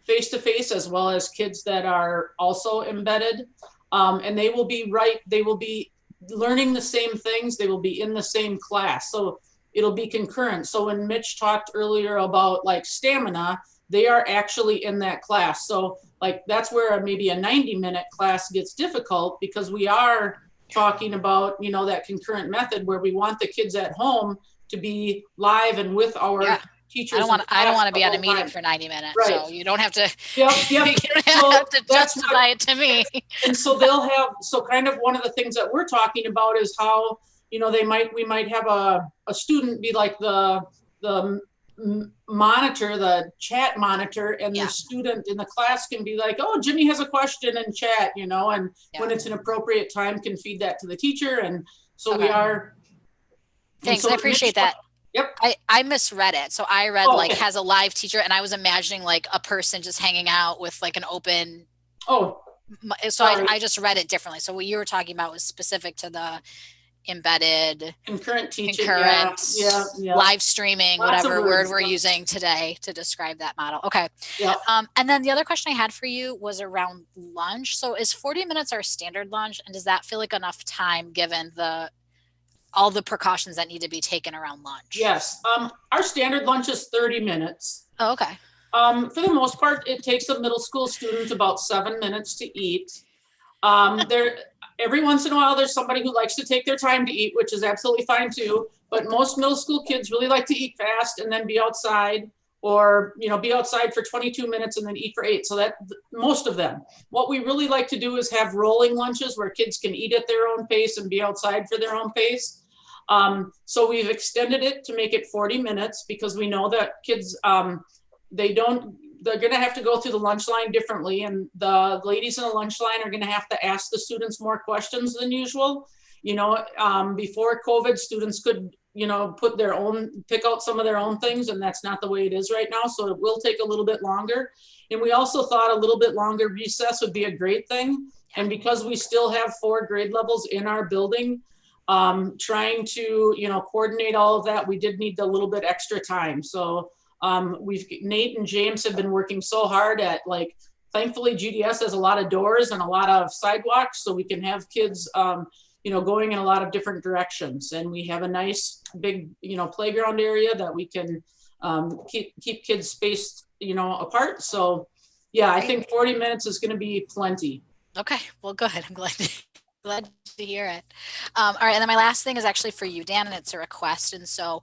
face-to-face as well as kids that are also embedded. And they will be learning the same things. They will be in the same class. So it'll be concurrent. So when Mitch talked earlier about like stamina, they are actually in that class. So like that's where maybe a 90-minute class gets difficult, because we are talking about, that concurrent method where we want the kids at home to be live and with our I teachers. don't want, in I don't class want to be the on a whole meeting time. for 90 minutes, Right. so you don't have to, Yep, yep. you don't So have to that's justify it to me. And so they'll have, so kind of one of the things that we're talking about is how, you know, we might have a student be like the monitor, the chat monitor, and the student in the class can be like, oh, Jimmy has a question in chat, you know, and when it's an appropriate time can feed that to the teacher. And so we are. Thanks, So I appreciate that. Yep. I misread it. So I read Oh, like okay. has a live teacher, and I was imagining like a person just hanging out with like an open. Oh. So I just read it differently. So what you were talking about was specific to the embedded, concurrent teaching, yeah, live streaming, Lots of whatever word words, we're yeah. using today to describe that model. Okay. Yeah. And then the other question I had for you was around lunch. So is 40 minutes our standard lunch, and does that feel like enough time given all the precautions that need to be taken around lunch? Yes. Our standard lunch is 30 minutes. Oh, okay. For the most part, it takes a middle school student about 7 minutes to eat. Every once in a while, there's somebody who likes to take their time to eat, which is absolutely fine too. But most middle school kids really like to eat fast and then be outside, or, you know, be outside for 22 minutes and then eat for 8. So that most of them. What we really like to do is have rolling lunches where kids can eat at their own pace and be outside for their own pace. So we've extended it to make it 40 minutes because we know that kids, they're going to have to go through the lunch line differently. And the ladies in the lunch line are going to have to ask the students more questions than usual. You know, before COVID, students could, you know, pick out some of their own things, and that's not the way it is right now. So it will take a little bit longer. And we also thought a little bit longer recess would be a great thing. And because we still have 4 grade levels in our building, trying to, you know, coordinate all of that, we did need a little bit extra time. So Nate and James have been working so hard at, like, thankfully GDS has a lot of doors and a lot of sidewalks, so we can have kids, you know, going in a lot of different directions. And we have a nice big, you know, playground area that we can keep kids spaced, you know, apart. So yeah, I think 40 minutes is going to be plenty. Okay, well, good. I'm glad to hear it. All right, and then my last thing is actually for you, Dan, and it's a request. And so,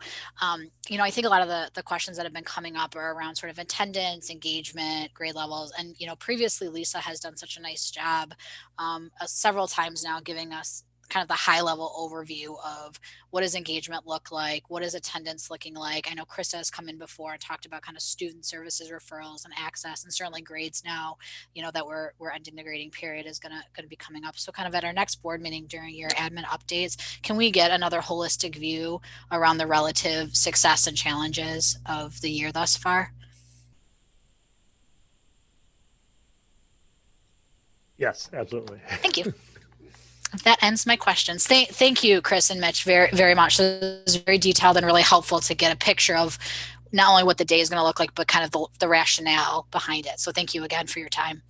you know, I think a lot of the questions that have been coming up are around sort of attendance, engagement, grade levels. And, you know, previously Lisa has done such a nice job several times now giving us kind of the high level overview of what does engagement look like? What is attendance looking like? I know Krista has come in before and talked about kind of student services referrals and access, and certainly grades now, you know, that we're ending the grading period is gonna be coming up. So kind of at our next board meeting during your admin updates, can we get another holistic view around the relative success and challenges of the year thus far? Yes, absolutely. Thank you. That ends my questions. Thank you, Chris and Mitch, very, very much. This is very detailed and really helpful to get a picture of not only what the day is going to look like, but kind of the rationale behind it. So thank you again for your time.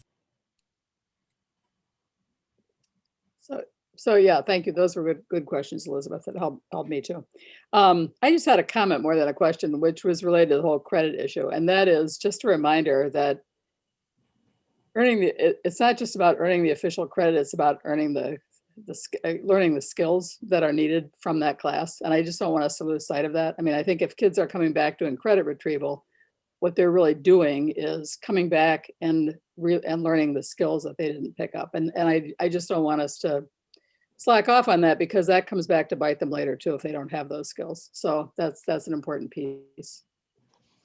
So yeah, thank you. Those were good questions, Elizabeth. That helped me too. I just had a comment more than a question, which was related to the whole credit issue. And that is just a reminder that it's not just about earning the official credit, it's about earning learning the skills that are needed from that class. And I just don't want us to lose sight of that. I mean, I think if kids are coming back doing credit retrieval, what they're really doing is coming back and learning the skills that they didn't pick up. And I just don't want us to slack off on that, because that comes back to bite them later too if they don't have those skills. So that's an important piece.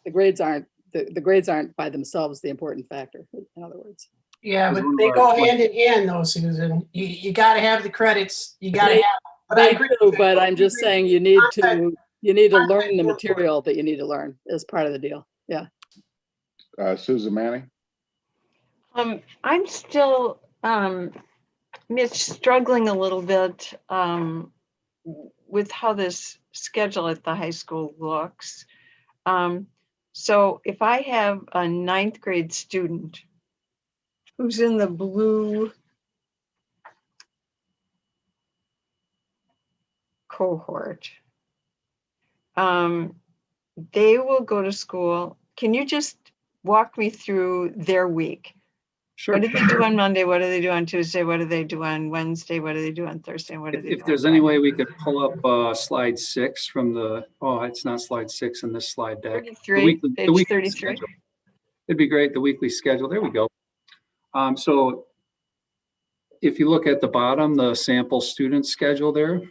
The grades aren't by themselves the important factor, in other words. Yeah, but they go hand in hand though, Susan. You got to have the credits. You got to have. But I agree. But I'm just saying you need to learn the material that you need to learn as part of the deal. Yeah. Susan Manning. I'm still, Mitch, struggling a little bit with how this schedule at the high school looks. So if I have a 9th grade student who's in the blue cohort, they will go to school. Can you just walk me through their week? Sure. What do they do on Monday? What do they do on Tuesday? What do they do on Wednesday? What do they do on Thursday? What do they do If on there's any Friday? way we could pull up slide 6 from the, oh, it's not slide 6 in this slide deck. 33, page 33. Schedule. It'd be great, the weekly schedule. There we go. So if you look at the bottom, the sample student schedule there,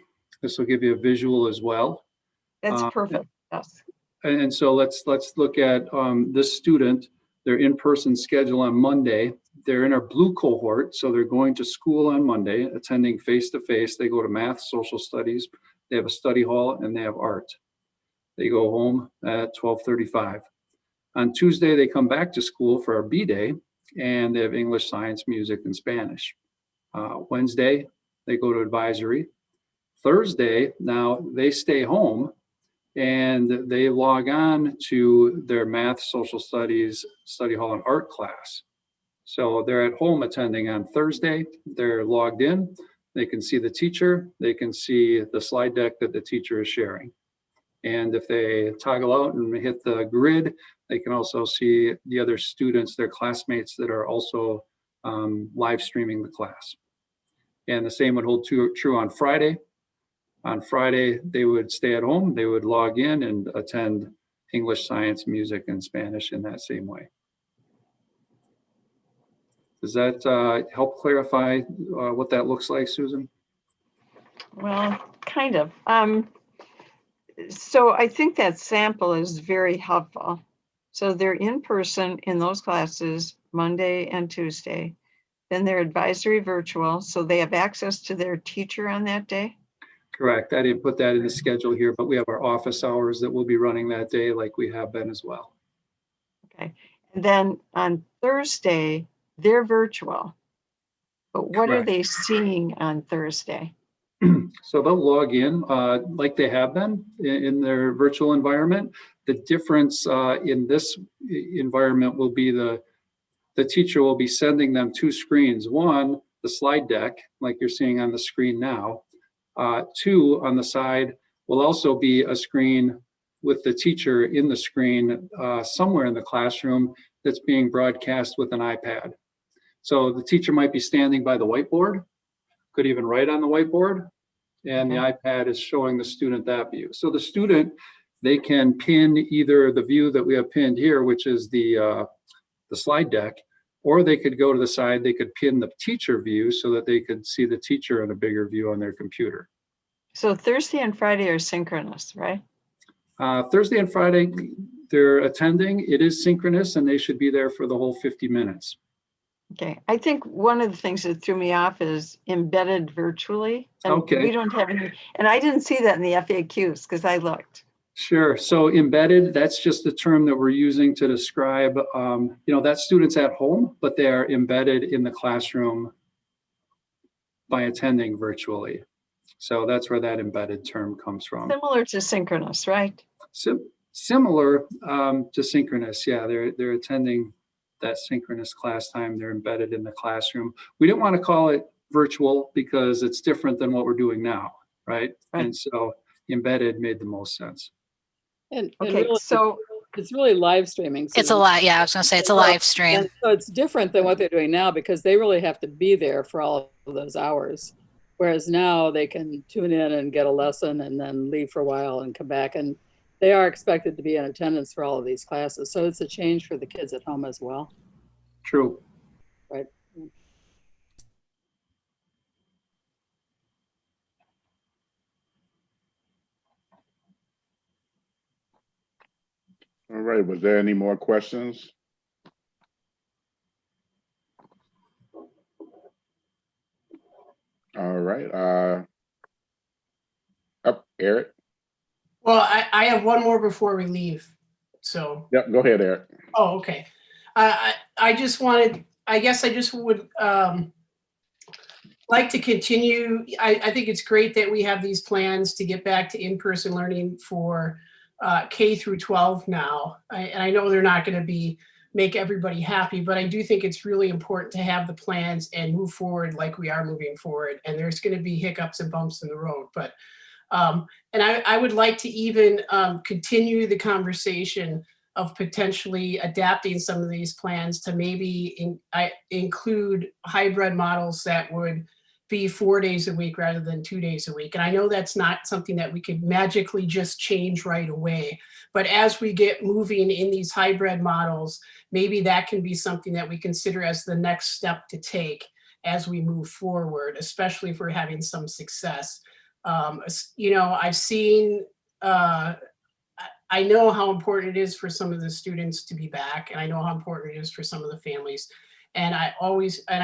this will give you a visual as well. That's perfect. Yes. And so let's look at this student, their in-person schedule on Monday. They're in our blue cohort, so they're going to school on Monday, attending face-to-face. They go to math, social studies, they have a study hall, and they have art. They go home at 12:35. On Tuesday, they come back to school for our B day, and they have English, science, music, and Spanish. Wednesday, they go to advisory. Thursday, now they stay home, and they log on to their math, social studies, study hall, and art class. So they're at home attending on Thursday. They're logged in. They can see the teacher. They can see the slide deck that the teacher is sharing. And if they toggle out and hit the grid, they can also see the other students, their classmates that are also live streaming the class. And the same would hold true on Friday. On Friday, they would stay at home. They would log in and attend English, science, music, and Spanish in that same way. Does that help clarify what that looks like, Susan? Well, kind of. So I think that sample is very helpful. So they're in person in those classes Monday and Tuesday. Then they're advisory virtual, so they have access to their teacher on that day. Correct. I didn't put that in the schedule here, but we have our office hours that we'll be running that day like we have been as well. Okay. And then on Thursday, they're virtual. But what are Correct. they seeing on Thursday? So they'll log in like they have been in their virtual environment. The difference in this environment will be the teacher will be sending them two screens. One, the slide deck, like you're seeing on the screen now. Two, on the side will also be a screen with the teacher in the screen somewhere in the classroom that's being broadcast with an iPad. So the teacher might be standing by the whiteboard, could even write on the whiteboard, and the iPad is showing the student that view. So the student, they can pin either the view that we have pinned here, which is the slide deck, or they could go to the side, they could pin the teacher view so that they could see the teacher in a bigger view on their computer. So Thursday and Friday are synchronous, right? Thursday and Friday, they're attending. It is synchronous, and they should be there for the whole 50 minutes. Okay, I think one of the things that threw me off is embedded virtually. And Okay. we don't have any, and I didn't see that in the FAQs because I looked. Sure. So embedded, that's just the term that we're using to describe, that student's at home, but they are embedded in the classroom by attending virtually. So that's where that embedded term comes from. Similar to synchronous, right? Similar to synchronous. Yeah, they're attending that synchronous class time. They're embedded in the classroom. We didn't want to call it virtual because it's different than what we're doing now, right? And so embedded made the most sense. And Okay, really, so it's really live streaming. It's a lot. Yeah, I was going to say it's a live stream. And so it's different than what they're doing now because they really have to be there for all of those hours. Whereas now they can tune in and get a lesson and then leave for a while and come back. And they are expected to be in attendance for all of these classes. So it's a change for the kids at home as well. True. Right. All right, was there any more questions? All right, up, Eric. Well, I have one more before we leave. So. Yep, go ahead, Eric. Oh, okay. I just wanted, I guess I just would like to continue. I think it's great that we have these plans to get back to in-person learning for K through 12 now. And I know they're not going to make everybody happy, but I do think it's really important to have the plans and move forward like we are moving forward. And there's going to be hiccups and bumps in the road, but and I would like to even continue the conversation of potentially adapting some of these plans to maybe include hybrid models that would be 4 days a week rather than 2 days a week. And I know that's not something that we could magically just change right away, but as we get moving in these hybrid models, maybe that can be something that we consider as the next step to take as we move forward, especially if we're having some success. You know, I've seen, I know how important it is for some of the students to be back, and I know how important it is for some of the families. And I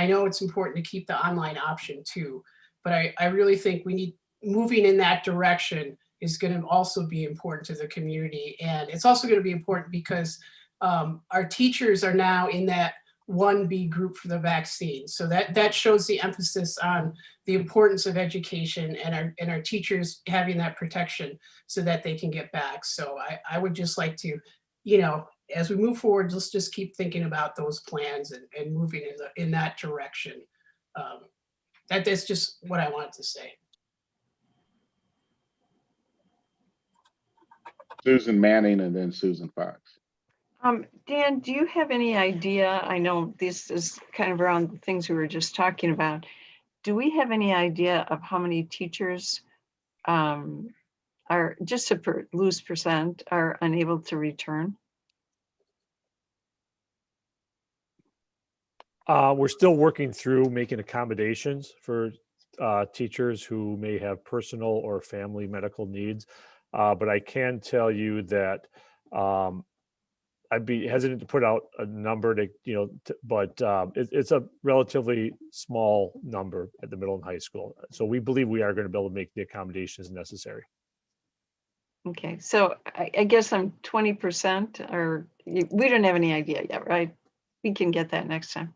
know it's important to keep the online option too, but I really think we need, moving in that direction is going to also be important to the community. And it's also going to be important because our teachers are now in that 1B group for the vaccine. So that shows the emphasis on the importance of education and our teachers having that protection so that they can get back. So I would just like to, you know, as we move forward, let's just keep thinking about those plans and moving in that direction. That's just what I wanted to say. Susan Manning and then Susan Fox. Dan, do you have any idea? I know this is kind of around the things we were just talking about. Do we have any idea of how many teachers are, just a loose percent, are unable to return? We're still working through making accommodations for teachers who may have personal or family medical needs. But I can tell you that I'd be hesitant to put out a number to, you know, but it's a relatively small number at the middle and high school. So we believe we are going to be able to make the accommodations necessary. Okay, so I guess I'm 20%, or we don't have any idea yet, right? We can get that next time.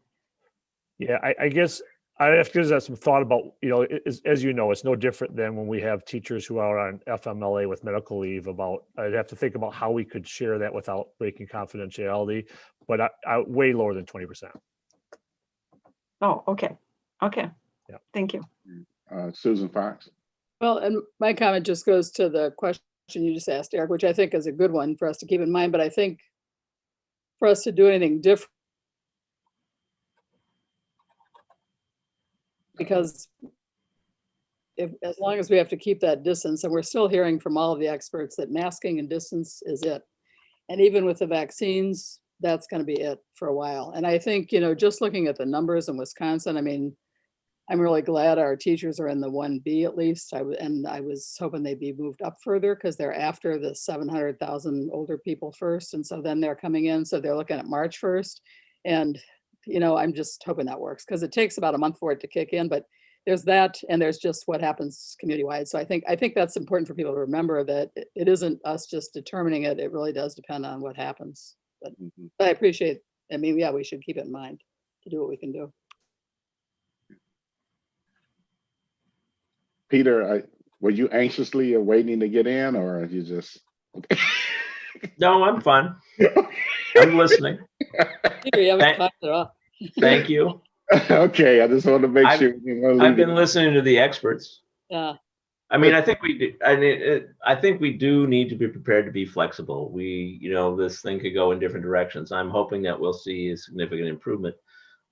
Yeah, I guess I have to give that some thought about, you know, as you know, it's no different than when we have teachers who are on FMLA with medical leave. I'd have to think about how we could share that without breaking confidentiality, but I way lower than 20%. Oh, okay. Okay. Yeah. Thank you. Susan Fox. Well, and my comment just goes to the question you just asked, Eric, which I think is a good one for us to keep in mind. But I think for us to do anything different, because as long as we have to keep that distance, and we're still hearing from all of the experts that masking and distance is it. And even with the vaccines, that's going to be it for a while. And I think, you know, just looking at the numbers in Wisconsin, I mean, I'm really glad our teachers are in the 1B at least. I was hoping they'd be moved up further because they're after the 700,000 older people first. And so then they're coming in. So they're looking at March 1st. And, you know, I'm just hoping that works because it takes about a month for it to kick in. But there's that, and there's just what happens community-wide. So I think that's important for people to remember, that it isn't us just determining it. It really does depend on what happens. But I appreciate, I mean, yeah, we should keep it in mind to do what we can do. Peter, were you anxiously waiting to get in, or are you just? No, I'm fine. I'm listening. Peter, you haven't talked at all. Thank you. Okay, I just want to make sure. I've been listening to the experts. Yeah. I mean, I think we do. I think we do need to be prepared to be flexible. You know, this thing could go in different directions. I'm hoping that we'll see a significant improvement,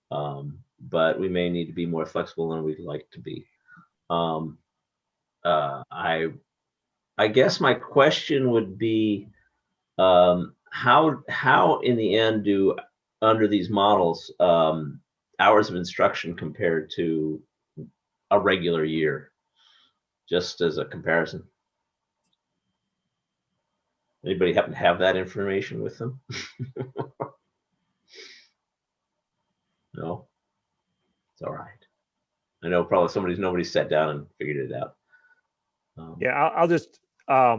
but we may need to be more flexible than we'd like to be. I guess my question would be, how in the end do, under these models, hours of instruction compared to a regular year, just as a comparison? Anybody happen to have that information with them? No, it's all right. I know probably nobody sat down and figured it out. Yeah, I'll just, I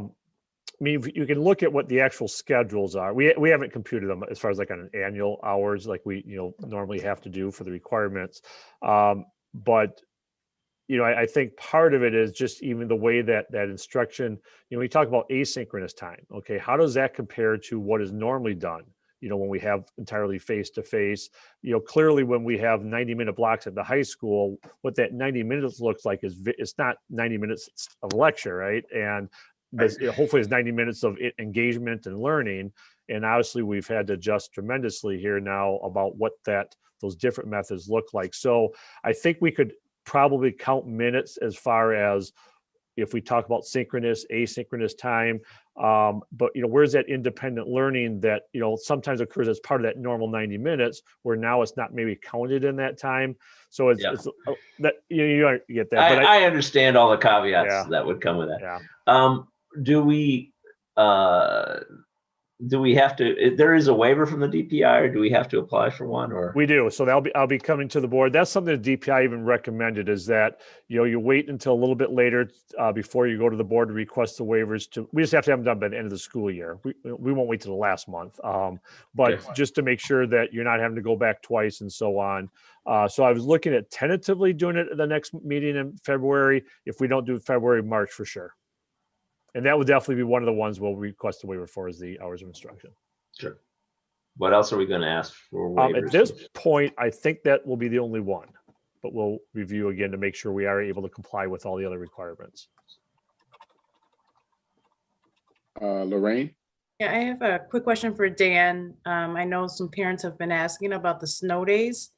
mean, you can look at what the actual schedules are. We haven't computed them as far as like on an annual hours, like we, you know, normally have to do for the requirements. But, you know, I think part of it is just even the way that instruction, you know, we talk about asynchronous time. Okay, how does that compare to what is normally done? You know, when we have entirely face-to-face, you know, clearly when we have 90-minute blocks at the high school, what that 90 minutes looks like is it's not 90 minutes of lecture, right? And hopefully it's 90 minutes of engagement and learning. And obviously we've had to adjust tremendously here now about what those different methods look like. So I think we could probably count minutes as far as if we talk about synchronous, asynchronous time. But, where's that independent learning that, sometimes occurs as part of that normal 90 minutes where now it's not maybe counted in that time. So it's that you get that. But I understand all the caveats Yeah. that would come with that. Yeah. Do we have to, there is a waiver from the DPI, or do we have to apply for one, or? We do. So I'll be coming to the board. That's something the DPI even recommended, is that, you wait until a little bit later before you go to the board to request the waivers. We just have to have them done by the end of the school year. We won't wait till the last month. But Okay. just to make sure that you're not having to go back twice and so on. So I was looking at tentatively doing it at the next meeting in February. If we don't do February, March for sure. And that would definitely be one of the ones we'll request a waiver for, is the hours of instruction. Sure. What else are we going to ask for waivers? At this point, I think that will be the only one, but we'll review again to make sure we are able to comply with all the other requirements. Lorraine? Yeah, I have a quick question for Dan. I know some parents have been asking about the snow days.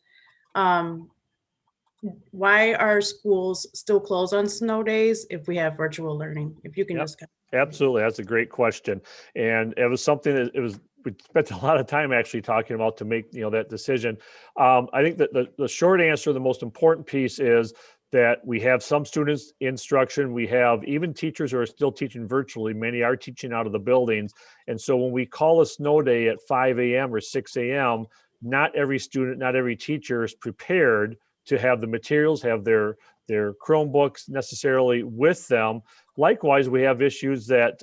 Why are schools still closed on snow days if we have virtual learning? If you can Yep. just. Absolutely. That's a great question. And it was something that we spent a lot of time actually talking about to make, that decision. I think that the short answer, the most important piece is that we have some students instruction. We have even teachers who are still teaching virtually. Many are teaching out of the buildings. And so when we call a snow day at 5 a.m. or 6 a.m., not every student, not every teacher is prepared to have the materials, have their Chromebooks necessarily with them. Likewise, we have issues that,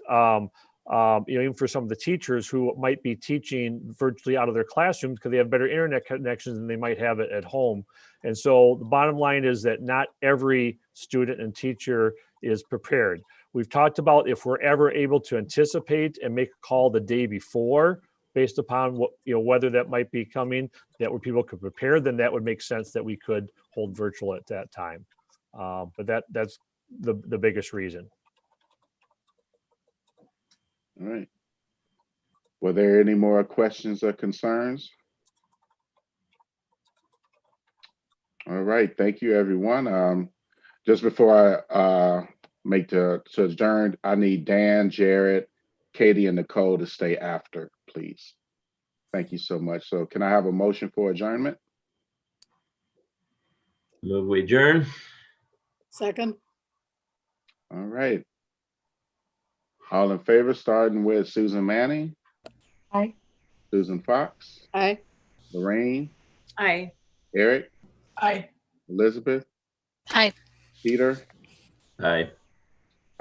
even for some of the teachers who might be teaching virtually out of their classrooms because they have better internet connections than they might have it at home. And so the bottom line is that not every student and teacher is prepared. We've talked about if we're ever able to anticipate and make a call the day before, based upon what, whether that might be coming, that where people could prepare, then that would make sense that we could hold virtual at that time. But that's the biggest reason. All right. Were there any more questions or concerns? All right, thank you, everyone. Just before I make to adjourn, I need Dan, Jared, Katie, and Nicole to stay after, please. Thank you so much. So can I have a motion for adjournment? Move we adjourn. Second. All right. All in favor, starting with Susan Manning, Aye. Susan Fox, Aye. Lorraine, Aye. Eric, Aye. Elizabeth, Hi. Peter. Aye.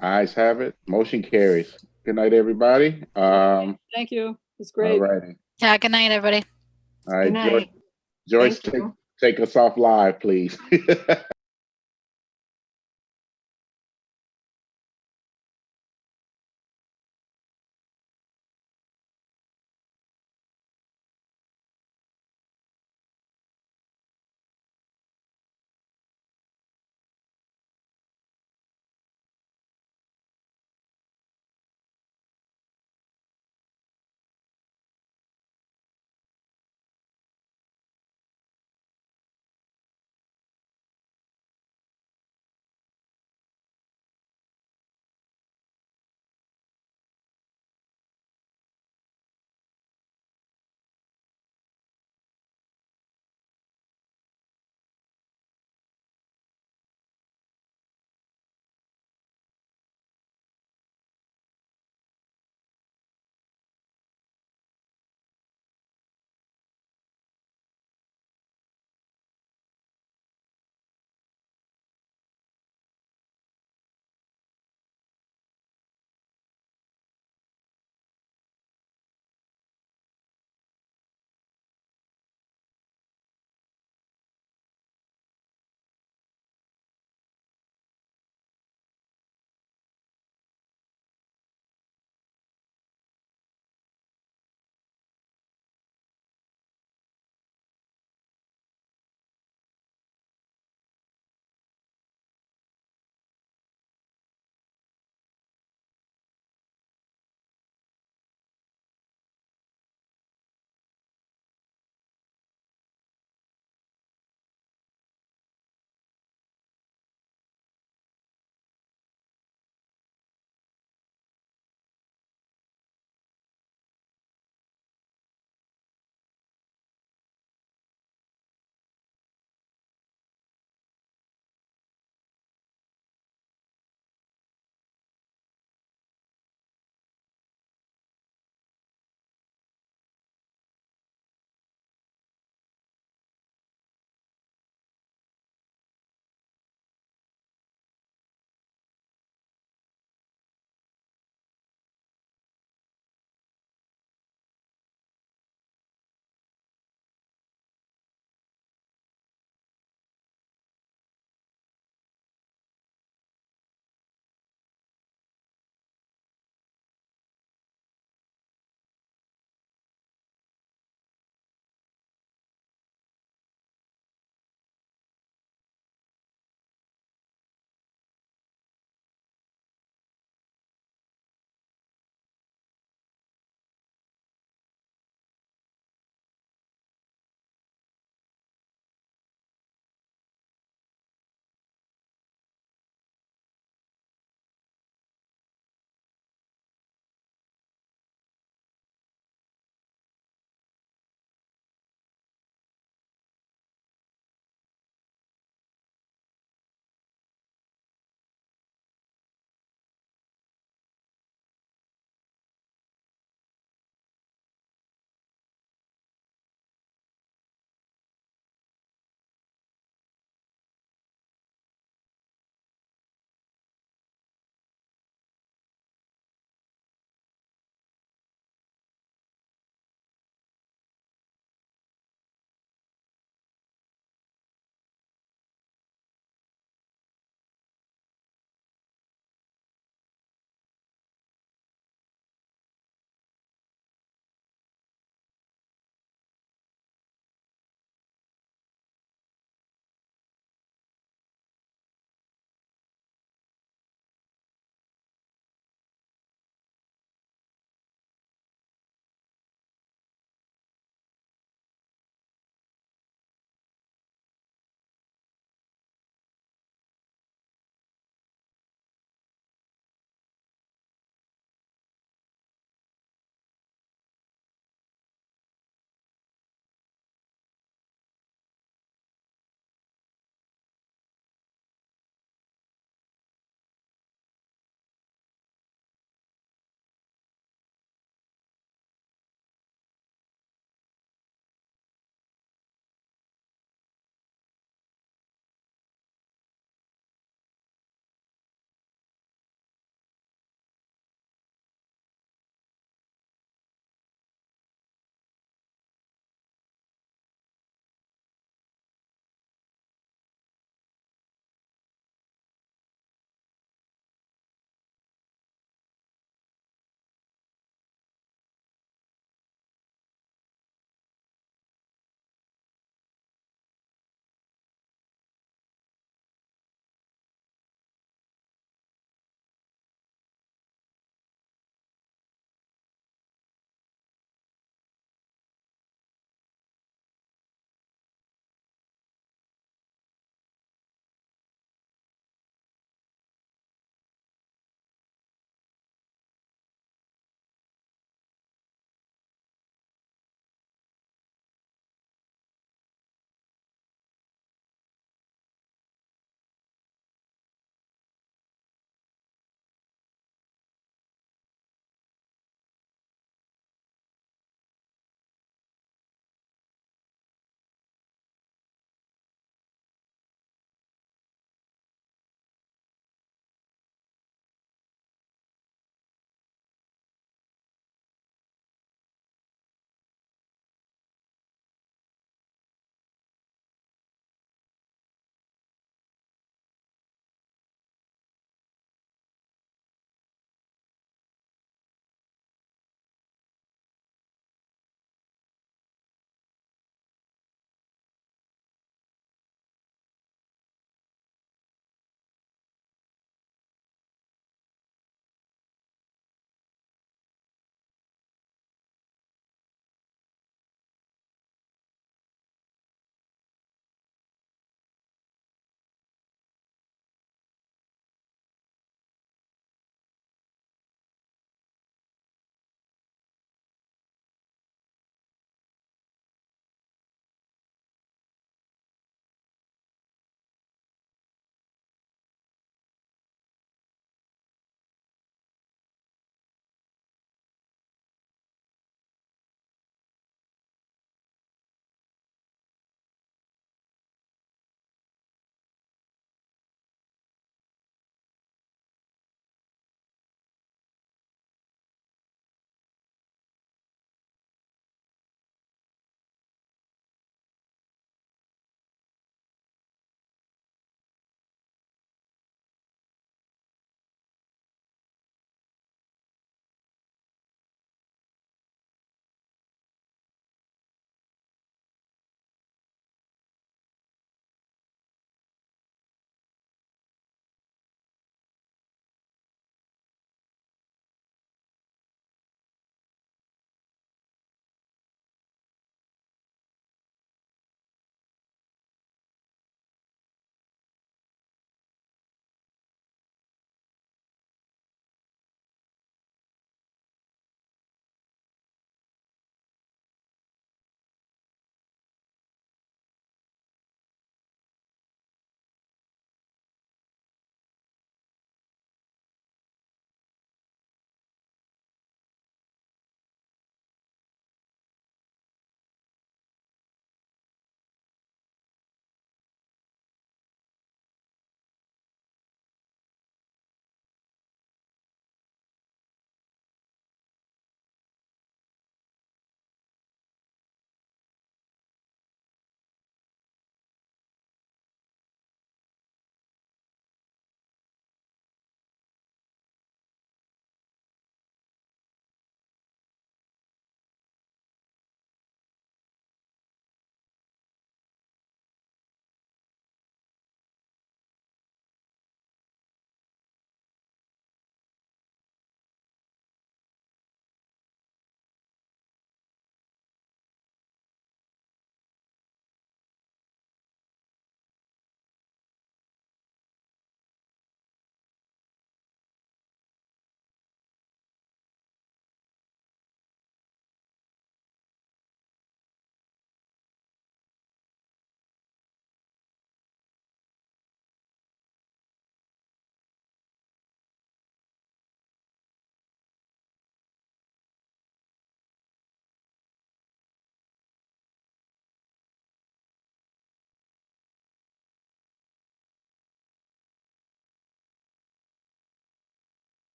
Ayes have it. Motion carries. Good night, everybody. Thank you. It's great. All righty. Yeah, good night, everybody. All right, Good night. Joyce, Thank you. take us off live, please.